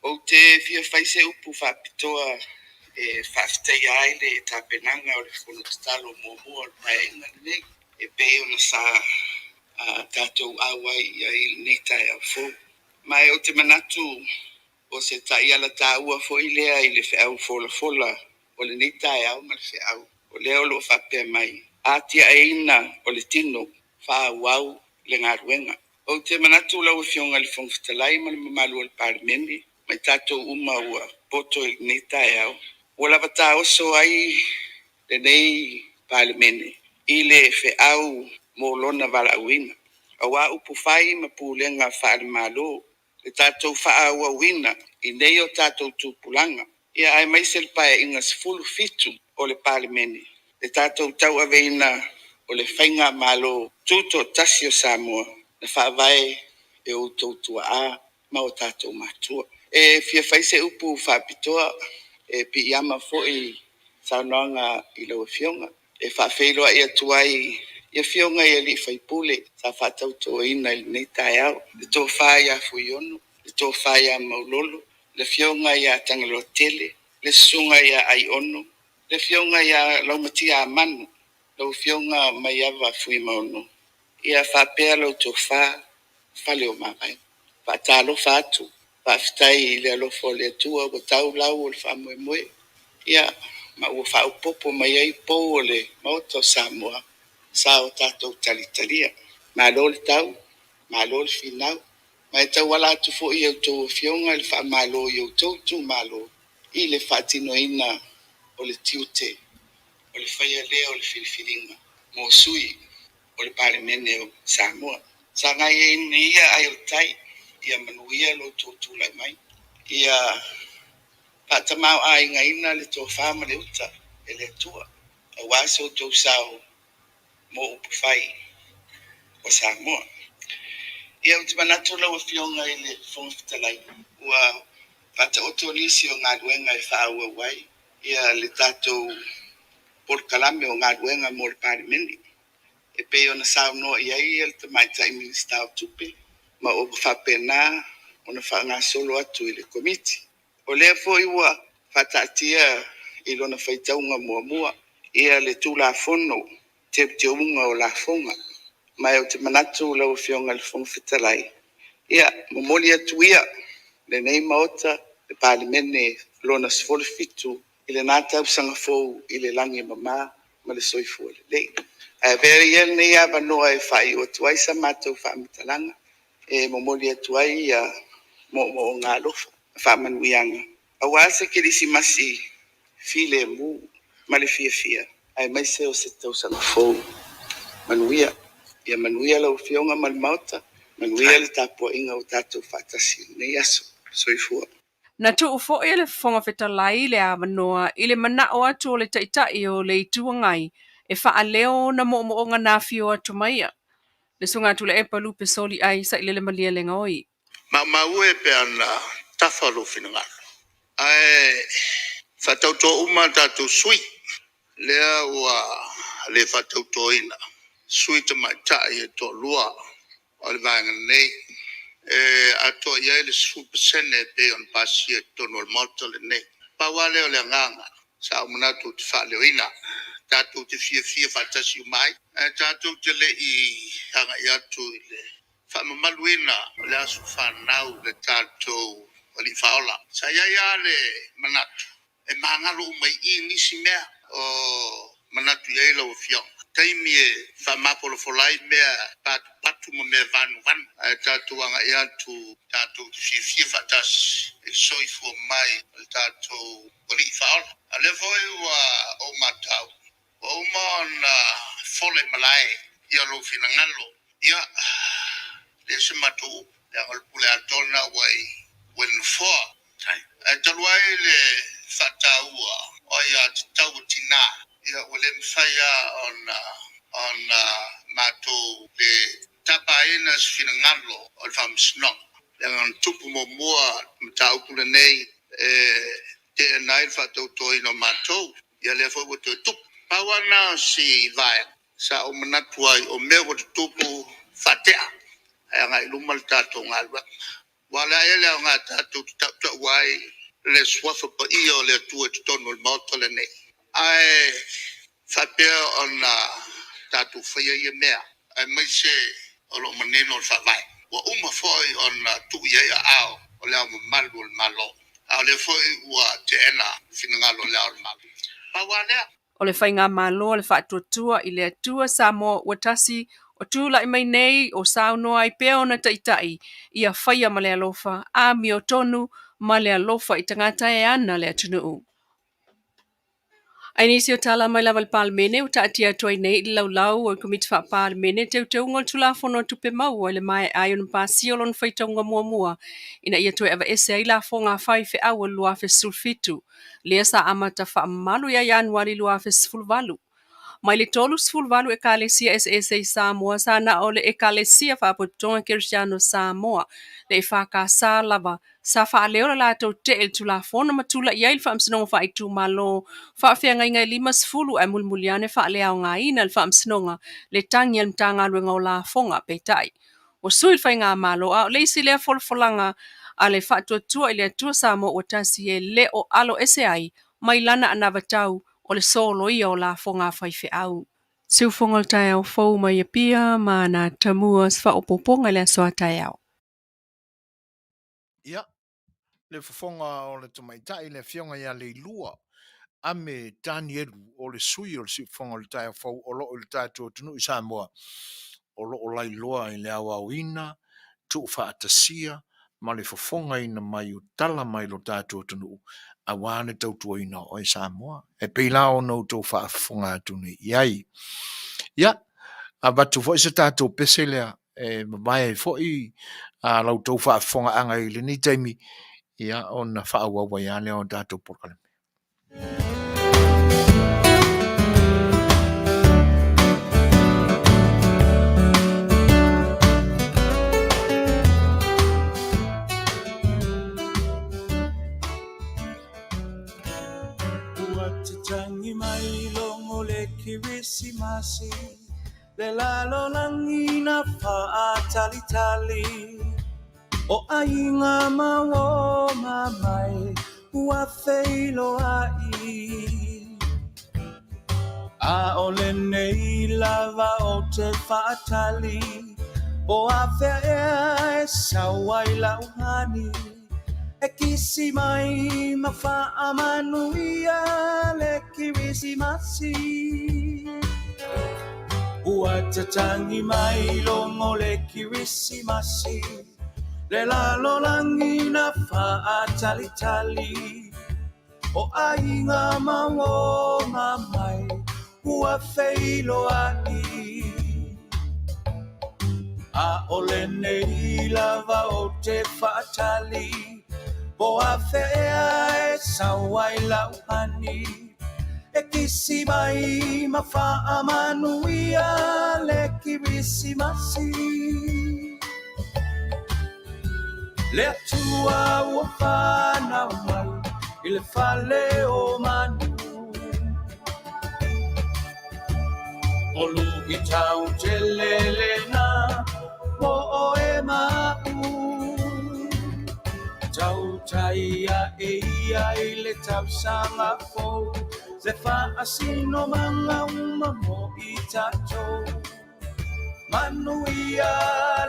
O te fia whaise upu whapitoa e whaftai ai le tapenanga o le whunu tatalo mōmua o le paenga nei. E pei ona sa tātou awai i neitai au fō. Mai o te manatu o se tai ala tāua fō i lea i le whiau fola o le neitai au ma le whiau. O lea o lo whapea mai. Atia e ina o le tino whāuau le ngā ruenga. O te manatu lau e fionga le whong Fetalaiga ma le mamalu o le parimeni. Mai tātou uma ua poto i le neitai au. O lava tā oso ai le nei parimeni. I le whiau mō lona walauina. A wā upu whai ma pūlenga whaare Malo. Le tātou whaauauina i nei o tātou tūpulanga. Ia ai maise le pae inga sifulu fitu o le palimeni. Le tātou tau aveina o le whainga Malo tūto tasi o Samoa. Na whaavai e o tautua a ma o tātou matua. E fia whaise upu whapitoa e pi iama fo'i saunoanga i lau fionga. E whawheiloa ia tuai ia fionga ia li whaipule sa whatautoina i nei tai au. Le tō whai a fuionu, le tō whai a maulolo, le fionga ia tangalo tele, le sunga ia ai ono, le fionga ia laumatia a manu, lau fionga mai ava fui maunu. Ia whapea lau tō wha, whale o mawai, whatalo whatu, Whaftai I le alofo le tua o tau lau o le whamoemoe. Ia, ma ua whaupopo mai ai pou o le mauta o Samoa. Sa o tātou talitalia. Malo le tau, malo le finau. Mai tau wala atu fo I au tau fionga le wha malo I au tau tu malo. I le whatinoina o le tiute. O le whaia lea o le filifilinga. Mo sui o le palemene o Samoa. Sa ngai e ni ia ai o tai. Ia manuia lo tōtū lai mai. Ia patamau ai ngaina le tō whama le uta e le tua. A waso tō sao mo upu whai o Samoa. Ia uti manatu lau fionga I le fonga Fetalaiga. Ua pata oto nisi o ngā duenga e whaua wai. Ia le tātou Polokalame o ngā duenga mo le parimeni. E pe ona sao no ia I le tamaitai minista o tupe. Ma o whapena ona wha solo atu I le komiti. O lea fo I ua whataatia I lona whaitaunga mua. Ia le tū la fono te unga o la fonga. Mai o te manatu lau fionga le fonga Fetalai. Ia, momoli atu ia, le nei maota, le palimene lona sfole fitu, I le nata usanga fou I le langi mama, ma le soifu le lei. Veri el nei ava noa e whai o tuai sa mātou whaamitalanga. E momoli atu ai ia mo ngā lofa, whaamanuianga. A wasa kirisi masi file mu, ma le fia. Ai mai se o se tau sanga fou. Manuia. Ia manuia lau fionga malmauta. Manuia le tapo inga o tātou whatasi. Nei aso. Soifua. Na tu ufo I le fonga Fetalai le avanoa I le mana o atu o le taitai o le itua ngai e wha leo na mo o ngā nawhio atu maia. Le sunga atu le epa lupe soli ai sa I le malia le ngoi. Ma ue pe ana tafalo finangalo. Ai whatauto uma tātou sui. Lea ua le whatauto ina. Sui te mai tai e to lua. O le vanga nei. Ato ia le supesene pe on pasi e tono al moto le nei. Pa wale o le nganga. Sa umanatu te whaleo ina. Tātou te fia whatasi umai. Tātou te le I hanga I atu I le whamamaluina o le asu whanau le tātou o li whaola. Sa ia le manatu. E mangalo umai I nisi mea o manatu ia ila o fiong. Taimi e whamapolo folai mea patu ma mea vanu. Tātou anga I atu tātou te fia whatasi. E soifu mai o tātou o li whaola. A le foi o matau. O na fole malai ia lo finangalo. Ia le se matu le pule atona wai when for time. Talwai le fataua o ia tau tina. Ia wale mfaya on matu le tapaina finangalo o famsno. Yang tupu mo mua mtau kule nei te nai fatau toi no matu. Ia le foi o tupu. Pawana si vai sa o manatuai o mewa tupu fatea ai ngai lumal tato ngalwa wala ele nga tato tato wai le swafa pa io le tu tono moto le nei ai fapea ona tato fia ye mea ai mai se o lo maneno fa vai wa uma foi ona tu ye ao o le malo a le foi wa tena finangalo le malo pawana O le whainga Malo o le whaatuatua I le atua Samoa ua tasi o tūla I mai nei o saunoa I pea ona taitai I a whaia ma le alofa a mi o tonu ma le alofa I tangata e ana le atunuu. Ai nisi o tala mai lava le palemene o taatia atuai nei I laulau o komiti wha palemene te unga o tulafono tupe mau o le mai ai o mpasi o lon whaitaunga mua ina ia tue ava ese ai la fonga whai fe awa lua fe sulfitu lea sa amata wha malu ia Januari lua fe sfulvalu. Mai le tolu sfulvalu e kalesia SSA Samoa sa na o le e kalesia wha apotonga Kirsiano Samoa le e whaka sa lava sa wha leo la tau te el tulafono matula ia il wha amsinonga wha itu malo wha awhia ngai lima sfulu e mulmuliane wha leo ngā ina il wha amsinonga le tangi al mtanga luenga o la fonga peitai. O suil whai ngā malo a le isi lea folfolanga a le wha tuatua I le atua Samoa o tasi e le o alo ese ai mai lana anavatau o le solo ia o la fonga whai fe au. Siu fonga o tai au fau mai a pia ma na tamua sfa o poponga le soa tai au. Ia, le fofonga o le tamaitai le fionga ia le lua ame Danielu o le sui o le sifonga o le tai fau o lo o le tatou tunu i Samoa o lo o lai loa i le awa uina tu faatasia ma le fofonga ina mai o tala mai lo tatou tunu a wane tautua ina o i Samoa e peila o no tau faafofonga tunu iai ia a batu fo se tatou pese lea e mai fo i a lau tau faafofonga anga i le ni taimi ia ona faaua ia le o tatou Polokalame. Tangi mai longo le kirisimasi le lalo langina faatali tali o ainga mawo mamai ua feilo ai a ole nei lava o te faatali o a fea e sawai lauhani e kisi mai mawha Manuia le kirisimasi ua tatangi mai longo le kirisimasi le lalo langina faatali tali o ainga mawo mamai ua feilo ai a ole nei lava o te faatali o a fea e sawai lauhani e kisi mai mawha Manuia le kirisimasi le atua ua whanau mai i le whale o manu olu i tau te lelena mo o e mau tau taia e ia i le tau sanga fou se wha asino manga uma mo i tatou Manuia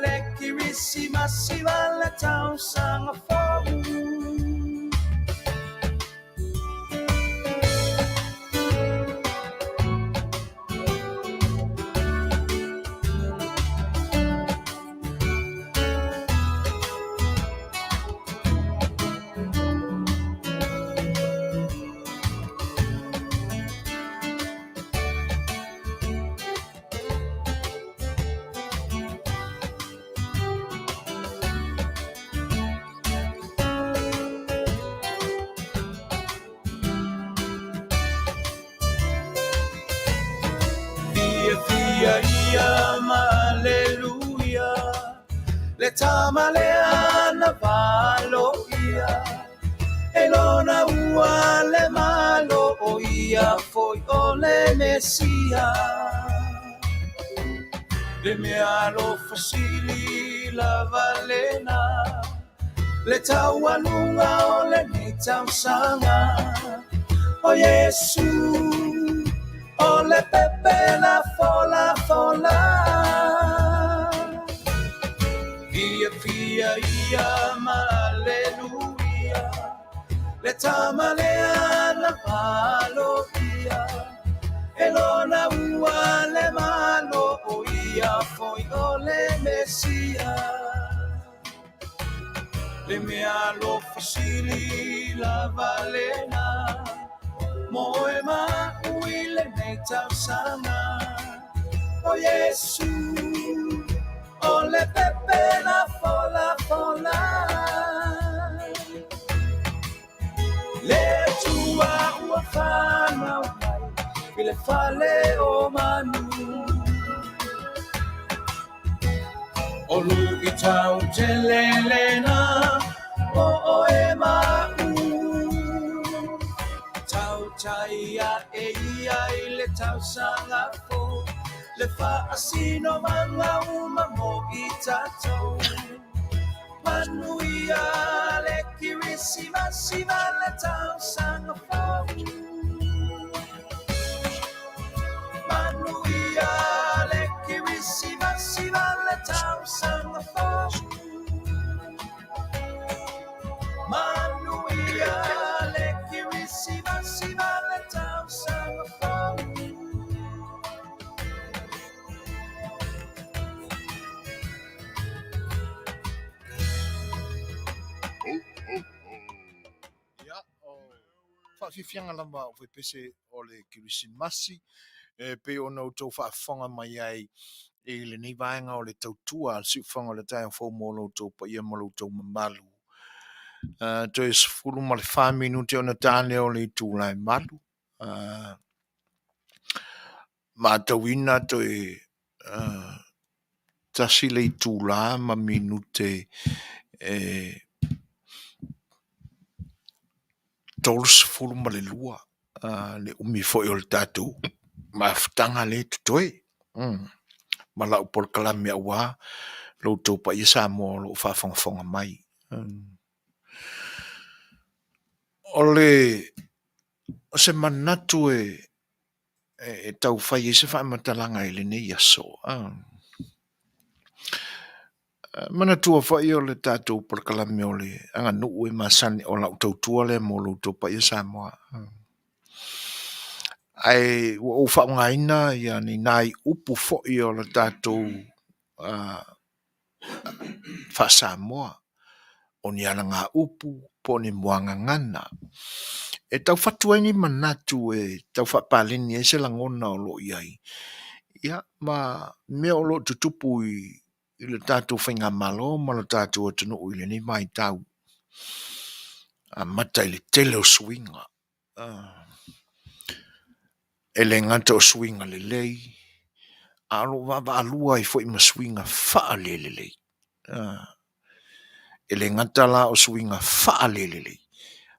le kirisimasi wa le tau sanga fou Ia Alleluia le tamalea na valo ia e lona ua le malo o ia foi o le Mesia le mea lo fasili la valena le taualunga o le ni tausanga o Yesu o le pepe la fola fola Via via ia ma alleluia le tamalea na malo ia e lona ua le malo o ia foi o le Mesia le mea lo fasili la valena Moe mauile nei tausanga O Yesu O le pepe la fola fola Le tua ua whanau mai I le fale o manu O lu I tau te lelena O e mau Taia e ia I le tau sanga fo Le wha asino manga uma mo I tatou Manuia le kirisimasi ma le tau sanga fo Manuia le kirisimasi ma le tau sanga fo fianga lava o pese o le kirisimasi pe ona o tau whaafonga mai ai e le nei vaenga o le tautua si whanga le tai fo mo lo tau pa ia mo lo tau mamalu to is fulu ma le 5 minute ona tane o le tu lai malu ma tawina to e tasi le tu la ma minute tols fulu ma le lua le umi fo o le tatu ma ftanga le tutoi ma la Polokalame wa lo to pa ia Samoa lo Faafofoga'aga mai ole o se manatu e tau fai e se wha matalanga e le nei aso manatu a whai o le tātou Polokalame o le anga nuu e masani o lau tautua le mo lo to pa ia Samoa ai o whaungaina ia ni nai upu fhoi o le tātou wha Samoa o ni ana ngā upu po ni moanga ngana e tau whatua ni manatu e tau whapalini e se langona o lo iai ia ma mea o lo tutupu i le tātou whainga malo ma le tātou o tunu i le ni mai tau a mata i le tele o swinga e le ngata o swinga le lei alo waba alua i fo i maswinga faa le lei e le ngata la o swinga faa le lei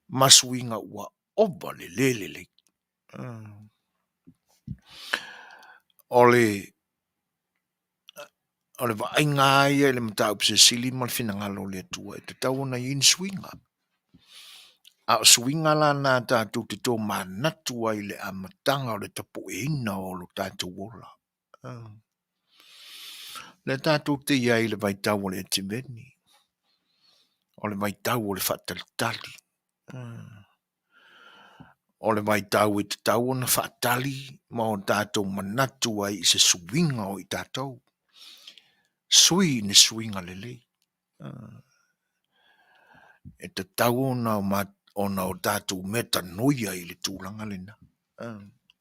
maswinga ua oba le lei ole va inga ia le mata upse sili mal finanga lo le tua e te tau na in swinga a swinga la na ta tu te to manatua i le amatanga o le tapu e ina o lo tatu wola le tatu te ia i le vai tau o le timeni o le vai tau o le fatalitali o le vai tau e te tau na fatali ma o tatu manatua i se swinga o i tatou sui ni swinga lele e te tau ona o tatu meta noia i le tūlanga lena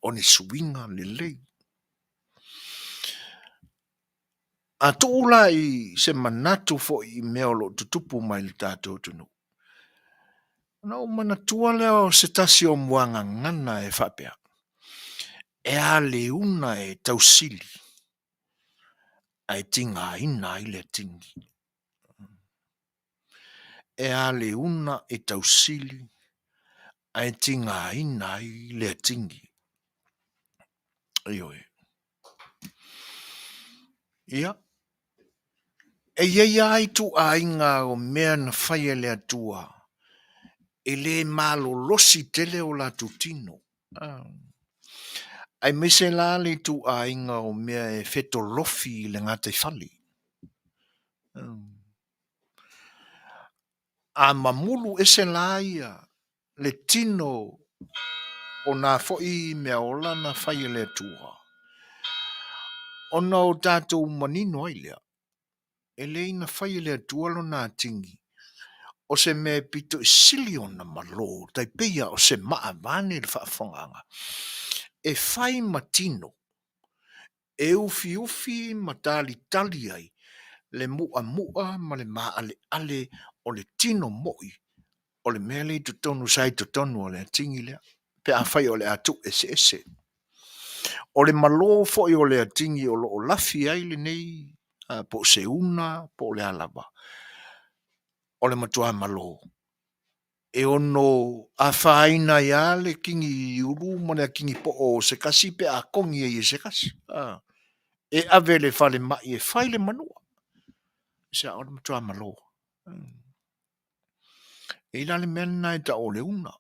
o ni swinga lele a tūla i se manatu fo i meolo tutupu mai le tatu tunu na o manatua leo se tasi o mwanga ngana e whapea e a le una e tausili ai tinga ina i le tingi e a le una e tausili ai tinga ina i le tingi ioe ia e ia ai tu a inga o mea na whaia le atua e le malo losi tele o la tutino ai mese la le tu a inga o mea e fetolofi le ngate fali a mamulu ese la ia le tino o na foi mea ola na whaia le atua ona o tātou manino ailea e le ina whaia le atua lo nā tingi o se me pito i sili o na malo tai peia o se maa vane le Faafofoga'aga e whai matino e ufi matali tali ai le mua ma le maa ale o le tino moi o le mele i tonu sai tonu o le tingi lea pe a whai o le atu ese o le malo fo i o le tingi o lo o lafi ai le nei po se una po le alaba o le matua malo e ono a whaina ia le kingi uru ma le kingi po o se kasi pe a kongi e se kasi e ave le fale mai e whai le manua se a o le matua malo e la le mena e ta o le una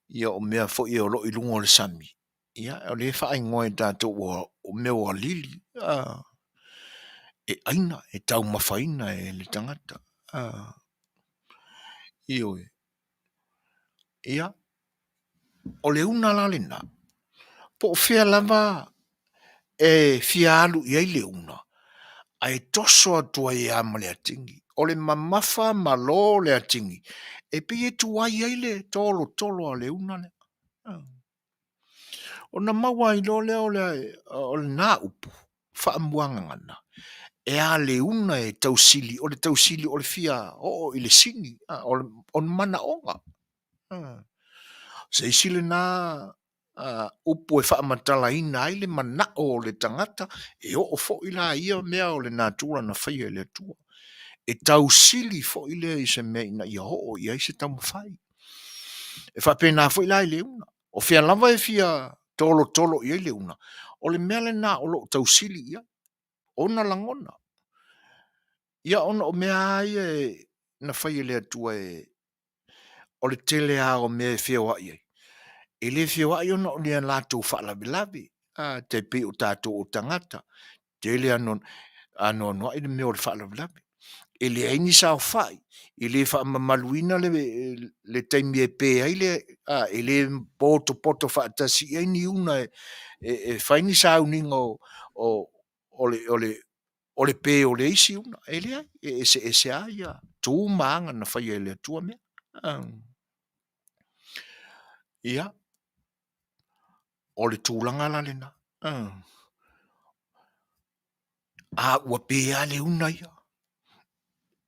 ia o mea fo i o lo i lungo le sami ia o le whai ngoe tato o mea o lili e aina e tau mawhaina e le tangata ioe ia o le una la lena po fea lava e fia alu i ai le una ai toso atua i ama le atingi o le mamafa malo le atingi. E pe e tuai ai le tolo a le una le. O na maua i lo le o le na upu. Whaamuanga ngana. E a le una e tausili, o le fia, i le singi, o le mana onga. Se isile na upu e whaamatala ina ai le mana o le tangata, e o fo ila ia mea o le natura na whaia le atua. E tausili fo ile i se mea ina ia ho ia i se taumawhai. E whapena fo ila i le una. O fia lava e fia tolo i le una. O le mea le na o lo tausili ia. Ona langona. Ia ona o mea ai e na whaia le atua e o le tele a o mea e fia wa iai. E le fia wa iona o nia lātou whaalabilabi. Te pe o tātou o tangata. Te le anon no i le mea o le whaalabilabi. E le aini sa o whai. E le whaamamaluina le taimi e pe ai le e le poto whaatasi ai ni una e whaini sa uninga o le pe o le isi una. E le ai. E se aia. Tū maanga na whai e le atua mea. Ia. O le tūlanga la lena. Ua pe a le una ia.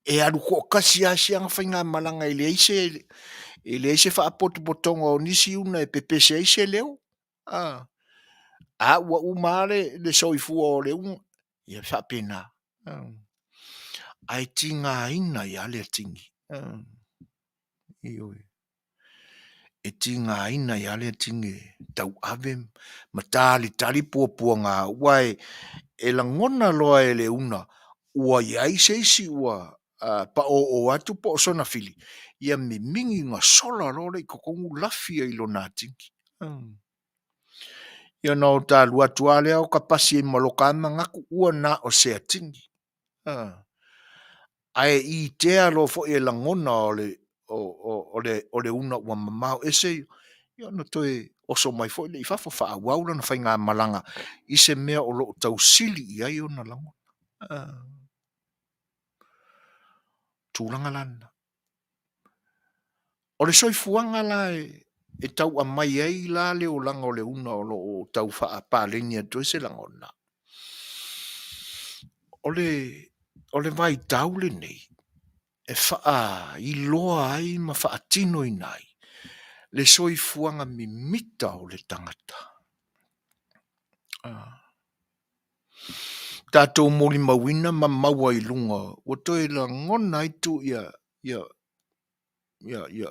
E alu ko kasi asianga whainga malanga e le eise wha apotopotonga o nisi una e pepese eise leo. Ua umare le soifua o le unga. Ia wha pena. Ai tinga ina ia le tingi. Ioi. E tinga ina ia le tingi. Tau ave matali tali pua ngā uai e langona loa e le una. Ua iai seisi ua pa o atu po sona fili. Ia me mingi ngā sola rore i kokongu lafia i lo nā tingi. Ia nau tā lua tuale au kapasi e malokama ngaku ua na o sea tingi. Ai i tea lo fo e langona o le una ua mamau ese. Ia no toe oso mai fo le i fafo faa waula na whai ngā malanga. I se mea o lo tau sili i ai o na langona. Tūlanga lana. O le soifuanga la e tau a mai ai la le o langa o le una o lo tau wha a pālenia tu se langona. O le vai tau le nei. E wha i loa ai ma wha atino i nai. Le soifuanga mi mita o le tangata. Tātou mori mawina ma maua i lunga. O toi la ngona i tu ia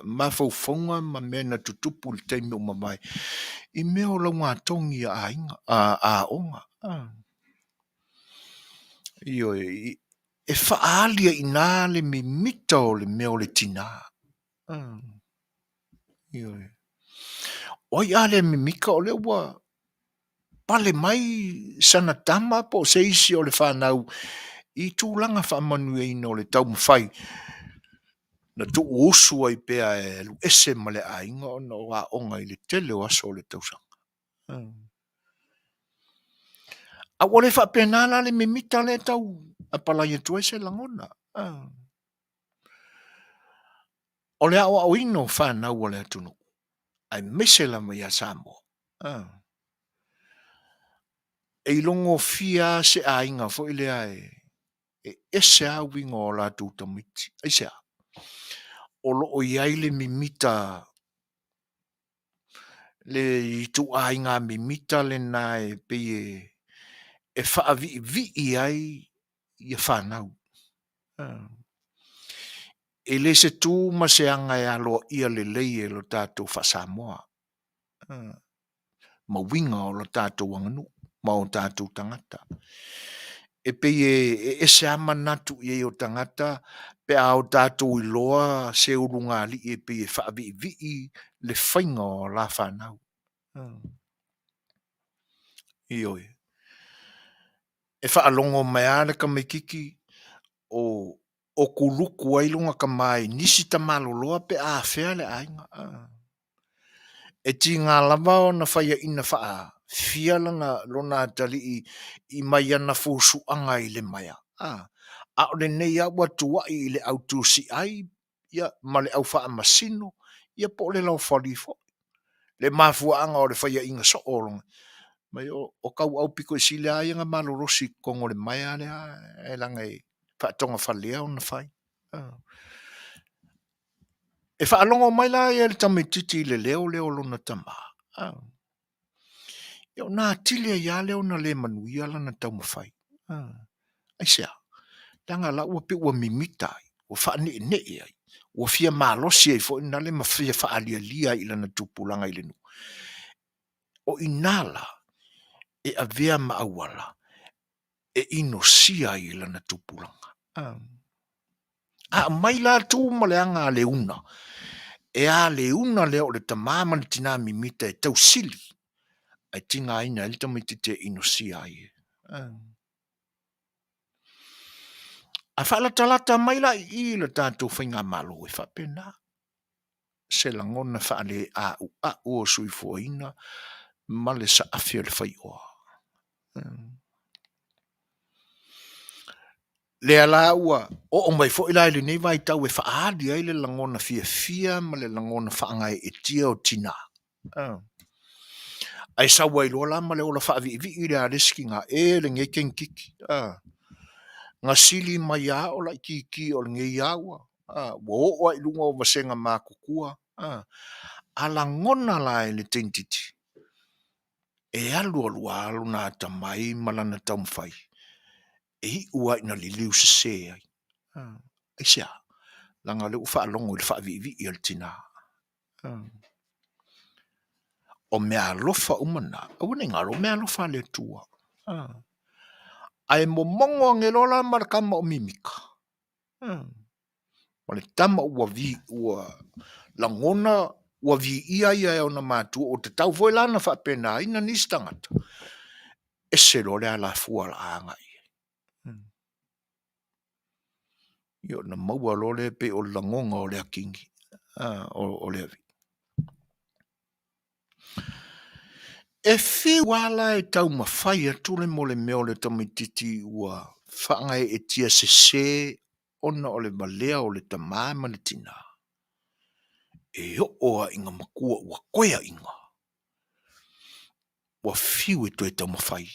mafaufonga ma mena tutupu le teimi o mamai. I mea o la ngā tongi a inga, a onga. Io e whaalia i nā le mi mita o le mea o le tina. Io oi ale mi mika o le ua pale mai sana tama po seisi o le whanau i tūlanga wha Manuia ina o le tau mwhai. Na tu usu ai pea e lu ese ma le ainga o na wā onga i le tele o aso o le tausanga. A wale wha penala le mimita le tau a palaya tu ese langona. O le awa o ino whanau o le atunu. Ai mesela mai a Samoa. E ilongo fia se ainga fo ile ai. E ese a wingo o la tu tamiti. Ese a. O lo o iai le mimita le i tu ainga mimita le nai pe e wha vi i ai i a whanau. E le se tu ma se anga e alo ia le leie lo tātou wha Samoa. Ma winga o lo tātou wanganu. Ma o tātou tangata. E pe e se ama natu i o tangata pe au tātou i loa se urunga li e pe e wha vi i le whainga o la whanau. Ioi. E wha alongo mai ana ka mai kiki o kuluku ailunga ka mai nisi ta maloloa pe a whea le ainga. E ti ngā lava o na whaia ina wha fia langa lona tali i mai ana fusu anga i le maia. A o le nei a ua tuai I le au tusi ai, ia ma le au wha masino, ia po le lau whalifo. Le mafuanga o le whaia inga so olonga. Mai o kau au piko I sile ai nga malorosi kongo le mai ale e langa e whaatonga whalea o na whai. E whaalongo mai la e le tamititi le leo lona tama. Io nā tile ia leo na le manuia la na tau mawhai. Ai sea. Langa la ua pe ua mimita ai. Ua wha ne ai. Ua fia malosi ai fo ina le mawhia wha alia lia I lana tupulanga I le nu. O inala e avea maawala e ino sia I lana tupulanga. A mai la tu maleanga a leuna. E a leuna leo le tamama le tina mimita e tau sili. Ai tinga ina el tamitite ino sia ai. A whala talata mai la I le tātou whainga malo e whapena. Se langona whaale a o sui foina ma le sa afia le Fai'oa. Le ala ua o mai fo ila le nei vai tau e whaali ai le langona fia ma le langona whaangai e tia o tina. Ai sa wai lola ma le ola whaavi I le ariski ngā e le ngei kenkiki. Ngā sili mai a o la ki o le ngei aua. Wo I lunga o masenga mā kukua. Ala ngona la le tentiti. E alu nā tamai malana taumwhai. E ua ina li liu se ai. E sea. Langa le ufa alongo le whaavi I al tina. O mea lofa umana. O wane ngaro mea lofa le tua. Ai mo mongo ngelola marakama o mimika. Wale tama ua langona ua vi ia o na mātua o te tau voi lana whapena ina nisi tangata. E se lore a la fua la anga ia. Io na maua lore pe o langonga o lea kingi. O lea vi. E fi wala e tau mawhai atule mo le meo le tamititi ua whaangai e tia se ona o le malea o le tamama le tina. E oa inga makua ua koea inga. Ua fiu e toi tau mawhai.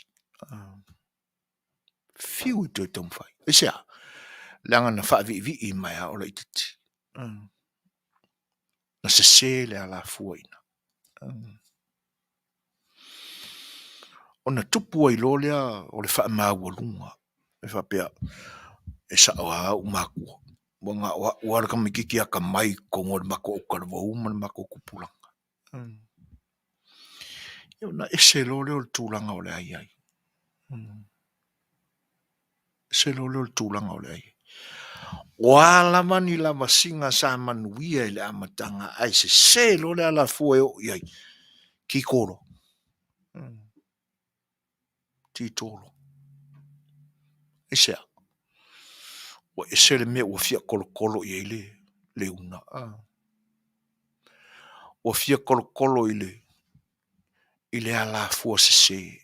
Fiu e toi tau mawhai. E sea, langa na whaavi I mai a o la ititi. Na se le ala fua ina. Ona tupu ai lolea o le wha maua lunga. E whapea e sa o au makua. Wanga wara ka mikiki a ka mai kongo le mako o karawau ma le mako kupulanga. Io na ese lolea o le tūlanga o le ai ai. Ese lolea o le tūlanga o le ai. Wala mani la masinga sa manuia le amatanga ai se lolea la fua o iai. Ki koro. Ti tolo. Esea. Wa ese le mea ua fia kolo I le una. Ua fia kolo I le ala fua se.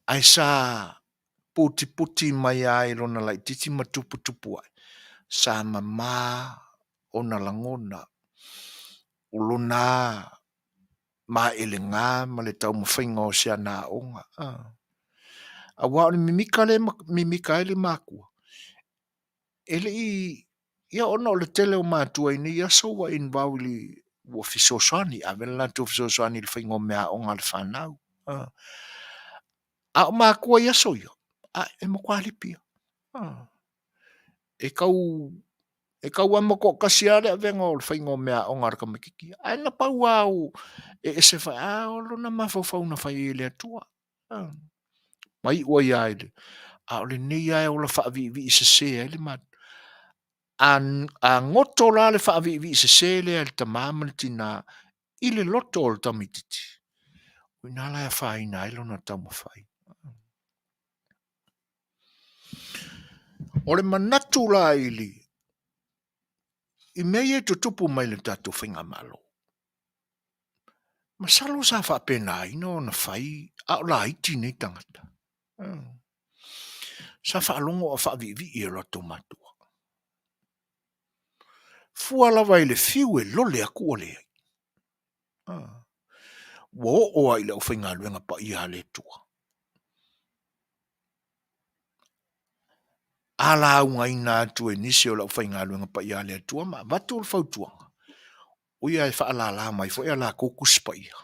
Ai sa puti mai ai lona lai titi matupu ai. Sa mama ona langona. Ulona ma ele ngā ma le tau mawhainga o sea nā onga. A wā o mimika ele mākua. Ele ia ona o le tele o mātua ini ia so wa invauli wa fisoswani. A vela lantu fisoswani le whainga o mea onga le whanau. A o mākua ia so ia. A e makwalipia. E kau amako kasiare a venga o le whainga o mea onga raka makiki. Ai na pau au e se whai o lona mawhawhau na whai ele atua. Mai ua ia ele. A o le nei ai o la whaavi se ele mat. A ngoto la le whaavi se ele al tamama le tina I le loto o le tamititi. Wina la e whai na ilo na tamu whai. O le manatu la ili. I mei e tutupu mai le tatu whinga malo. Masalo sa whapena ino na whai a o la iti nei tangata. Sa whaalongo o whaavivi I roto matua. Fuala vai le fiu e lole a kuole. Wo oa I le o whainga luenga pa I hale tua. Ala unga ina atu e nisi o la o whainga luenga pa I hale tua ma vatu o le whautuanga. Uia e whaala la mai fo e ala kokus pa ia.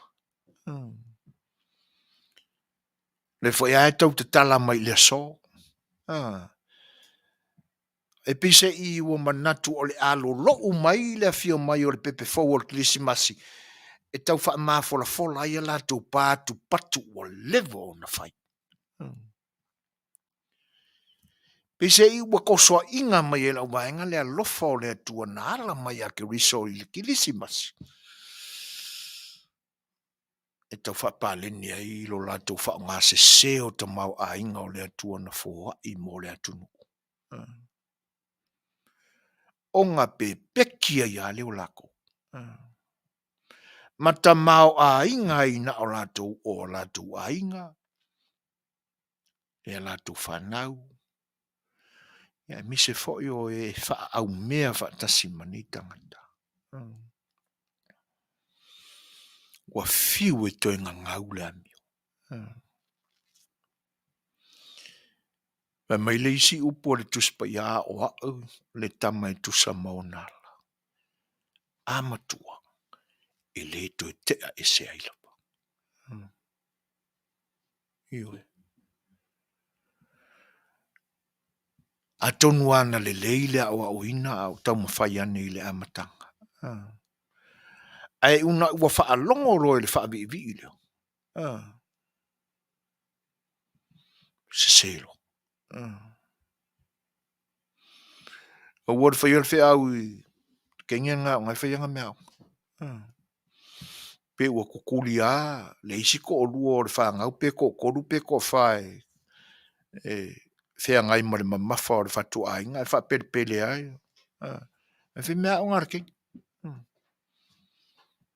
Le fo e tau te tala mai le so. E pise I ua manatu o le alo lo mai le fio mai o le pepe fau o le krisimasi. E tau wha maa fola fola ia la tau pātu patu o levo o na whai. Pise I ua kosoa inga mai e lau vaenga le alofa o le atua na ala mai a ke riso I le krisimasi. E tau wha pāleni ai lo la tau wha ngā se seo ta mau a inga o le atua na fōa I mo le atunu. O ngā pe pekia I a leo lako. Mata mau a inga I na o lātou a inga. E lātou whanau. Ia mise foi o e wha au mea wha tasi mani tangata. Wa fiu e toi ngangau le amio. Wa mai le isi upo le tuspa ia o au le tama e tusa maonala. Amatua. E le to e tea e se ailapa. Iwe. A tonu ana le leile au ina au tau mawhai ane I le amatanga. Ai una ua wha longo roi le wha vi vi leo. Se selo. O wad whai alwhi au I kengia ngā ngai whai anga meau. Pe ua kukuli a le isi ko o lua o le whangau pe ko koru pe ko whai. Thea ngai ma le mamafa o le whatu a inga. E wha pere pele ai. E whi mea o ngarki.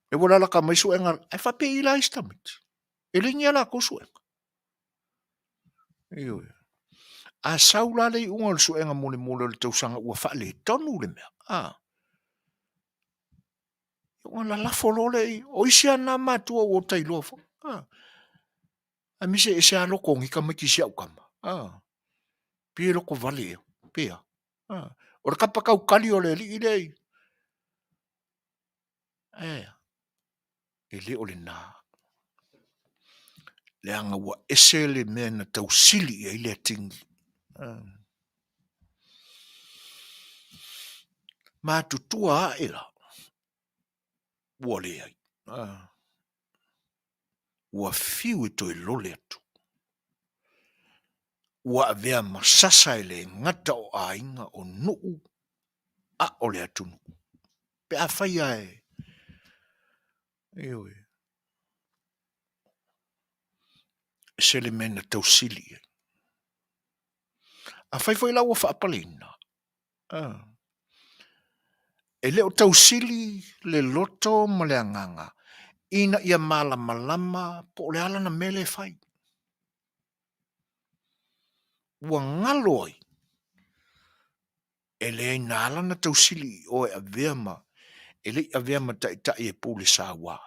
E wala laka mai su engar. E wha pe ila istamit. E lingi ala ko su engar. Iwe. A saula le unga le su engar mole mole le tausanga ua wha le tonu le mea. Iwa la lafolo le o isi ana matua o tai lofo. A mise e se aloko ngika maki si au kama. Pia loko vale eo. Pia. O le kapakau kali o le li I lei. E le o le nā. Le anga ua ese le mea na tau sili e le tingi. Ma tutua a ela. Ua le ai. Ua fiu e toi lole atu. Ua avea masasa e le ngata o a inga o nuu a o le atunu. Pe a whai ai. Ewe. Se le mena tau sili e. A whai whai lau a whaapalina. E leo tau sili le loto ma le anganga. Ina ia malama po le ala na mele whai. Ua ngaloi. E le ina ala na tau sili o e avea ma. E le avea ma tai e pule sa wā.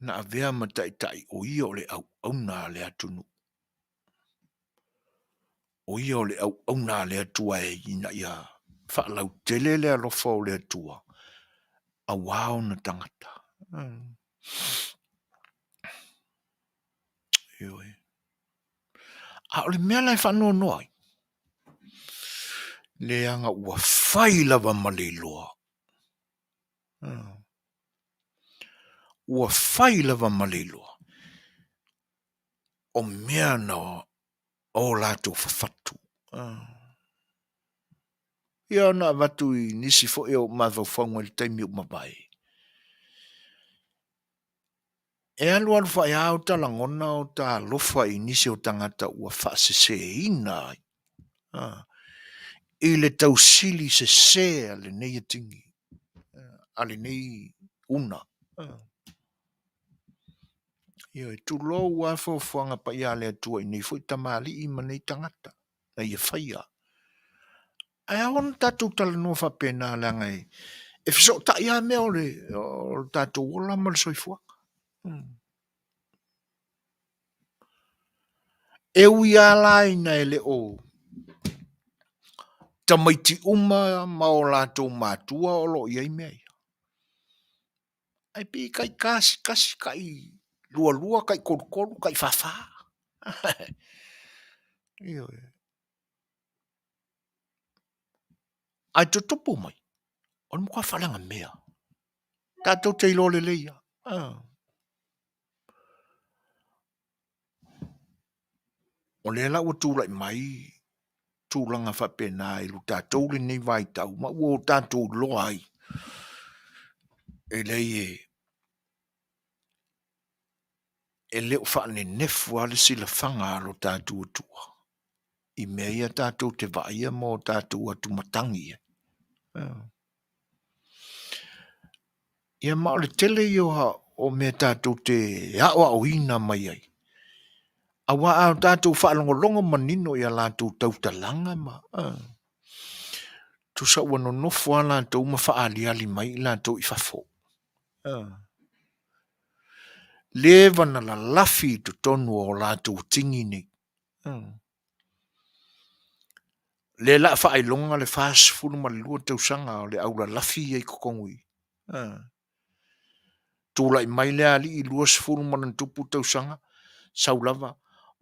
Na avea ma tai o ia o le au na le atunu. O ia o le au na le atua e ina ia whaalau tele le alofa o le atua. A wao na tangata. Ioi. A o le mea lai whanua noai. Le anga ua whai lava ma le loa. Ua whai lava ma le loa. O mea na o lato whawhatu. Ia na watu I nisi fo eo mawhau whaunga le taimi o mawai. E alu whai au tala ngona o ta lofa I nisi o tangata ua whaasese ina ai. I le tau sili se se ale nei atingi. Ale nei una. Ia tu lo wa fofoanga pa ia le tua ni foi tamali I manei tangata. Na ia faia. Ai on tatu tal no fa pena la ngai. E fiso ta ia me ole o tatu ola mal soifua. E uia lai na ele o. Tamaiti uma ma o lato matua o lo ia mei. Ai pi kai kasi kai lua kai korkor kai fafa. Io. Ai to topo mai. On mo ka falanga mea. Tato te ilo le leia. O le la o tūlai mai, tūlanga whapena I lu tātou le nei vai tau, ma ua o tātou loa ai. E lei e leo whaane nefu ale sila whanga alo tātou atua. I mea tātou te vaia mo tātou atu matangi. Ia mao le tele o mea tātou te hawa o ina mai ai. Awa au tātou whaalongolongo manino ia lātou tautalanga ma. Tu sa ua no fua lātou ma whaaliali mai lātou I whafo. Lewa na la lafi tu tonu o lātou tingi ni. Le la whaailonga le fast food ma lua tausanga o le aula lafi ei kokongui. Tūlai mai le ali I lua sifuru ma tupu tausanga. Saulava.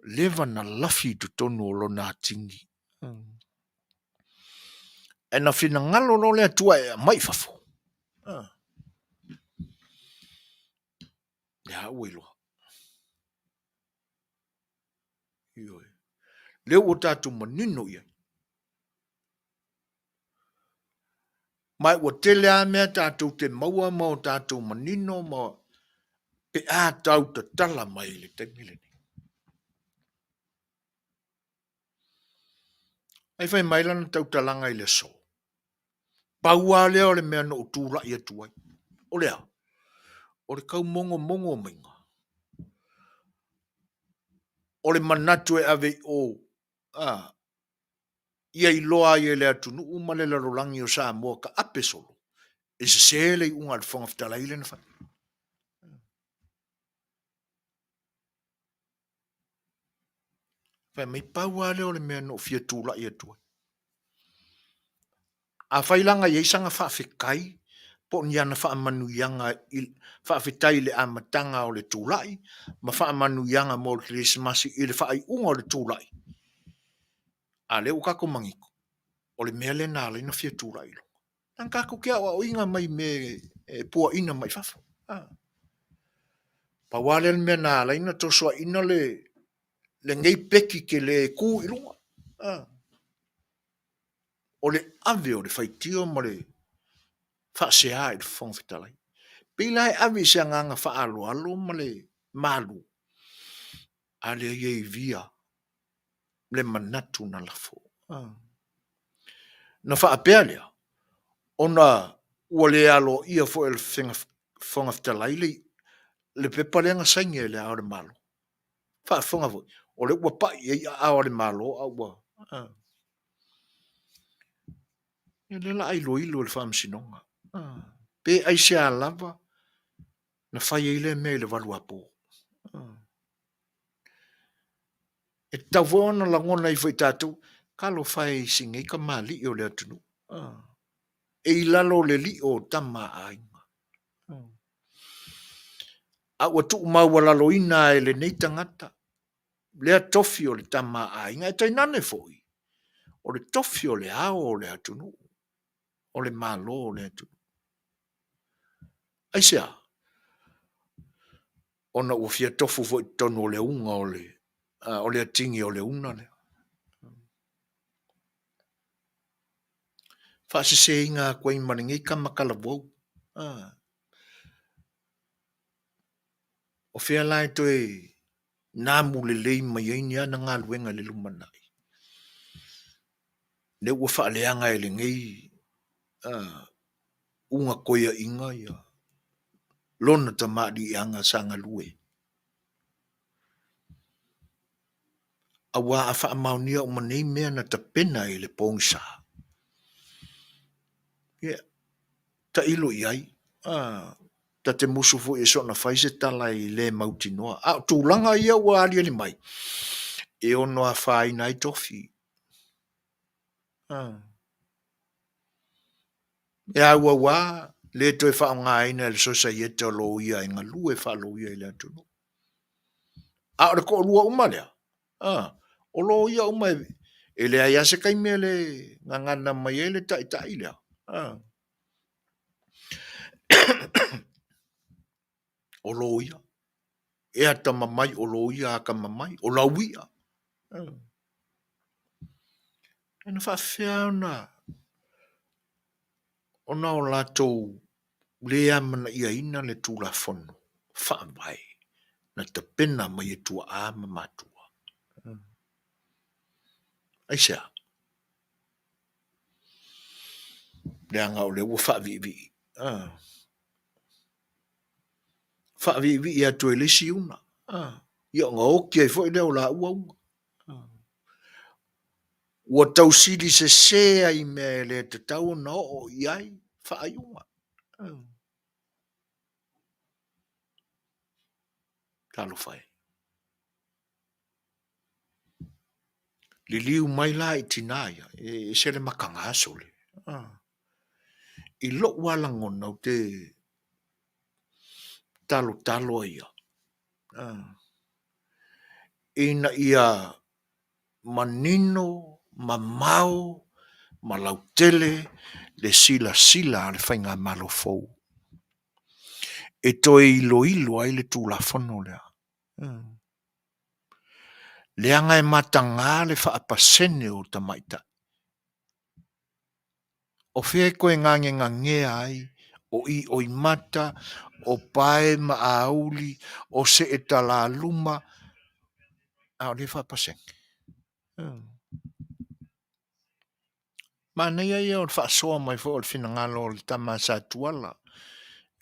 Lewa na lafi tu tonu o lo nā tingi. E na whina ngalo no le atua e mai fafo. Ya uelo. Leo o tātou manino ia. Mai o tele a mea tātou te maua ma o tātou manino ma pe a tau te tala mai le te mile ni. Ai whai mai lana tau talanga I le so. Paua leo le mea no tūra I atuai. O lea. O le kau mongo mainga. O le manatu e ave o. Ia I loa I le atu nu umale la rolangi o Samoa ka ape solo. E se sele I unga le whanga Fetalaiga na whai. Whai mai paua leo le mea no fia tūra I atuai. A whailanga I eisanga whawhikai, po ni ana whaamanuianga whawhitai le amatanga o le tūrai, ma whaamanuianga mo le Christmas I le whai unga o le tūrai. A leo kako mangiko, o le mea le nāle na fia tūrai lo. Nang kako kia o inga mai me pua ina mai whafo. Pa wale le mea nāle ina tosua ina le ngei peki ke le kū ilunga. O le ave o le whaitio ma le whaasea I le whong Fetalaiga. Pila e ave se nganga whaalo ma le Malo. A le iei via le manatu na lafo. Na whaapea lea. Ona ua le alo ia fo el whong Fetalaiga le pepa leanga sainge le ao le Malo. Whaafonga fo. O le ua pai e ao le Malo a ua. Le la ai loilo le whaamsinonga. Pe ai se a lava na whai eile me le walu apo. E tau wona langona I whai tātou, ka lo whai singe ka mali o le atunu. E I lalo le li o tama ainga. A ua tuu maua lalo ina e le nei tangata. Lea tofi o le tama ainga e tainane foi. O le tofi o le ao o le atunu. O le malo o le atunu. Aisea. Ona ua fia tofu foi tonu o le unga o le atingi o le una le. Whaasese inga koe maringi ka makala wau. O fea lai toe nāmu le lei mai aini ana ngā luenga le lumanai. Le ua whaaleanga e le ngei unga koea inga ia. Lona ta maadi anga sanga lue. Awa a wha maunia o manei mea na ta pena i le pongsa. Yeah. Ta ilo iai. Ta te musu fu e so na faise tala i le mauti noa. Tūlanga ia ua alia ni mai. E ono a whai nai tofi. E a ua wā. Le toi wha ngā ina le sosa i eta lo ia i ngā lue wha lo ia i le atu no. Ore ko lua umalea. O lo ia umai. E le aia se kai mea le ngangana mai e le tai tai lea. O lo ia. E ata mamai o lo ia aka mamai. O lau ia. E na whawhia ona. Ona o latou le amana ia ina le tūla whono. Whaamai. Na te pena mai e tua ama matua. Aisea. Le anga o le ua whaavivi. Whaavivi ia tu e lesi una. Ia ngā oki ai fo i leo la ua unga. Ua tau sili se sea i mea le te tau na o iai. Whaaiunga. Talo whai. Li liu mai la i tinaia. E se le makanga asole. I lo walangona o te talo ia. Ina ia manino, mamau, malautele, le sila le whainga malo fou. E toi ilo ai le tūla whono lea. Leanga e matanga le whaapasene o tamaita. O whea koe ngangea ai, o i mata, o pae ma auli, o se e tala luma, o le whaapasene. Mana ia o le whaasoa mai fo o le whinangalo o le tama sa tuala,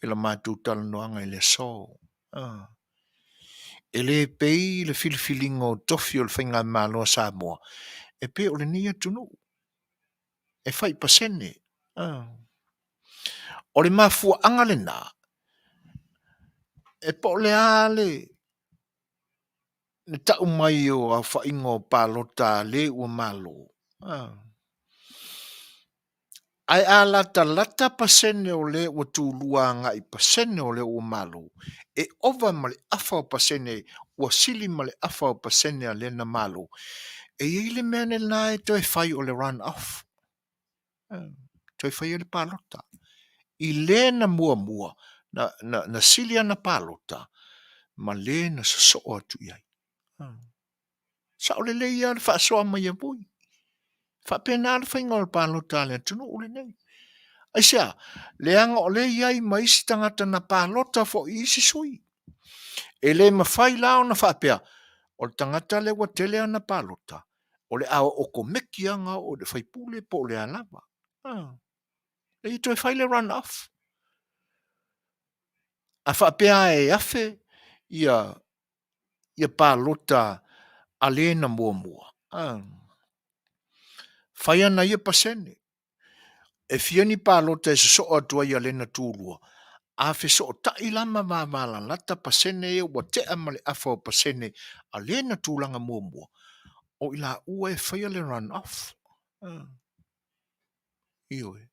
e la mātou tala noanga i le so. E le pei le filifilingo tofi o le whainga Malo Samoa. E pe o le nia tunu. E whai pasene. O le mafua angale na. E po le ale. Ne tau mai o a whaingo palota le ua Malo. Ai a lata pasene o le ua tūlua i pasene o le ua Malo. E ova ma le afa o pasene, ua sili ma le afa o pasene a le na Malo. E ile mene na e toi whai o le run off. Toi whai o le palota. I le na mua, na sili ana palota, ma le na sosoa atu iai. Sa o le ia le whaasoa mai a vui. Whapena le whainga o le palota le tunu ule nei. Aisea, le anga o le iai ma isi tangata na palota fo isi sui. E le mawhai lao na whapea, o le tangata le watele ana palota, o le awa oko meki anga o le whaipule po le alama. Le i toi whai le run off. A whapea e afe ia palota a le na mua. Whai ana ia pasene. E fiani palota e so atua ia le na tūlua. A fe so ta ilama mamala lata pasene e wa te amale afa pasene a le na tūlanga mua. O ila ua e whai le run off. Ioi.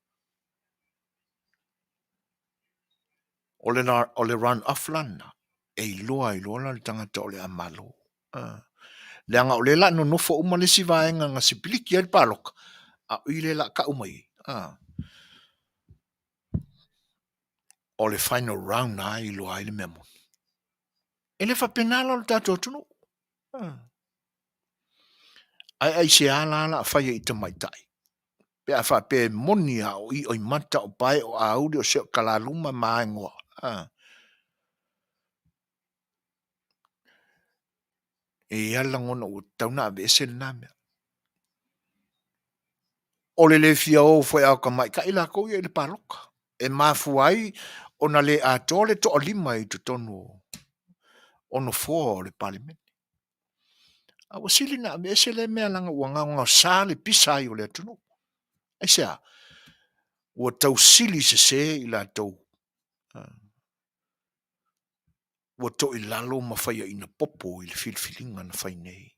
O le run off lana. E iloa la le tangata o le amalo. Le anga o le la no nofo umale si vaenga nga si piliki al palok. A uile la ka umai. O le final round na iloa le memo. E le fa penala o le tato tunu. Ai se ala fai i te maitai. Pe a fa pe moni a o i mata o pai o audi o se kalaluma maengoa. E ala ngona o tauna vese na mea. O le fia o foi au ka mai ka ila ko i le paloka. E mafu ai ona le atole to lima i te tonu ono fo le parliament. A wasili na me se le mea langa ua sa le pisa ai o le atunu. Ai sea, ua tau sili se i la tau. Ua to i lalo mawhaia ina popo i le filfilinga na whai nei.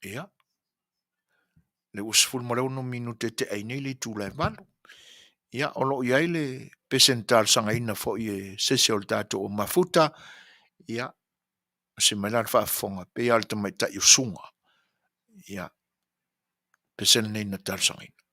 Ia. Le usful marau no minute te ai nei le tūlai malu. Ia, olo i ai le pesental sanga ina fo i e sese o le tato o mafuta. Ia, se mai lan whaafonga, pe alta mai ta i usunga. Ia, pesen nei na tal sanga ina.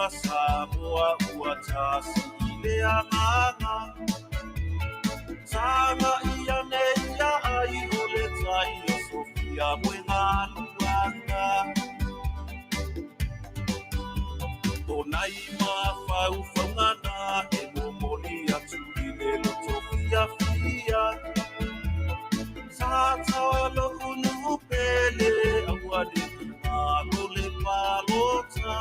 Samoa uatasi ile anganga Sanga ia nei ia ai ole tai o Sofia Sofia mwenga luanga Onai mafaufangana e momoli atu I le loto Fia Tata lo unu pele awadi Malo le palota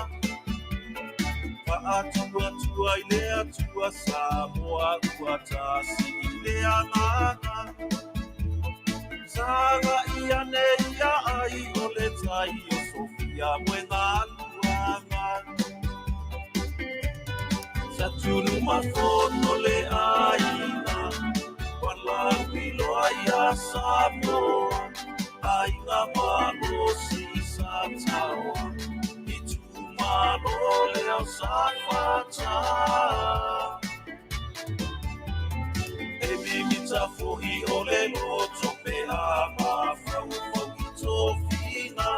Atua ile atua Samoa uatasi ile anana Saga iane ia ai ole tai o Sofia mwenga luanga Satunu mafono le aina Wala pilo aya Samoa Aina malo si satawa Itu malo le au safata Ebi mitafohi ole loto pe ama Faafofoga'aga fina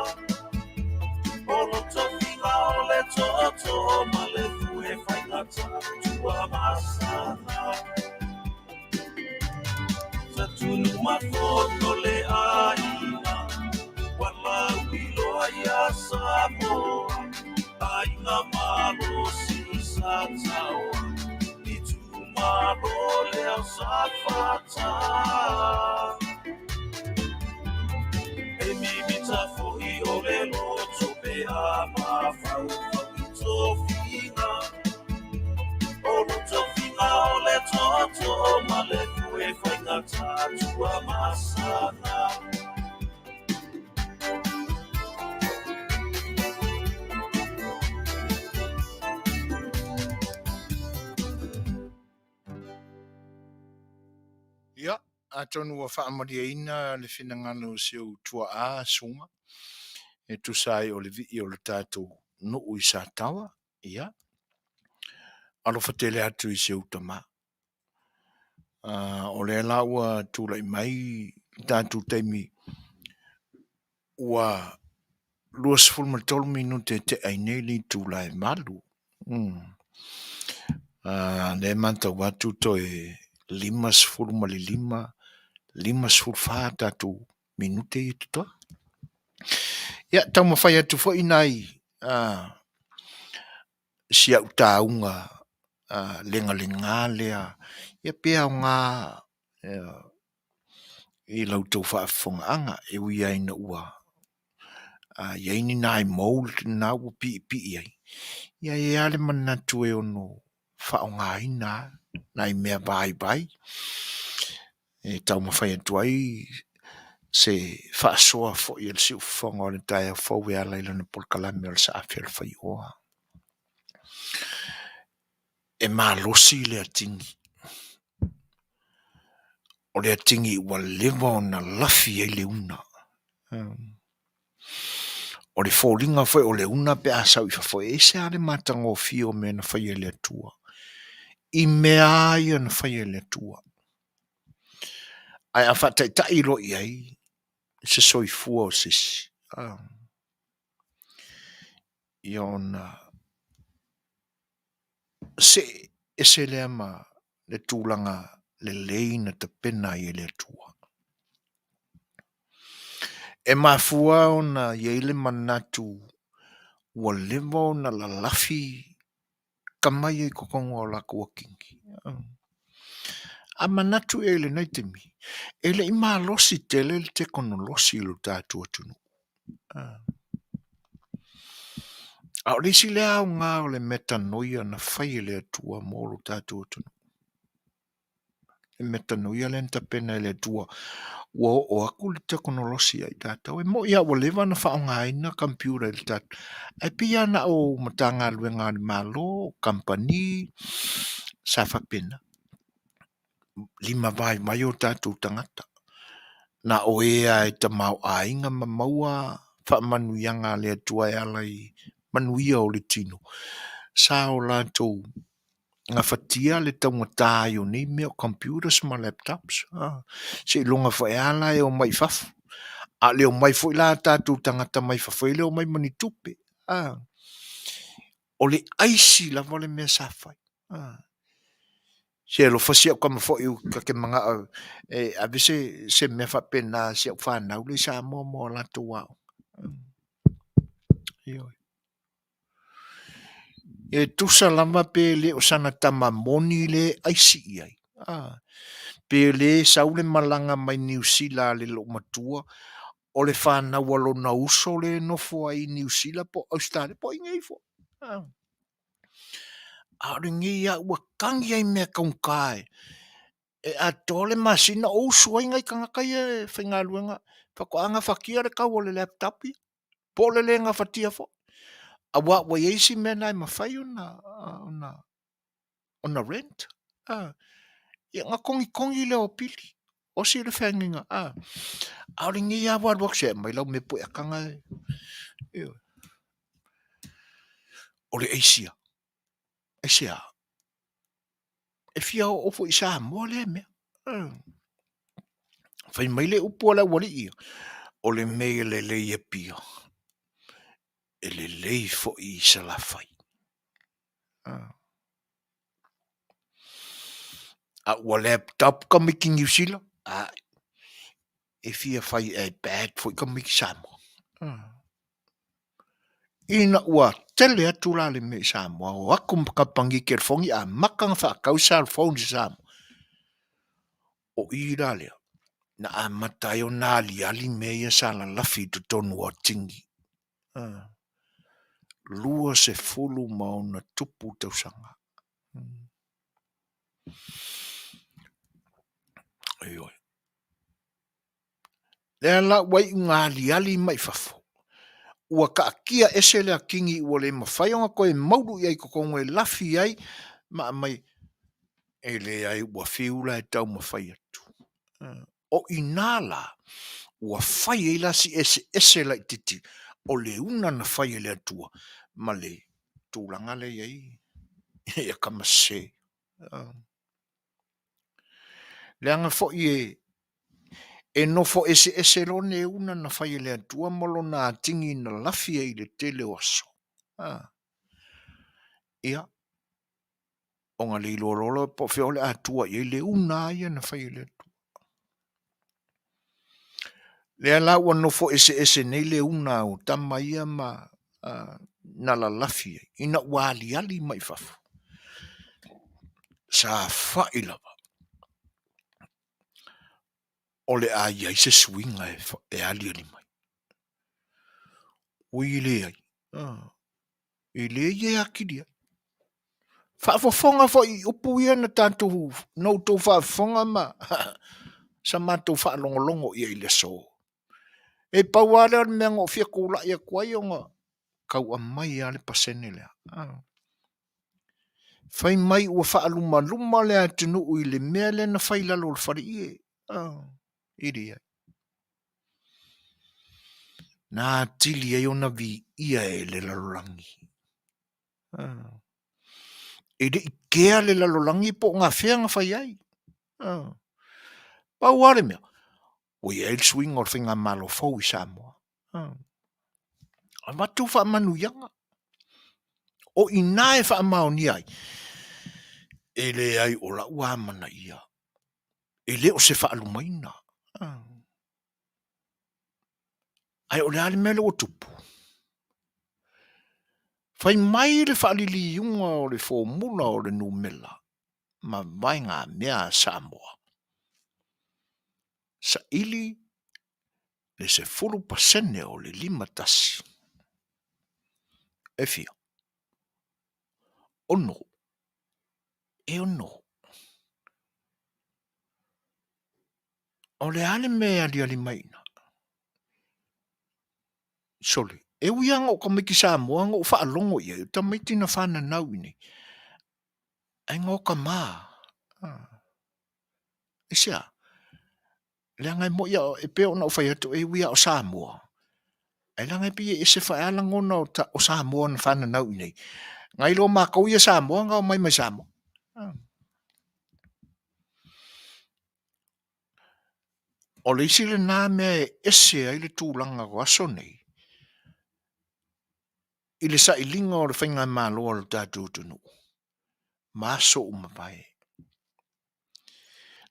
Olo tofina ole toto Male fue fainata tua masana Satunu mafono le aina Wala wilo aya Samoa Aina malo si satawa Itu malo le au safata Emi mitafohi ole loto pe ama Faafofoga'aga fina Olo tofina ole toto Male fue fainata tua masana Ia, atonu wa whaamariaina le whinangano siu tua a sunga. E tu sai o le vi o le tātou no ui sa tawa. Ia, alo whatele atu I siu tama. O le laua tūlai mai tātou teimi ua luas fulmatolu minute te aineli tūlai malu. Le manta watu to e limas fulmali limas fulfa tātou minute I tutoa. Ia, tau mawhai atu fo inai sia utaunga lenga lea. Ia pea o ngā I lautou Faafofoga'aga e ui aina ua. Iaini nai maul na ua pi ai. Ia e ale manatu e ono whaongaina nai mea bai. E tau mawhai atu ai se whaasoa fo I le si ufonga o le tae fau e ala ila na Polokalame o le A Le Fai'oa. E malosi le atingi. O le atingi ua lewa o na lafi ai le una. O le fōlinga foi o le una pe asau I fafo e se ale matango fio me na whai le atua. I mea ia na whai le atua. Ai a whataitai lo I ai se soifua o sisi. I ona se le ama le tūlanga le leina te pena I le atua. E mafua ona yeile manatu ua lewa ona la lafi kamai I kokongo o la kua kingi. A manatu e le naitemi. E le ima losi tele le te kono losi lo tātua tunu. A o lisi le au ngā o le metanoia na whai le atua mō lo tātua tunu. E metanoia le nta pena le atua. Ua o aku le te kono losi ai tātou. E mo ia o lewa na whaonga ina kampiura le tātou. E pia na o matanga luenga ni Malo, company, sa whapena. Lima vai o tātou tangata. Na o ea e ta mau a inga maua whaamanuianga le atua e alai Manuia o le tino. Sa o lātou ngā whatia le taunga o ni mea computers ma laptops. Se longa whae ala e o mai whafu. A leo mai fo la tātou tangata mai whafu e leo mai mani tupe. O le aisi la vale mea sa whai. Se lo fasia kama fo iu ka ke manga a vise se me fa pena se fa na uli sa mo la tua. Io. E tu salama pe le o sana tama moni le ai si ai. Pe le saule malanga mai New Zealand le lo matua o le fa na walo na uso le no fo ai New Zealand po Australia po ingai fo. A ringi ya ua kangi ai mea kaunkai. E a tole masina o sua ingai kanga kai e whinga luenga. Whakoanga whakia re kau o le laptop i. Po le lenga whatia fo. A wa eisi mea nai mawhai ona rent. Ia ngā kongi leo pili. O si le whanginga. A ringi ya wadwak se mai lau me po e kanga e. O le eisia. Eisia. E fia o ofo isa mo le mea. Fai mai le upo la wali ia. O le mea le ia pia. E le lei fo i sa la fai. A ua laptop ka miki New Zealand. E fia fai e bad fo i ka miki Samoa. Ina ua tele atu la le me Samoa. O akum ka pangi ke fongi a makang fa kausa phone Samoa. O i la lea. Na a matai o nā li ali mea sa la lafi tu tonu o tingi. Lua se fulu mau na tupu tausanga. Aioi. Lea la wai ngā li ali mai fafo. Ua ka kia ese lea kingi ua le mawhaionga koe mauru iai kokongo e lafi ai ma mai e le ai ua whiula e tau mawhai atu. O inala ua whai e lasi ese lai titi o le una na whai e le atua ma le tūlanga le iai e kamase. Le anga fo i e nofo ese lo ne una na whai e le atua molo na tingi na lafi e le tele oso. Ia o ngā li lorolo po whio le atua i le una ia na whai e le atua. Le ala ua nofo ese nei le una o tama ia ma na la lafi e. Ina ua ali mai fafu. Sa whai lava. O le a iai se swinga e ali mai. Ui le ai. I le ie akiria. Faafofoga fo i upu ia na tātou no tō faafofoga ma sa mātou whaalongolongo ia i le so. E pauare al mea ngō fia kūla ia kuai o ngā kau a mai ale pasene lea. Fai mai ua whaaluma lea tunu ui le mea le na whai lalo le whari ie. Iri ai. Nā tili ai ona vi ia e le lalolangi. E de ikea le lalolangi po ngā whea ngā whai ai. Pauare mea. Ui e il swing o whinga Malo fau i Samoa. A matu wha Manuia. O ina e wha maoni ai. E le ai o la ua mana ia. E le o se wha alumaina. Ai o le ale mele o tupu. Fai mai le whaalili iunga o le formula o le numela. Ma vai ngā mea Samoa. Sa ili le se 4% o le 5 tasi. E fia. Ono. E ono. O le ale mea li ali maina. Soli. E uianga o kamiki Samoa ngō whaalongo ia. Ta maiti na whana nau ini. Ai ngō ka maa. E sia. Le ngai mo ia e pe ona o whai atu e uia o Samoa. Ai langai pi e se whai alangona o Samoa na whana nau ini. Ngai lo mākau ia Samoa ngā o mai Samoa. O le isi le nā mea ese ai le tūlanga o aso nei. I le sa ilinga o le whainga Malo o le tātou tunu. Maso umapai.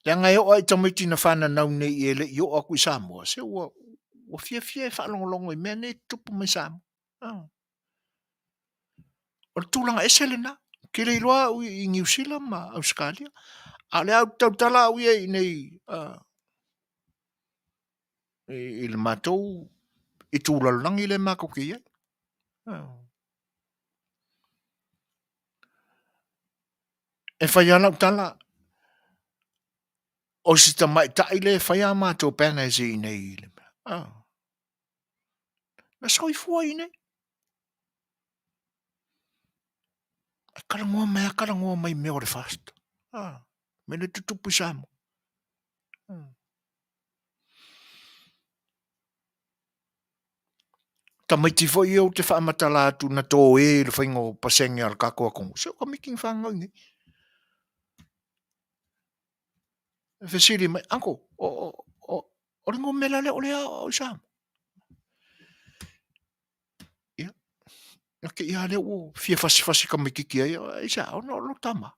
Le ngai o ai tamiti na whana nau nei i ele i o aku i Samoa. Se ua fia whaalongolongo i mea ne tupu mai Samoa. O tūlanga esele na. Kile i loa i New Zealand ma Australia. A le au tautala au i nei i le mātou i tūlalangi le mako ki ai. E whai ana utala o si ta mai tai le whai a mātou pēna e zi i nei i le. Na skoi fua i nei. Karangoa mai mea o le fast. Mene tutupu Samoa. Tamaiti fo i au te whaamatala atu na tō e le whaingo pasenge al kakoa kongu. Se o ka making whangau ni. Fesiri mai, anko, o ringo mela le o le o Samoa. Ia. Ke ia le o fia fasi ka mikiki ai, isa, o no lo tama.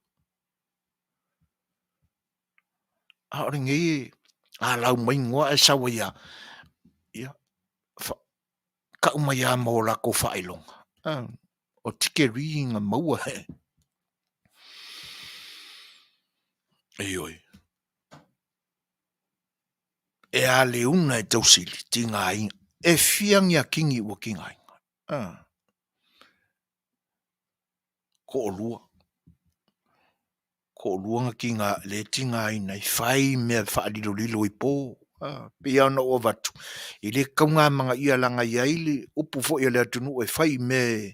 A ringi a lau mai ngoa e sawa ia. Ia. Ka umai a mo la ko whailonga. O tike ringa maua he. Eioi. E a le una e tausili, tinga inga. E fiangi a kingi ua kinga inga. Ko o lua. Ko o luanga kinga le tinga ina i whai mea whaadilo lilo i pō. Pia ana o watu. I le kaunga mga ia langa i aile, upu fo i le atunu e whai me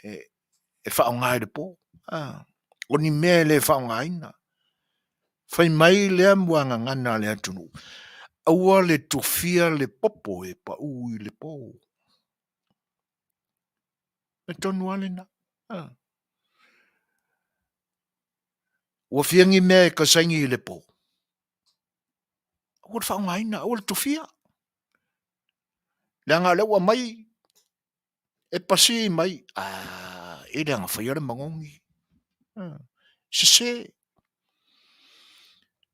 e whaongai le pō. O ni mea le whaongai na. Whai mai le amuanga ngana le atunu. Aua le tofia le popo e pa ui le pō. E tonu ale na. Ua fiangi mea e kasaingi i le pō. Ua le whaongai na, ua le tofia. Le anga lewa mai, e pasi mai, e le anga whaiare mangongi. Se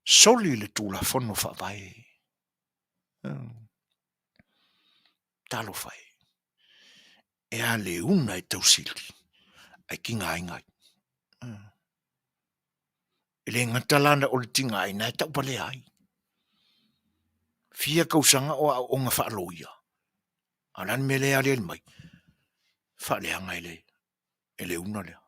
soli le tūla whono whawai. Talo whai. E a le una e tausili. Ai ki ngā ingai. E le ngatalana o le tinga ai, nai tau pale ai. Fia kausanga o ngā whaaloia. Anan me le ale mai. Whaale anga e le una lea.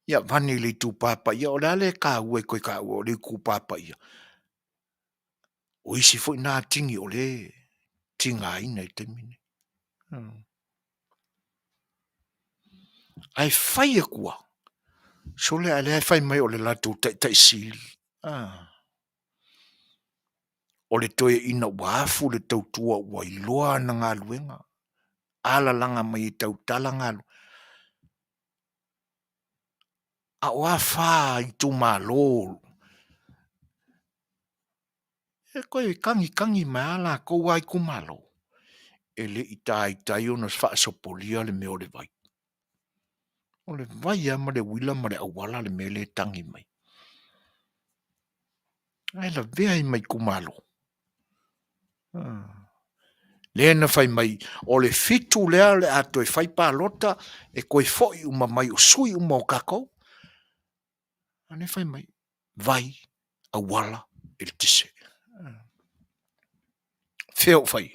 Ia vani le tu papa ia o le ale ka ue koe ka ue o le ku papa ia. O isi fo nā tingi o le tinga ina i te mine. Ai whai e kua. So le ale ai whai mai o le lato tai sili. O le toe ina wafu le tautua ua iloa na ngā luenga. Ala langa mai i tau tala ngā lu. A oa wha i tu Malo. E koe kangi mai ala kou ai ku Malo. E le i tai o na wha sopolia le meo le vai. O le vai ama le wila ma le awala le me le tangi mai. Ai la vea i mai ku Malo. Le na fai mai, o le fitu lea le ato e fai pālota, e koe foi uma mai o sui uma o kakou. Ane fai mai, vai, awala, e le tise. Feo fai.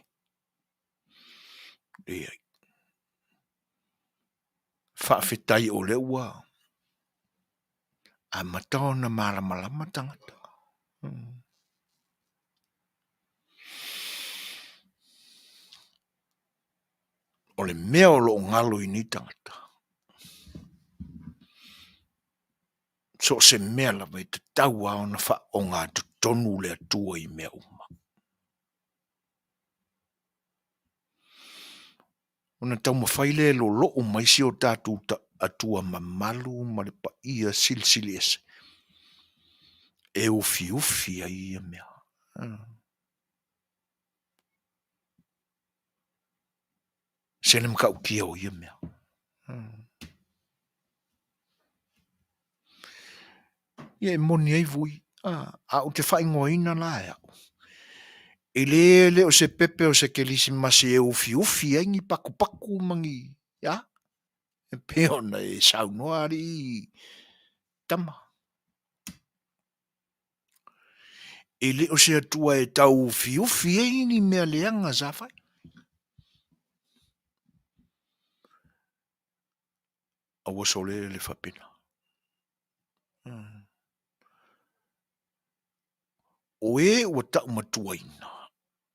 Ei. Faafetai o le ua. A matona malama tangata. O le mea o lo ngalo i ni tangata. So se mea la vai te taua o na wha o ngā tonu le atua i mea uma. O na tau mawhaile lo o mai si o tātu atua ma malu ma le pa ia silsili ese. E ufi a ia mea. Se le mka ukia o ia mea. Ia moni ai vui. O te whaingoina la ea. Le o se pepe o se kelisi masi e ufi aingi paku mangi. Ya? E peona e saunoari tama. Le o se atua e tau ufi aingi ni mea leanga zafai. Awa sole le whapena. O e ua tau matuaina.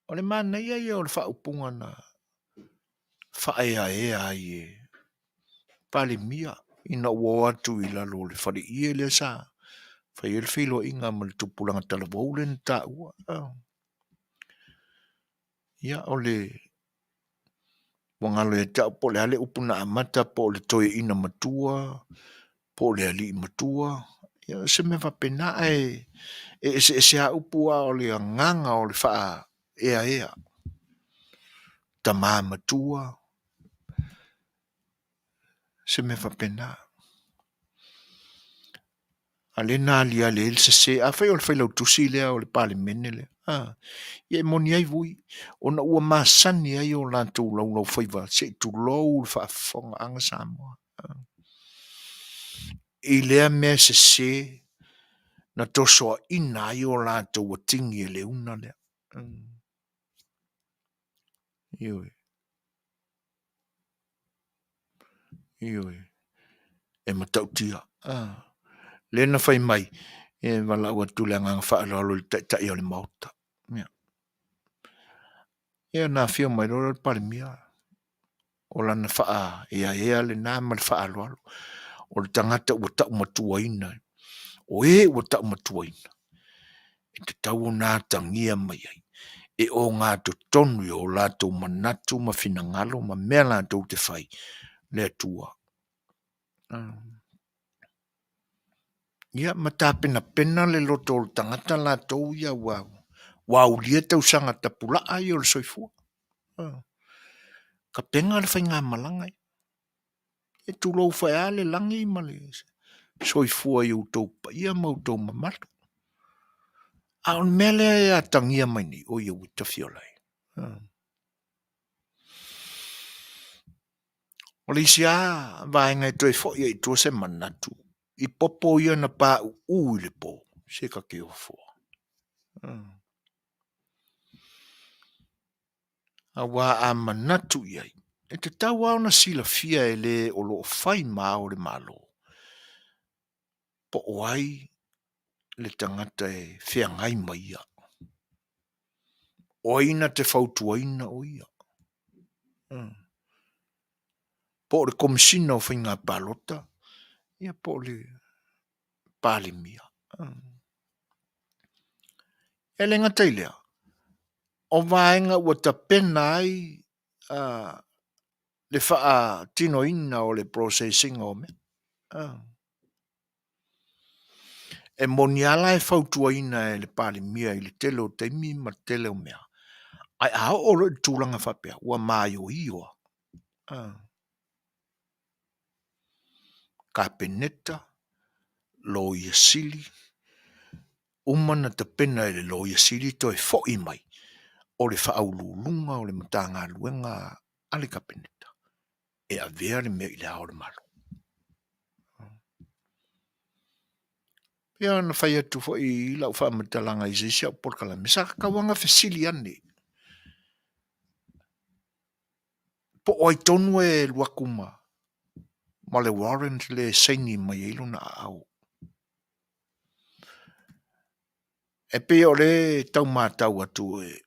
O le mana ia o le whaupunga na whaea ai e pale mia. Ina ua atu I lalo le whare ie le sa. Whai ele whilo inga ma le tupulanga tala waule na ta ua. Ia o le wangalo e tau po le ale upuna amata po le toe ina matua. Po le ali matua. Ia se me whapena se a upua o le nganga o le wha ea. Tama matua. Se me whapena. Ale nā lia le el se a whai o le whailau tusi lea o le pale mene le. Ia e moni ai vui. Ona ua masani ai o lantou lau whaiva. Setu lou le Faafofoga'aga Samoa. I lea mea se na tosoa ina ai o lantou a tingi e le una lea. Ioi. E matautia. Lena whai mai. E wala ua tule anga whaalalo le tai o le mauta. Ia nā whio mai roro le pare mia. O lana wha ea le nā ma le whaalalo. O le tangata ua tau matuaina. O ua tau matuaina. E te tau o nā tangia mai ai. E o ngā to tonu o lātou manatu ma whina ngalo ma mea lātou te whai. Le atua. Ia matapena pena le loto o tangata lātou ia wau. Wau lia tau sanga tapula ai o le soifua. Ka penga le whai ngā malangai. E tu lou whai ale langi ma le soifua I utou pa ia ma utou mamalu. A on mele e a tangia mai ni o ia wita fiolai. O le isi a vaenga e toi fo ia I tua se manatu. I popo ia na pā u le po. Se ka ke o fo. A wā a manatu iai. E te tau au na sila fia e le o lo fai maa o le malo. Po oai le tangata e fea ngai mai ia. O ina te fautuaina o ia. Po le komisina o whainga palota. Ia po le pale mia. E le ngatai lea. O vaenga ua ta pena ai le wha tino ina o le processing o me. E moniala e fautuaina e le pale mia I le tele o teimi ma tele o mea. Ai a o lo tūlanga whapea. Ua mai o ioa. Ka peneta. Lo ia sili. Umana ta pena e le lo ia sili to e fo I mai. O le whaaululunga o le matanga luenga ale ka peneta. E a vea le mea I le hao le malo. Ia na whai atu fo I lau whaamatalanga I zesi au Polokalame. Sa kawanga fesili ane. Po oi tonu e luakuma. Ma le warrant le saini mai ilo na au. E pe o le tau mātau atu e.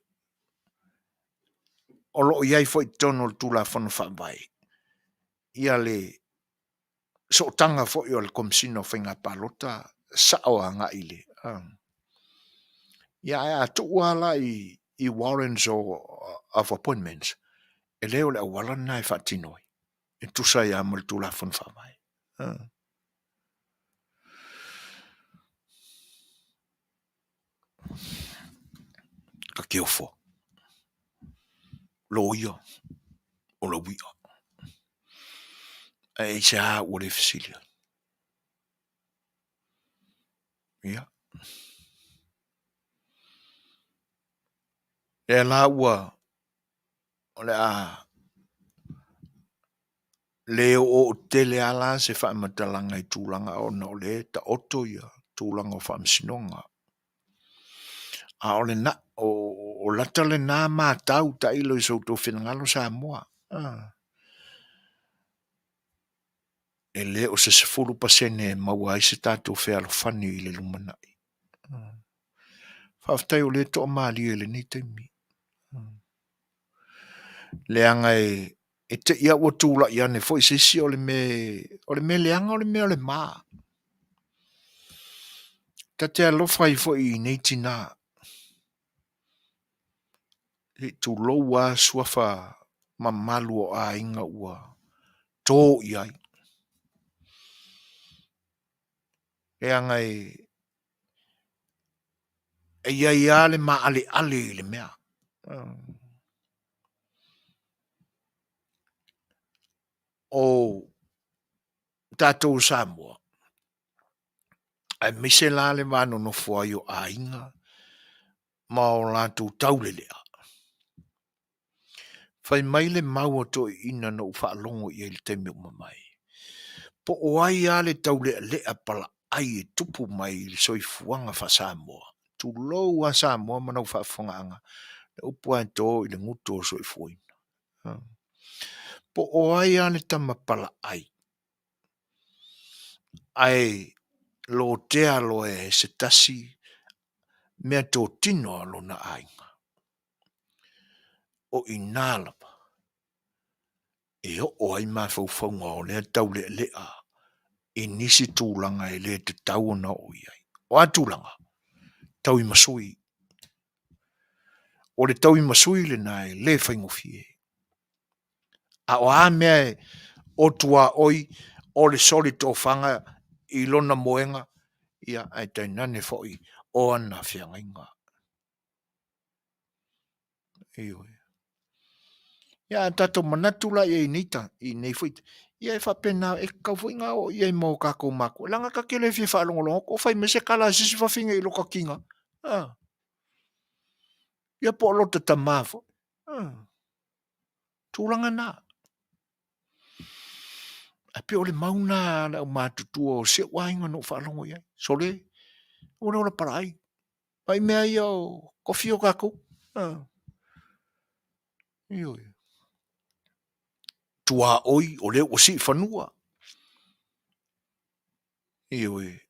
O lo iai fo I tonu le tula whanu whaambai. Ia le so tanga fo I o le komisina o whainga palota sa o anga ile. Ia a tu wala I warrants of appointments. E leo le awala na e whatinoi. E tusa ia mo le tula whanu whaambai. Ka keofo. Lo ia. O lo wia. E se a o le fisilia. Ia. E la ua, o le a, le o tele ala se wha matalanga I tūlanga o na o le ta oto ia, tūlanga o wha msinonga. A o le na, o lata le nā mātau ta ilo I soutou whenangalo Samoa. E le o se sefulu pasene maua I se tātou whea lo whani I le lumanai. Whaftai o le to maali e le ni teimi. Leanga e te ia ua tūla I ane fo I sisi o le me leanga o le me o le maa. Ta te alofa I fo I nei tina. E tu loua suafa ma malu o a inga ua tō iai. Leanga e ia le ma ale le mea. O tātou Samoa. Ai mise la le wano no fua yo a inga. Ma o lātou taulelea. Fai mai le maua to ina no whaalongo I le teime o mamai. Po o ai ale taulea lea pala ai e tupu mai le soifuanga wha Samoa. Tu lou a Samoa manau Faafofoga'aga. Le upu ai tō I le nguto o soifuina. Po o ai ale tama pala ai. Ai lo tea lo e se tasi mea tō tino alo na ainga. O inalapa. E o ai ma faufaunga o lea taule lea. E nisi tūlanga e le te tau na o iai. O a tūlanga. Tau I masui. O le tau I masui le nai le whaingofie. A o a mea o tua oi o le soli tō whanga I lona moenga. Ia ai tainane foi o ana whiangainga. Ioi. Ia tato manatula I nita I nei fuit. Ia e whapena e kauwhinga o ia I mō kako mako. Langa ka kele fi whaalongolongo ko whai mese kala sisi whawhinga I loka kinga. Ia po lota tamafo. Tūlanga nā. A pe o le mauna na o mātutua o se wainga no whaalongo ia. Sole. Ora ora parai. Pai mea ia o kofi o kako. Ioi. Tua oi o le o si whanua. Ioi.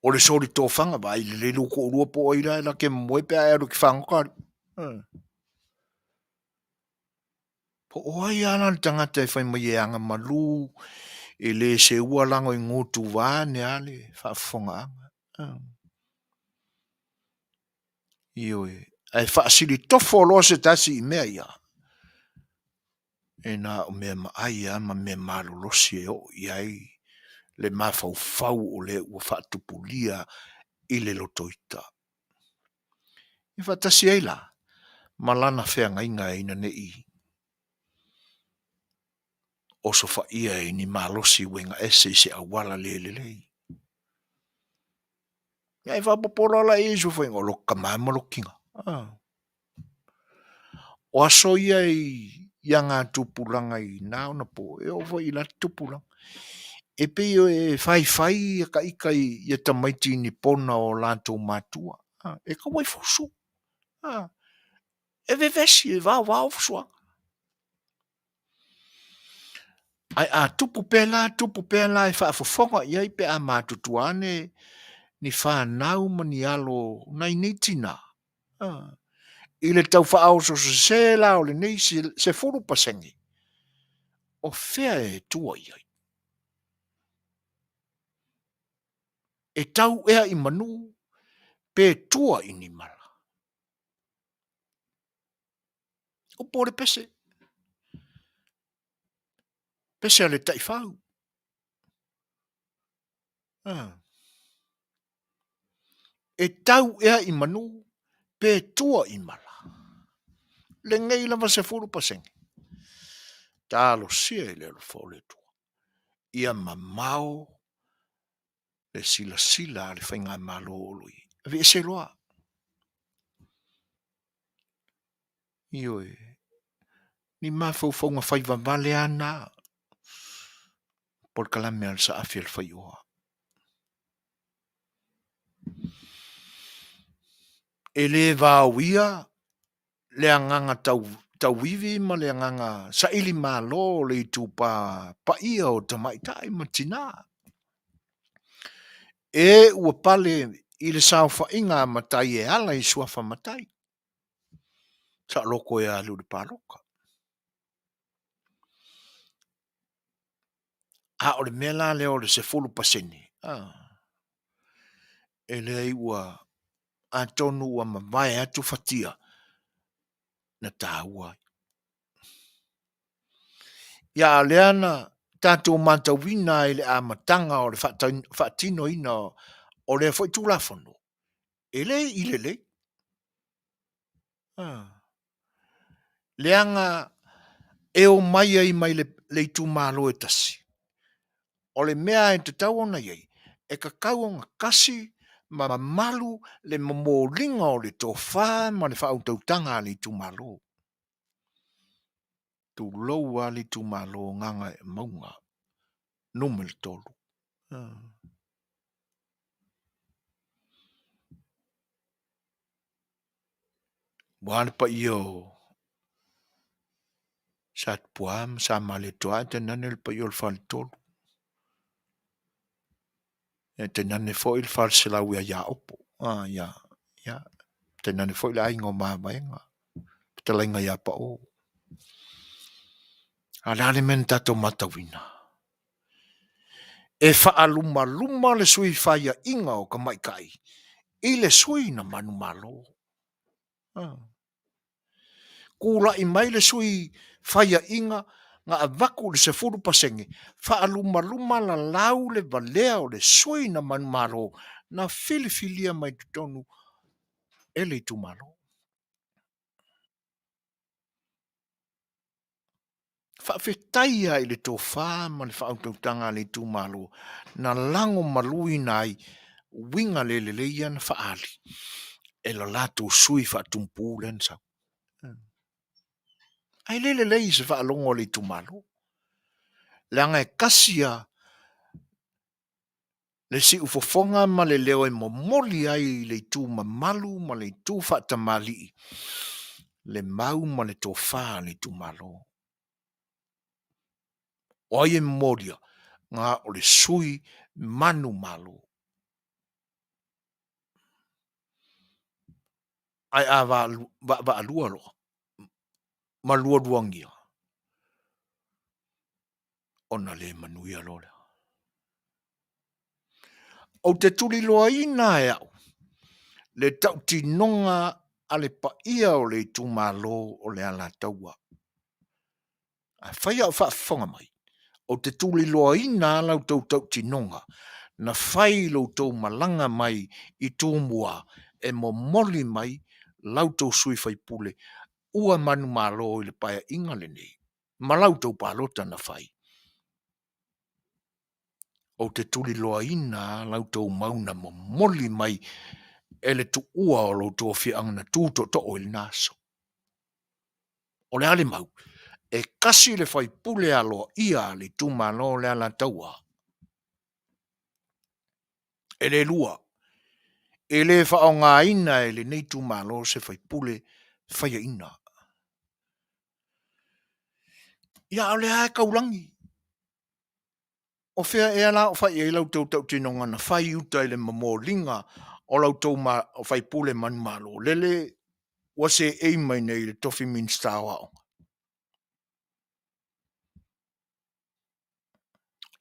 O le sori tō whanga ba I le loko urua po oira la ke moe pe ai aru ki whangokari. Po oai ana le tangata e whai mai e anga malu e le se ua lango I ngotu vāne ale Faafofoga'aga. Ioi. Ai whaasiri tofo loa se tasi I mea ia. E nā o mea maai a ma mea malo losi e o iai le mawhau o le ua whaatupulia I le lotoita. I whatasi eila, malana whengainga ina nei o sofa ia I ni malosi wenga ese se awala lelelei. Ia I whapopola la e so whenga o lo kamama lo kinga. O aso ia I ngā tupulanga I nāo na po, e o I la tupulanga. E pe e whai ka ika I tamaiti ni pona o lātou mātua. E ka wai fusu. E vevesi e vau fusua. Ai a tupu pela e whaafofonga I ai pe a mātutuane ni whanau mani alo nai nitina. I le tau whaao so se la o le nei se furu pasengi. O whea e tua I ai. E tau ea I manu pe tua I ni mala. O pore pese. Pese ale tai whau. E tau ea I manu pe tua I mala. Le ngei lava se furu pasengi. Talo sia I le alofo le tua. Ia mamao le sila le whainga malo lui. Ve se loa. Ioi. Ni mawhauwhaunga whaiva vale ana. Polokalame al sa Afi A Le Fai'oa. E le vāuia, le anganga tauwivi ma le anganga sa ili malo le tu pa ia o tamaitai matina. E ua pale i le sao whainga matai e ala I suafa matai. Sa loko e alu le paloka. A o le mela le o le se fulu paseni. E le ua a tonu ua mawai atu fatia na tāua. Ia leana tātou matawina I le amatanga o le whaatino ina o le fwoi tūlafono. E le I le le. Leanga e o mai ai mai le tu malo e tasi. O le mea e te tau ona iei. E ka kau ngā kasi ma malu le mamolinga o le tōwha ma le whautautanga le tu malo. Tu lou ali tu malo nganga e maunga. Numel tolu. Wane pa iyo. Sa puam sa male toa te nanel pa iyo fal tolu. E te nane fo il fal sila wia ya opo. Ya. Te nane fo il aingo maa maenga. Fetalaiga ya pa o. Alale men tato matawina. E whaaluma le sui whaia inga o ka maikai. I le sui na manu malo. Kula I mai le sui whaia inga nga avaku le se furu pasenge. Whaaluma la lau le valea o le sui na manu malo. Na filifilia mai tutonu ele tu malo. Whaafetaia I le tō whā ma le whautautanga le tu malo. Na lango malui nai winga le leia na whaali. E la lato sui whaatumpu len sa. Ai le lei se whaalongo le tu malo. Le anga e kasia le si ufofonga ma le leo e momoli ai le tu mamalu ma le tu whaatamali. Le mau ma le tō whā le tu malo. Oie moria ngā o le sui manu malo. Ai a va alua lo. Malua duangia. Ona le manuia lo le. O te tuli loa ina e au. Le tau tinonga ale pa ia o le tu malo o le ala taua. A whaia o whaafonga mai. O te tuli loa ina lau tau tinonga. Na whai lo tau malanga mai I tō mua e mo moli mai lau tau sui whai pule. Ua manu malo I le paia inga le nei. Ma lau tau palota na whai. O te tuli loa ina lau tau mauna mo moli mai e le tu ua o lo tō whianga na tūto to o il naso. O le ale mau. E kasi le whai pule alo ia le tu malo le ala taua. E le lua. E le whaonga ina e le nei tu malo se whai pule whaia ina. Ia o le hae kaulangi. O whea e ala o whai e lau tau tinonga na whai uta i le mamolinga o lau tau o whai pule manu malo. Lele wa se e mai nei le tofi min stawa o.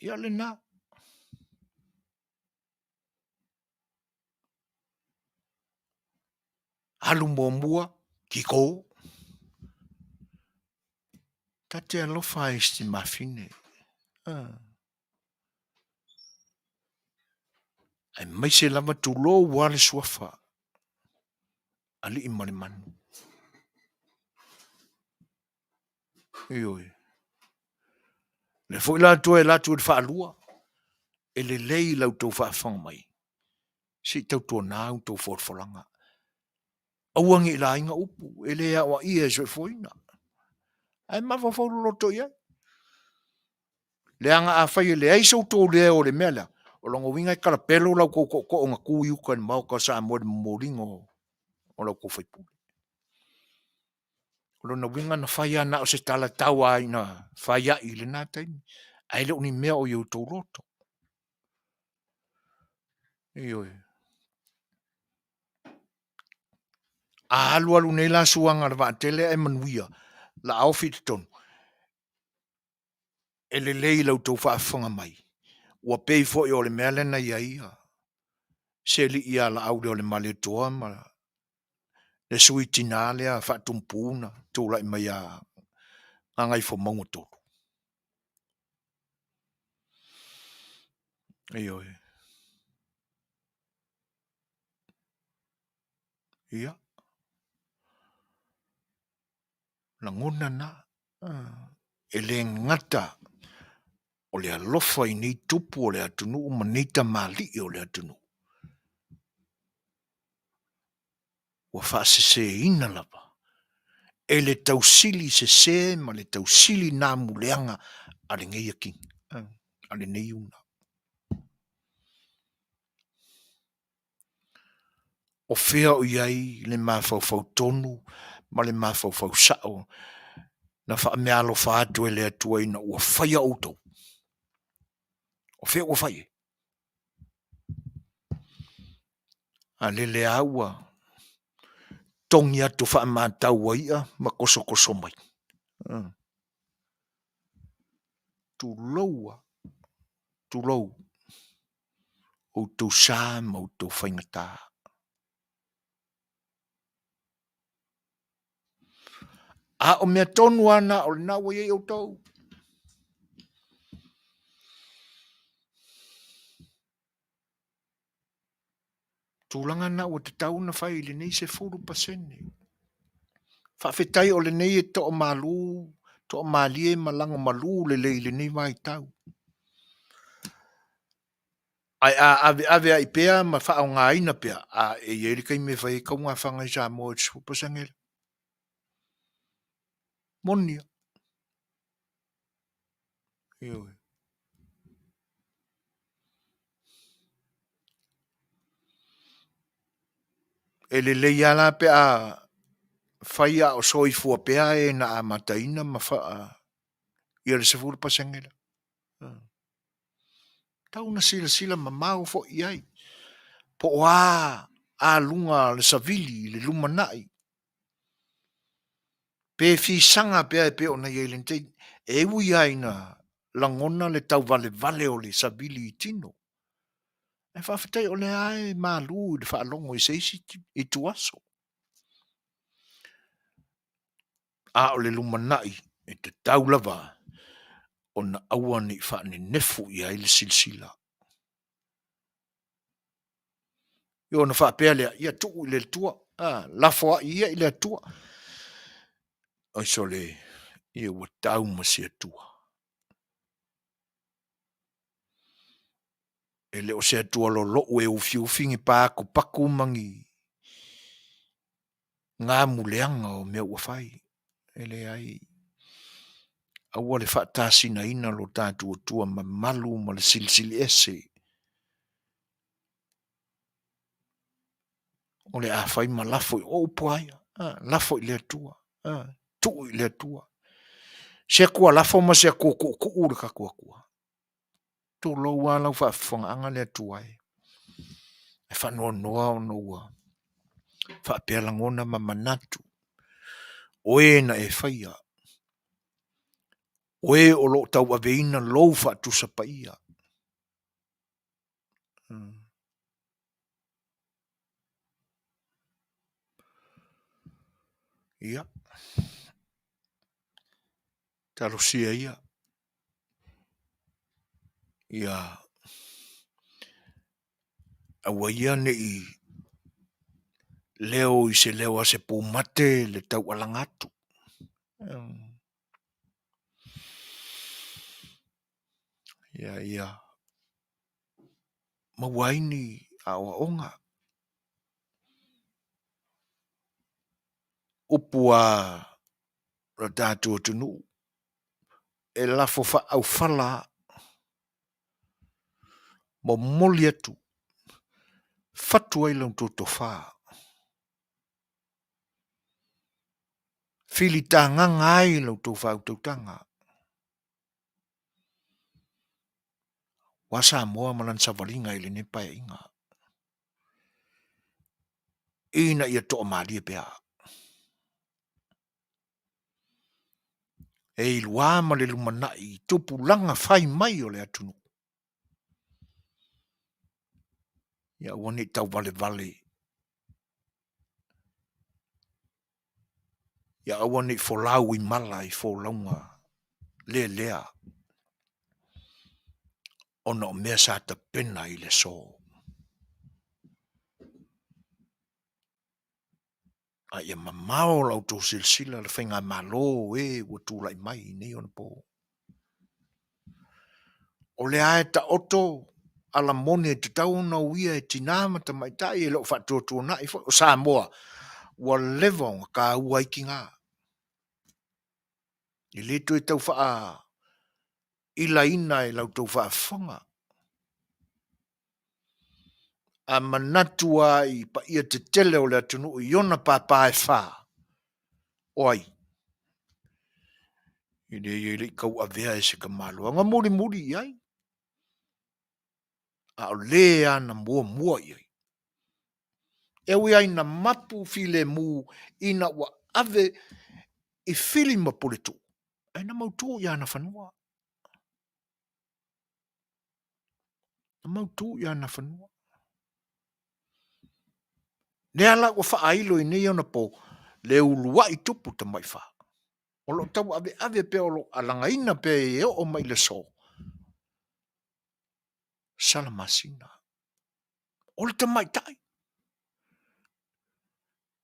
Ia le na. Halu mua ki kou. Tate alofa esti mafine. Ai mai se lava tu lo wale suafa. Ali imane manu. Ioi. Le foi la tu e wha alua. e le lei lau tau whaafanga mai. Si tau tua nāu tau whorwhalanga. Auangi la inga upu, e le awa ia e foina. Ai mawa whauru loto ia. Le anga a whai le aiso tō lea o le mea. O longo winga e kala pelo lau ko o ngā kuiuka ni mau ka sa mori moringo o lau ko whaipuri. O lona winga na whai ana o se tala tawa ina whai a i le nā taimi. Ai le uni mea o iau tō roto. Ioi. A alu nei la suanga le vaatele e manuia. La au fit tonu. E le lei lau tau whaafanga mai. Ua pei fo i o le mea lena ia ia. Se li ia la au le male toa ma. Le sui tina lea whaatumpuna. Tūla i mai a ngai fo maunga tōru. Ioi. Ia. La ngona na. E le ngata. O le alofa i nei tupu o le atunu. Ma nei ta mali o le atunu. Ua whaasese ina lapa. E le tausili se ma le tausili nā muleanga a le ngai aking. A le nei una. O whea o iai le mawhau tonu ma le mawhau sao na wha mea alo whaatu e le atua ina ua whaia auto. O whea ua whaie. A le aua tongi atu wha mātau wa ia ma koso mai. Tu lau o tau sā ma o tau whaingata. A o mea tonu ana o le nā wa iei o tau. Tūlanga na o te tau na whai le nei se 4%. Whawhetai o le nei e to o malu, to o malie malango malu le nei vai tau. Ai ave a ipea ma wha o ngā ina pea. A e ieri kai me whai kau ngā whangai Samoa e 4%. Monia. Ioi. E le iala pe a whaia o soifua pea e na a mataina ma wha ia le 4%. Tau na sila ma mau fo iai. Po a lunga le savili le lumanai. Pe fi sanga pea e pe o na iei lentei. E ui ai na langona le tau vale o le savili i tino. E whawhetai o le ae malu le whaalongo i seisi i tuaso. A o le lumanai e te tau lava o na aua ni whaane nefu i ai le silsila. Io na whaapea lea, ia tuu i le tua. Lafoa ia i le tua. Oi so le, ia ua tau masia tua. E le o se atua lo e ufi pāku paku mangi. Ngā muleanga o mea ua whai. E le ai. Aua le whaatasi na ina lo tātu o tua ma malu ma le silsili ese. O le a whai ma lafo i o puaia. Lafo i le atua. Tu i le atua. Se kua lafo ma se kua ure ka kua. Tō lau a lau whaafonganga le atua e. E whanua noa o noa. Whaapea langona ma manatu. Oe na e whaia. Oe o lo tau aveina lou whaatusa pa ia. Ia. Tarosia ia. Ia. Awa ia ne i leo i se leo a se pōmate le tau alangatu. Ia. mawaini a onga. Upua ra tātua tunu. E lafo fa au fala mo moli atu. Fatu ai lau toto wha. Fili tā nganga ai lau tō whau tautanga. Wa Samoa malan savalinga ili ne pai inga. Ina ia toa maalia pea. E ilua ma le lumanai tupu langa fai mai o le atunu. Ia wane tau vale vale. Ia wane folau I mala I folaunga. Le lea. Ona o mea sa ta pena I le so. A ia mamao lau tō silsila le whainga malo e ua tūlai mai nei ona po. O le ae ta oto ala mone te tau na uia e tinama ta maitai e lo whatotua na I o Samoa. Wa levong ka ua I ki ngā. I leto e tau wha ila ina e lau tau wha whanga. A manatua I pa ia te tele o le atunu I ona pāpā e wha. Oi. I le kau a vea e se ka malo. Anga muri muri iai. A o lea na mua mua iai. E ui ai na mapu file mu ina wa ave I fili mapuletu. E na mautu ia na whanua. Na mautu ia na whanua. Ne ala o whaailo I nei ona po le ulua I tupu ta mai wha. O lo tau ave pe o lo alanga ina pe e o mai le so. Salamasina. O le ta mai tai.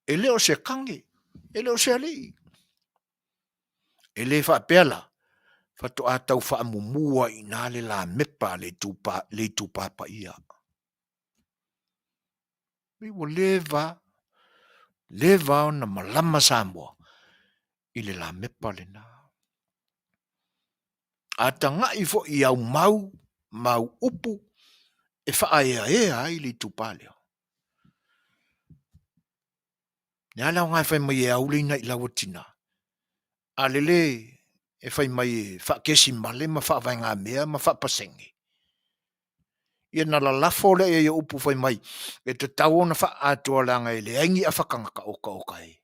E leo se kange. E leo se alii. E le wha pela. Fato a tau wha mumua I nale la mepa le tupa pa ia. Iwo leva o na malama Samoa. I le la mepa le na. A tanga I fo I au mau upu. E wha ea I le tupa leo. Nia lau ngai whai mai e aulina I lau tina. A lele e whai mai e wha kesi male ma wha vai ngā mea ma wha pasenge. Ia na la lafo le e upu whai mai. E te tau na wha atua langa e le aingi a whakanga ka oka e.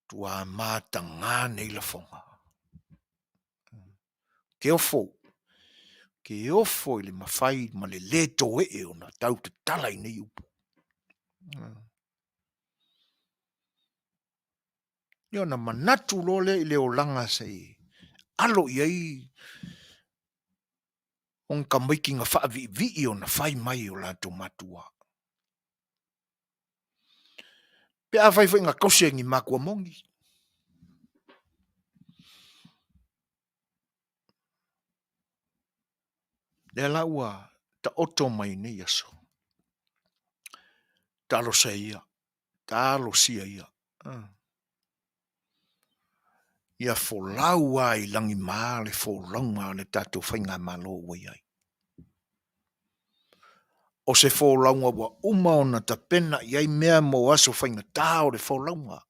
Tua mata ngā nei la whonga. Ke ofo. Ke ofo I le mawhai ma le leto e o na tau te talai nei upu. Ia na manatu lole I le o langa sei. Alo iai. On ka making a wha vi o na whai mai o la to matua. Pe a whai ngā kausengi makua mongi. Le la ua ta oto mai nei aso. Ta lo seia. Ta lo sia ia. Ia folau ai langi maa le folau le tato whainga malo wai ai. O se folau wa uma o na ta pena iai mea mo aso whainga tau le folau.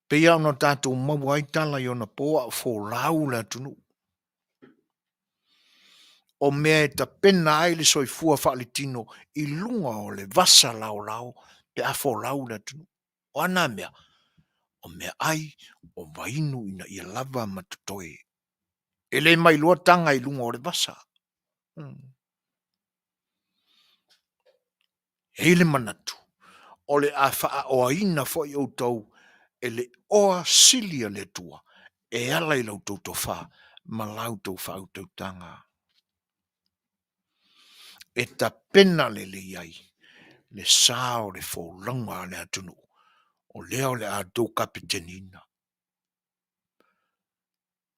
Pe iau no tato mawai tala i ona poa folau le tunu. O mea ta pena ai le soifua whaalitino I lunga o le vasa lao pe a folau le tunu. O ana mea. O mea ai, o vainu ina ia lava matutoe. E le mai lua tanga I lunga o le vasa. Hele manatu. O le a faa o aina fo I o tau, e le oa silia le tua. E ala I lau tau tofa, ma lau tau fau tau tanga. E ta pena le iai, le sao le fo langa le atunu. O leo le a do kapitenina.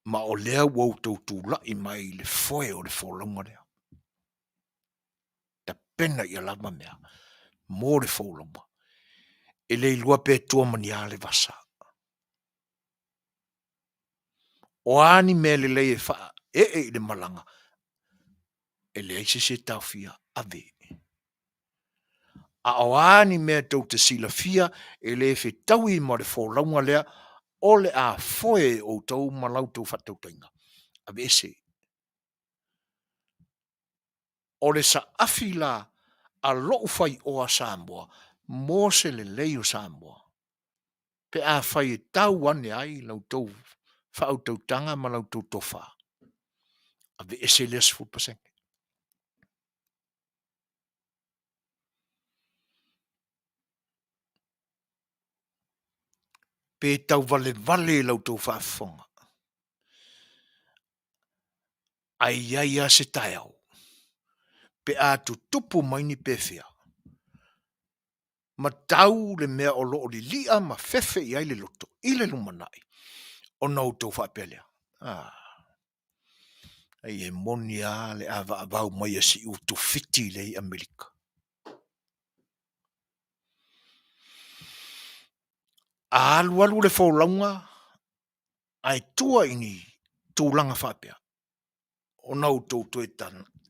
Ma o lea wau tau tūlai mai le foe o le wholonga lea. Ta pena ia lama mea. Mō le wholonga. E le ilua pe tua mani a le vasa. O ani mea le lei e wha e le malanga. E le eise se tau fia ave. A o ani mea tau te sila fia e le fe tau i ma le wholonga lea o le a foe o tau malau tau whatau tainga. Ave ese. O le sa afila a loo fai o a Samoa, mō se le lei o Samoa. Pe a fai e tau ane ai lau tau whau tau tanga ma lau tau tofa. Ave ese les fupasengi. Pe tau vale vale lau tau whaafonga. Ai ai a se tai au. Pe a tu tupu maini pe fia. Ma tau le mea o loo li lia ma fefe i ai le loto. I le lumanai. O nau tau whaapelea. Ai e moni a le awa avau mai a si utu fiti le i Amerika. A alu le whaulaunga ai tua ini tūlanga whapea. O nau tau tue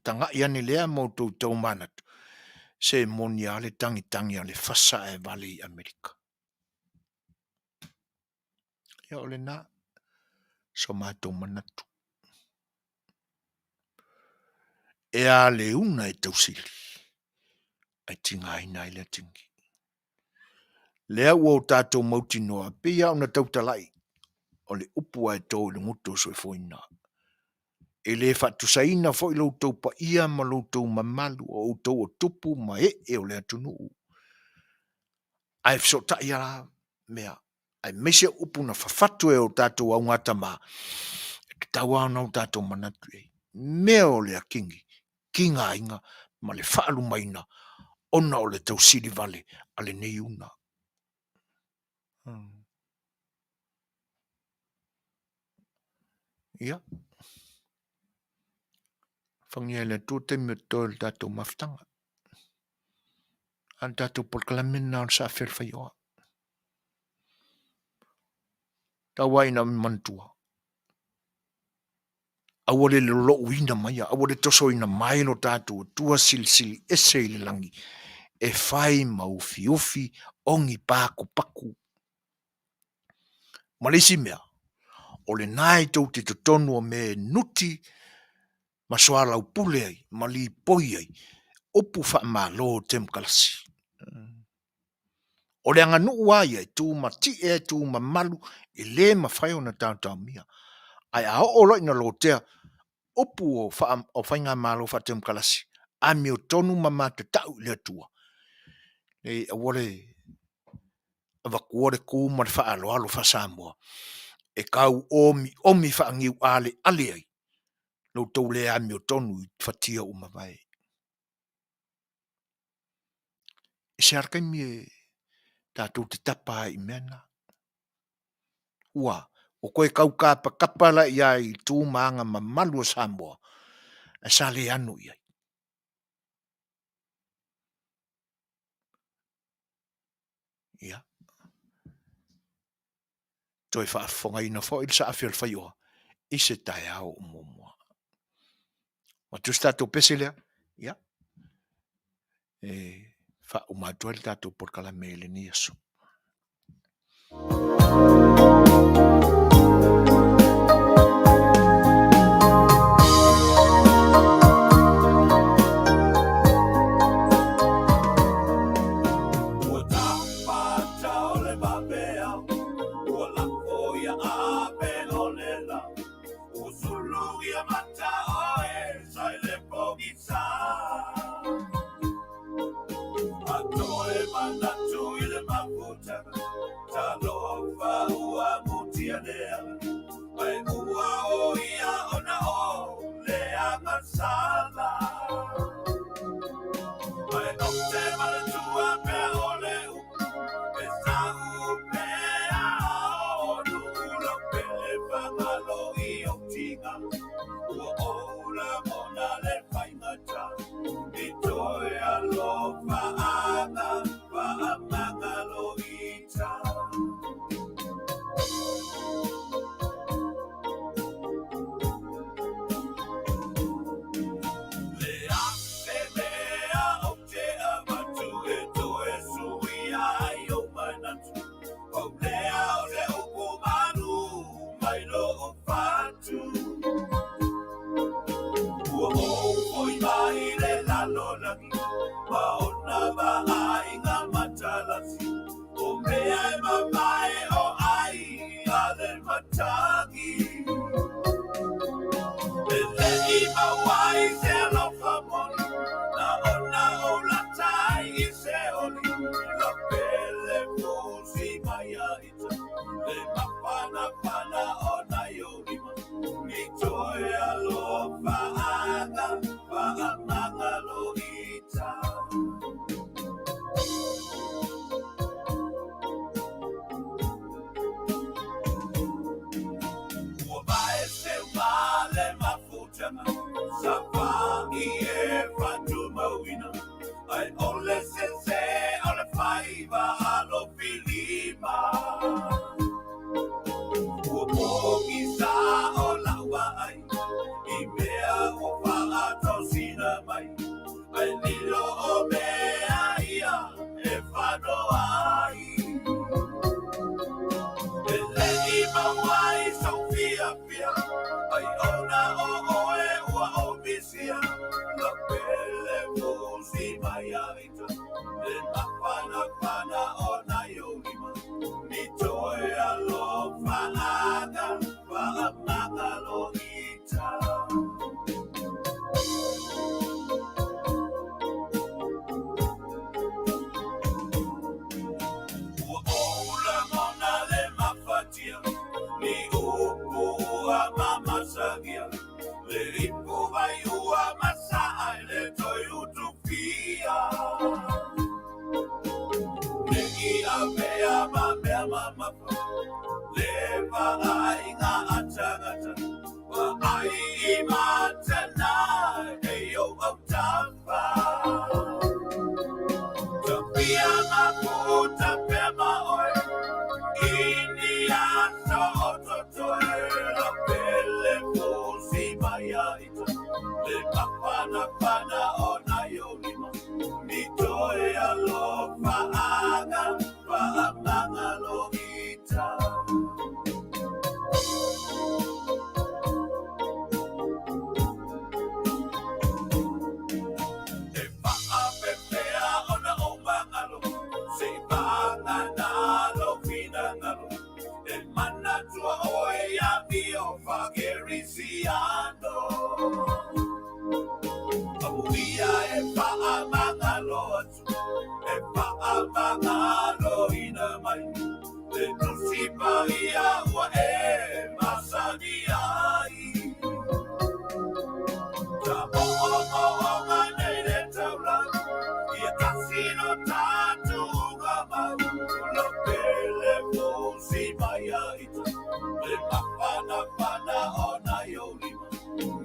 tanga i ane lea mau tau tau manatu. Se moni a le tangi a le fasa e vale i Amerika. Ia ole nā, so mātou manatu. E a le una e tau sili. Ai tinga ina i le tingi. Lea ua o tātou mauti noa, pia una tau talai. O le upua e tau le nguto so e foina. E le fatu saina fo i lau tau pa ia ma lau tau mamalu o tau o tupu ma e o le atunu. Ai fso ta ia la mea. Ai mesia upu na fafatu e o tātou au ngata ma. E te tau ana o tātou manatu e. Mea o le a kingi. Kinga inga ma le whaalu maina. Ona o le tau sili vale a le nei una. Ia. Whangia le tū te me tō le tātou maftanga. An tātou Polokalame na on sa A Le Fai'oa. Tawa ina mantua. Awale le lo uina mai, awale toso ina mai lo tātou, tua sili ese le langi. E whai mau fiufi, ongi pāku paku. Malisi mea, o le nai tau te tonu o me nuti, masoala upule ai, mali poi ai, opu wha Malo tem kalasi. O le anga nuu ai ai, tu ma ti e, tu ma malu, e le ma whai o na tātou mia. Ai a o lo ina lo tea, opu o whainga Malo wha tem kalasi. A mi o tonu mamata tau le atua. E awale, avakuore ku ma le wha alo wha Samoa. E kau omi wha angiu ale ai. Lo tau le a mi o tonu i whatia o mawai. E se arkai mi e tātou te tapa i mena. Ua, o koe kau kāpa kapala i ai tū maanga ma malu o Samoa. E sa le anu i ai. Ia. Toi Faafofoga'aga fo il sa A Le Fai'oa. I se tai au umumua. Ma tu stato pese lea. Ia. E fa umatua le tātou Polokalame le ni aso. Malo ua ola mona le whaingata, i toe alofa aga, whaamanga lo ita. Le ase mea o te amatu e toe sui ai o manatu, o lea o le upo manu, mai lo o fatu. Ua oi mai le lalo lagi, ma ona ma ai ngā matalasi, o mea e mamae o ai a le matangi. Le i mawai se alofa moni, na ona o latai i se oli, la pele fusi mai a ita, le mapana pana o na iorima, mi toe alofa aga, whaamanga lo ita. Ua mai se wale mafutama, sa whangi e whatumawina, ai ole se ole whaiva alo pilima. Ua poki sa o laua ai, i mea o whaato sina mai, ai nilo o mea ia e whanoa ai. Le i mawai Sofia pia, ai ona o oe ua o misia, la pele fusi mai a ita, le mapana pana o na iorima, ni toe alofa aga, whaamanga lo ita. Ua ola mona le mafatia, ni upu ua mamasagia, le ipu vai ua masaa le toi utupia. Ne i a mea mamea mamafa, le ai ngā atangata, wa ai i matana e o au tawha. Tapia maputa pema oe, ini aso ototoe, la pele fusi mai a ita, le mapana pana o na iorima, ni toe alofa aga, whaamanga lo ita. E whaapepea ona o mangalo, se pangana lo finangalo, e manatua oe a mio whagerisiano. Manuia e whaamangalo atu, e whaamangalo ina mai, le tusipa ia ua e masani ai. Ta mo'o nei le tauranga, ia kasino tatu ngamau, la pele fusi mai a ita, le mapana pana o na iorima,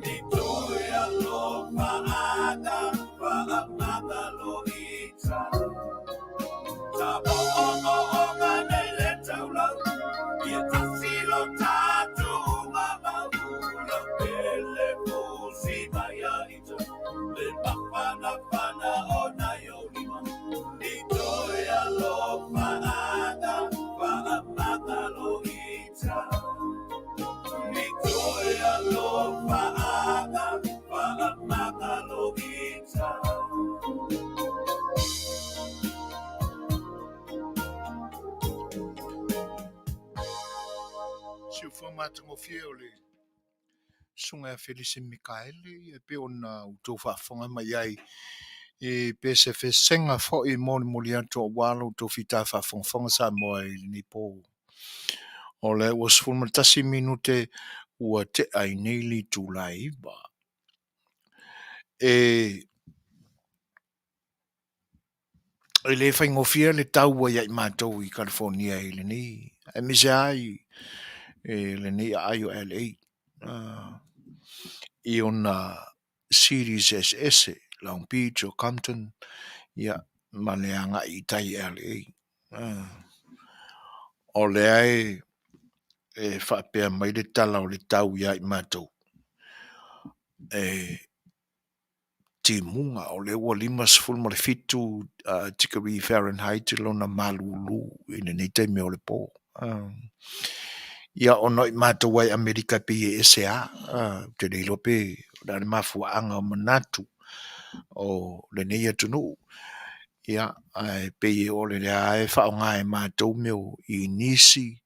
ni toe alofa aga, whaamanga lo ita. Ta mo'o nei le tauranga, ia kasino tatu ngamau, la pele fusi mai a ita, le mapana pana o na iorima, ni toe alofa aga, whaamanga lo ita. Ni toe alofa aga, whaamanga lo ita. Si o whamātango whia o le sunga a Felice Mikaele, e pe ona utou whaafonga mai ai, e pese senga fo i moni moli ato o walo utou whita whaafonga Samoa i ni pō. O le was fulmatasi minute ua te ai neili tūlai ba. E le whaingofia le taua ia i mātou i California i le ni. E mise ai, e le ni ai o LA. I ona series SS, Long Beach o Compton, ia ma le anga I tai LA. O le ai e whapea mai le tala o le tau ia I mātou. E te munga o le ua 5.5 degree Fahrenheit lona malulu I le nei taimi o le pō. Ia ono I mātou ai Amerika pe e SA, te nei lope, o le mafuaanga o manatu o le nei atunu. Ia, ai pe e o le ae whaonga e mātou meo I nisi,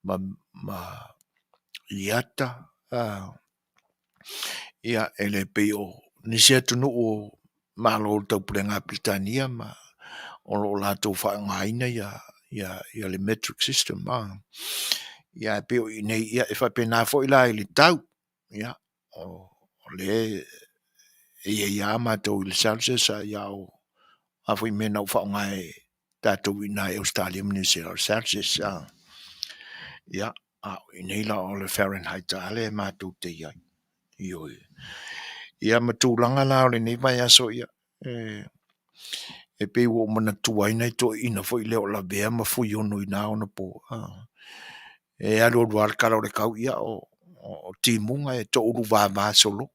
ma iata, ia ele pe o nisi atunu o malo tau purenga Britania, ma o lo lātou whaonga ina ia le metric system, ia pe o nei ia e whapena fo ila I le tau, ia, o le ia mātou I le Celsius, ia o afu I mena o whaonga e tātou ina e Australia New Zealand Celsius, ia, I nei la o le Fahrenheit ale mātou te iai, ioi. Ia matūlanga la o le nei vai aso ia, e pe o mana tuaina I to ina fo I leo la bea ma fu yono I na ona po, e alo dual kala o le kau ia o timunga e to uru vā solo,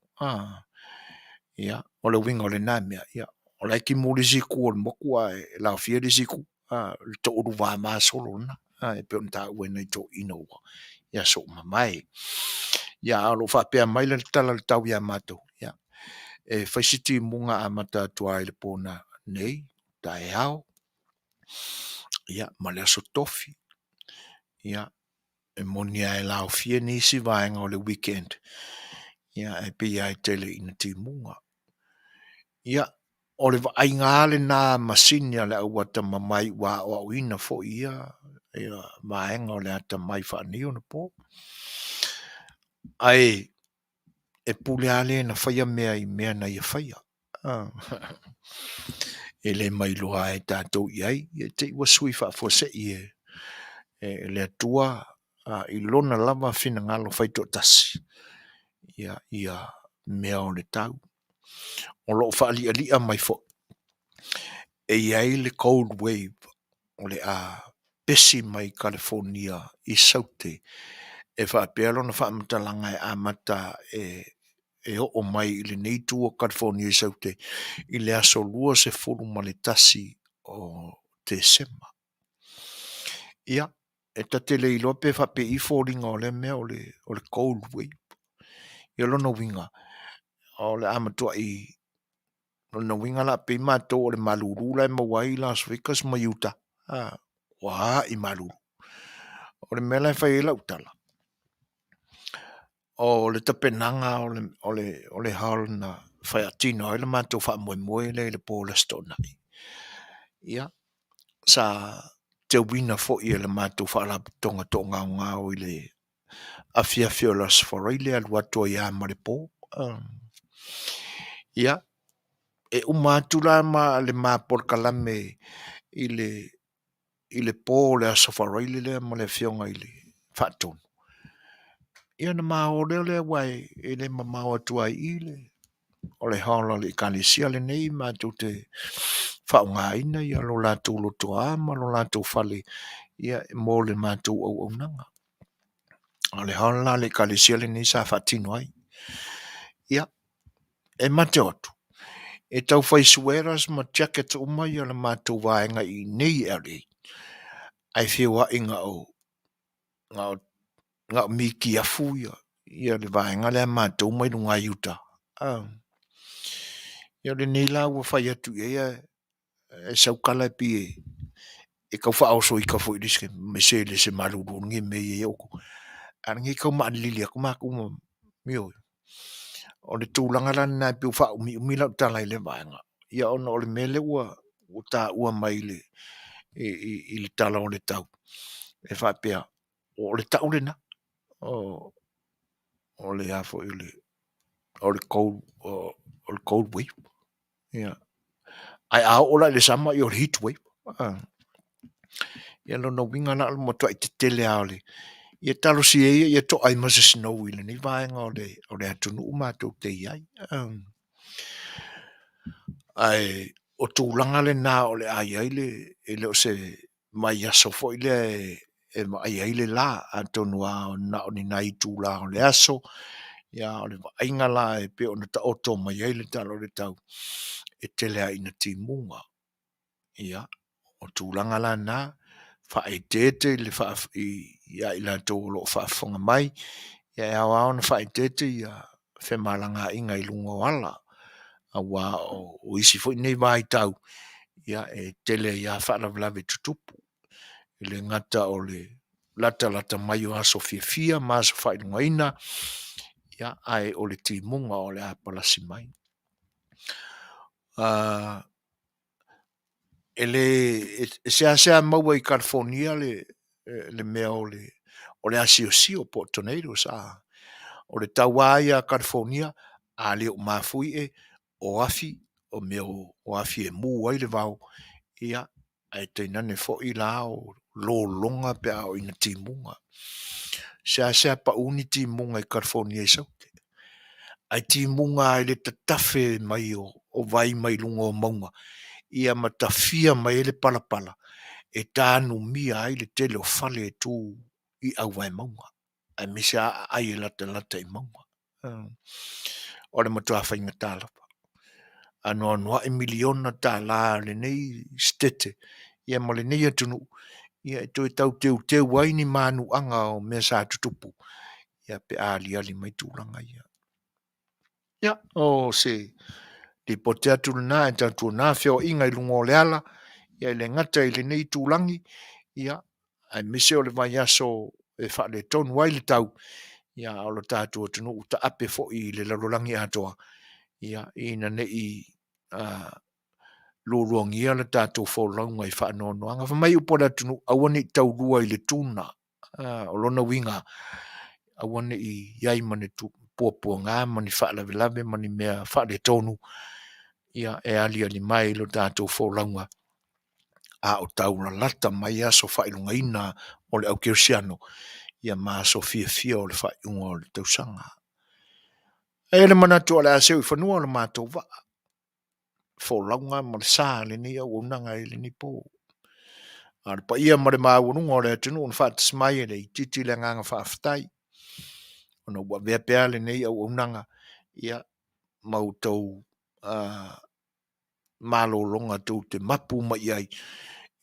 ia, o le winga o le nāmea, ia, o le ki mō le ziku o le moku e la fia le ziku, le to uru vā solo na, e pe on tā ue nei to ina ua, ia so mamai, ia alo whapea mai le tala le tau ia mātou, ia, e whaisiti munga a mata tua le pōna nei, tae hao, ia, ma le aso tofi, ia, e monia e lao fia nisi vaenga o le weekend, ia, e pe ia e tele ina ti munga, ia, o le ai ngale na masinia le au ata mamai wa o ina fo ia, ia, vaenga o le ata mai whaani o na po, ai, e pule ale na whaia mea I mea na ia whaia, e le mai loa e tātou iai, e te iwa sui whaafose e le atua I lona lava fina ngalo whaito tasi, ia mea o le tau, o lo whaali alia mai fo, e iai le cold wave, o le pesi mai California I saute, e whaapelo na whaamutalanga e amata e o mai I le neitu o California I saute, I le aso lua se furu ma le tasi o te sema. Ia, e tatele I lope whape I fōringa o le mea o le cold wave. Ia lona winga, o le amatua I lona winga la pe mato o le maluru la e mawai Las Vegas ma Utah. Wā I maluru. O le mea la e whai ila utala. O le tapenanga o le hal na whai atino, o le mato wha moe le pōla stonai. Ia, sa te wina fo I le mato wha la tonga ngau I le Afiafi o las foreile al wato ia ma le pō. Ia, e umatula ma le ma Polokalame I le pō le aso foreile le ma le fionga I le whatonu. Ia na mao le wai e le mamao atua I le o le hala le kalisia le nei ma tu te whaunga ina ia lo lātou loto ama lo lātou whale ia mō le mātou au nanga. O le hala le kalisia le nei sa whatino ai. Ia, e mate otu. E tau whai sueras ma jacket o mai ia le mātou vaenga I nei eri. Ai whiwa inga o ngā miki afu ia le vaenga le mātou mai runga Utah. Ia le nei la ua whai atu ia e saukala pi e kau wha oso I ka fo I riske me se le se maruru nge me e oko. Ngi kau maa lili ako maa kuma mio. O le tūlanga rani nai piu wha umi lau tala I le vaenga. Ia ona o le mele ua ta ua mai le I le tala o le tau. E wha pia o le tau le na. O le afo I le o le cold wave. Ia. Ai au ola le sama I o le heat wave. Ia lona winga na almo tua I te tele au le. Ia talo si ia to ai masa snow ile ni vaenga o le atunu mātou te iai. Ai o tūlanga le nā o le ai ai le o se mai aso fo ile e mai ai le la atonu a na o ni nai tūla o le aso. Ia o le ainga la e pe o na ta oto mai ai le talo le tau e tele a ina timunga. Ia o tūlanga la nā fa e tete le fa ia ila tō lo fa fonga mai. Ia e awa ona fa e tete ia fe malanga inga i lunga wala. Awa o isi fo nei vai tau. Ia e tele ia fa la vlave tutupu. Ile ngata o le lata mai o aso fia ma so fa ilunga ina. Ia ai o le timunga o le apalasi mai. Ele se maua i California le mea o le asio po tornadoes o le tawaia California a le o mafui e o afi o mea o afi e mu ai le vau ia ai te nane fo i la o lo longa pe o ina timunga se pa uni timunga i California i saute ai timunga ai le tatafe mai o vai mai lunga o maunga ia matafia mai le palapala e tānu mia ai le tele o fale e tū i au vai maunga. Ai misa ai e lata i maunga. O le matua whainga tālapa. Ano anua e miliona tāla le nei stete. Ia mo le nei atunu. Ia e toi tau teu waini manu anga o mea sa tutupu. Ia pe ali mai tūlanga ia. Ia o se li pote atu na e tatu na feo inga i lungo le ala. Ia le ngata i le nei tūlangi. Ia ai mise o le vai aso e wha le tonu wai le tau. Ia o le tātua tunu uta ape fo i le larolangi atoa. Ia ina ne i luruangi ia le tātua fo launga i wha anono. Anga wha mai upoda tunu awane i tau lua i le tūna. O lona winga awane i iai mane tu pua ngā mani wha lave mani mea wha le tonu. Ia e ali mai lo tātua fo launga. A o taura lata mai aso whailunga ina o le au kirsiano. Ia maa so fia o le whailunga o le tausanga. E le manatu o le aseo i whanua o le mātou wa. Wholaunga ma le sā le ni au unanga e le ni pō. A le pa ia ma le maa ununga o le atunu on whaatas mai e le i titi le nganga whaafatai. Ona ua vea pea le nei au unanga. Ia mautou Malo longa tau te mapu mai ai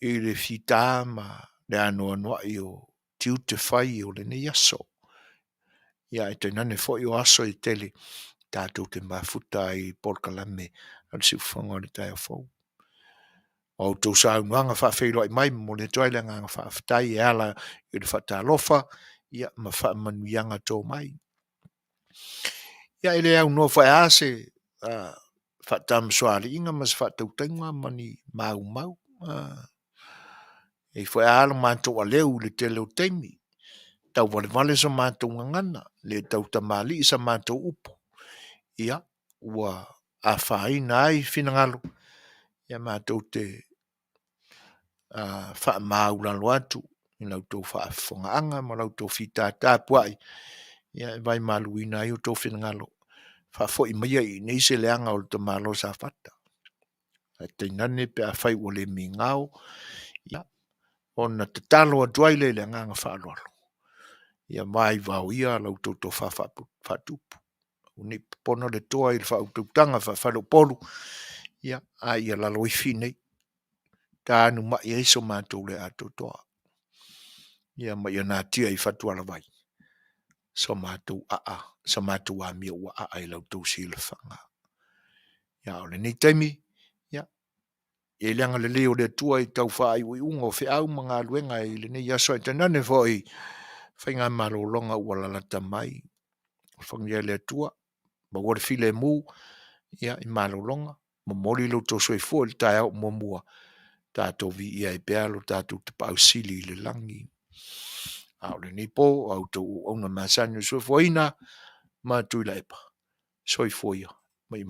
i le fita ma le anoa i o tiu te whai o le ne aso. Ia e te nane fo i o aso i tele tātou te mafuta i Polokalame al si uwhanga le tai o fau. O tau sa unuanga whaafeilo ai mai mo le toile nganga whaafatai e ala i le whaatalofa ia ma whaamanuianga tō mai. Ia ele au noa whae ase whaatam soari inga mas whaatautainga mani mau. E whae ala mātou a leu le te leo teimi. Tau wale sa mātou ngangana. Le tau tamali sa mātou upo. Ia, ua a whaina ai whinangalo. Ia mātou te wha mauralo atu. I lau tau Faafofoga'aga ma lau tau fitata puai. Ia e vai maluina ai o tau whinangalo. Wha i mai i nei se leanga o te malo sa fata. Te nane pe a whai o le mi ngao. Ia, ona te talo a duaile le nganga whaaloalo. Ia mai vau ia lau tau tau whatupu. Uni pono le toa i le whautautanga whalo polu. Ia, a ia lalo i finei. Tā anu mai e so mātou le ato toa. Ia mai ana tia i whatuala vai. So mātou sa mātou a mia ua i lau tau si le whanga. Ia o le nei taimi. E leanga le leo le tua i tau wha i unga o whi au mga luenga i le nei aso i tanane fo i whainga malo longa ua lalata mai. Whangia le tua, ma wale file mu, ia i malo longa, ma mori lo to soi fo il tai au mua tātou vi ia i pealo tātou te pau sili le langi. Au le nei po, au tau ona masani soi fo ina, ma tui la epa, soi fo ia, mai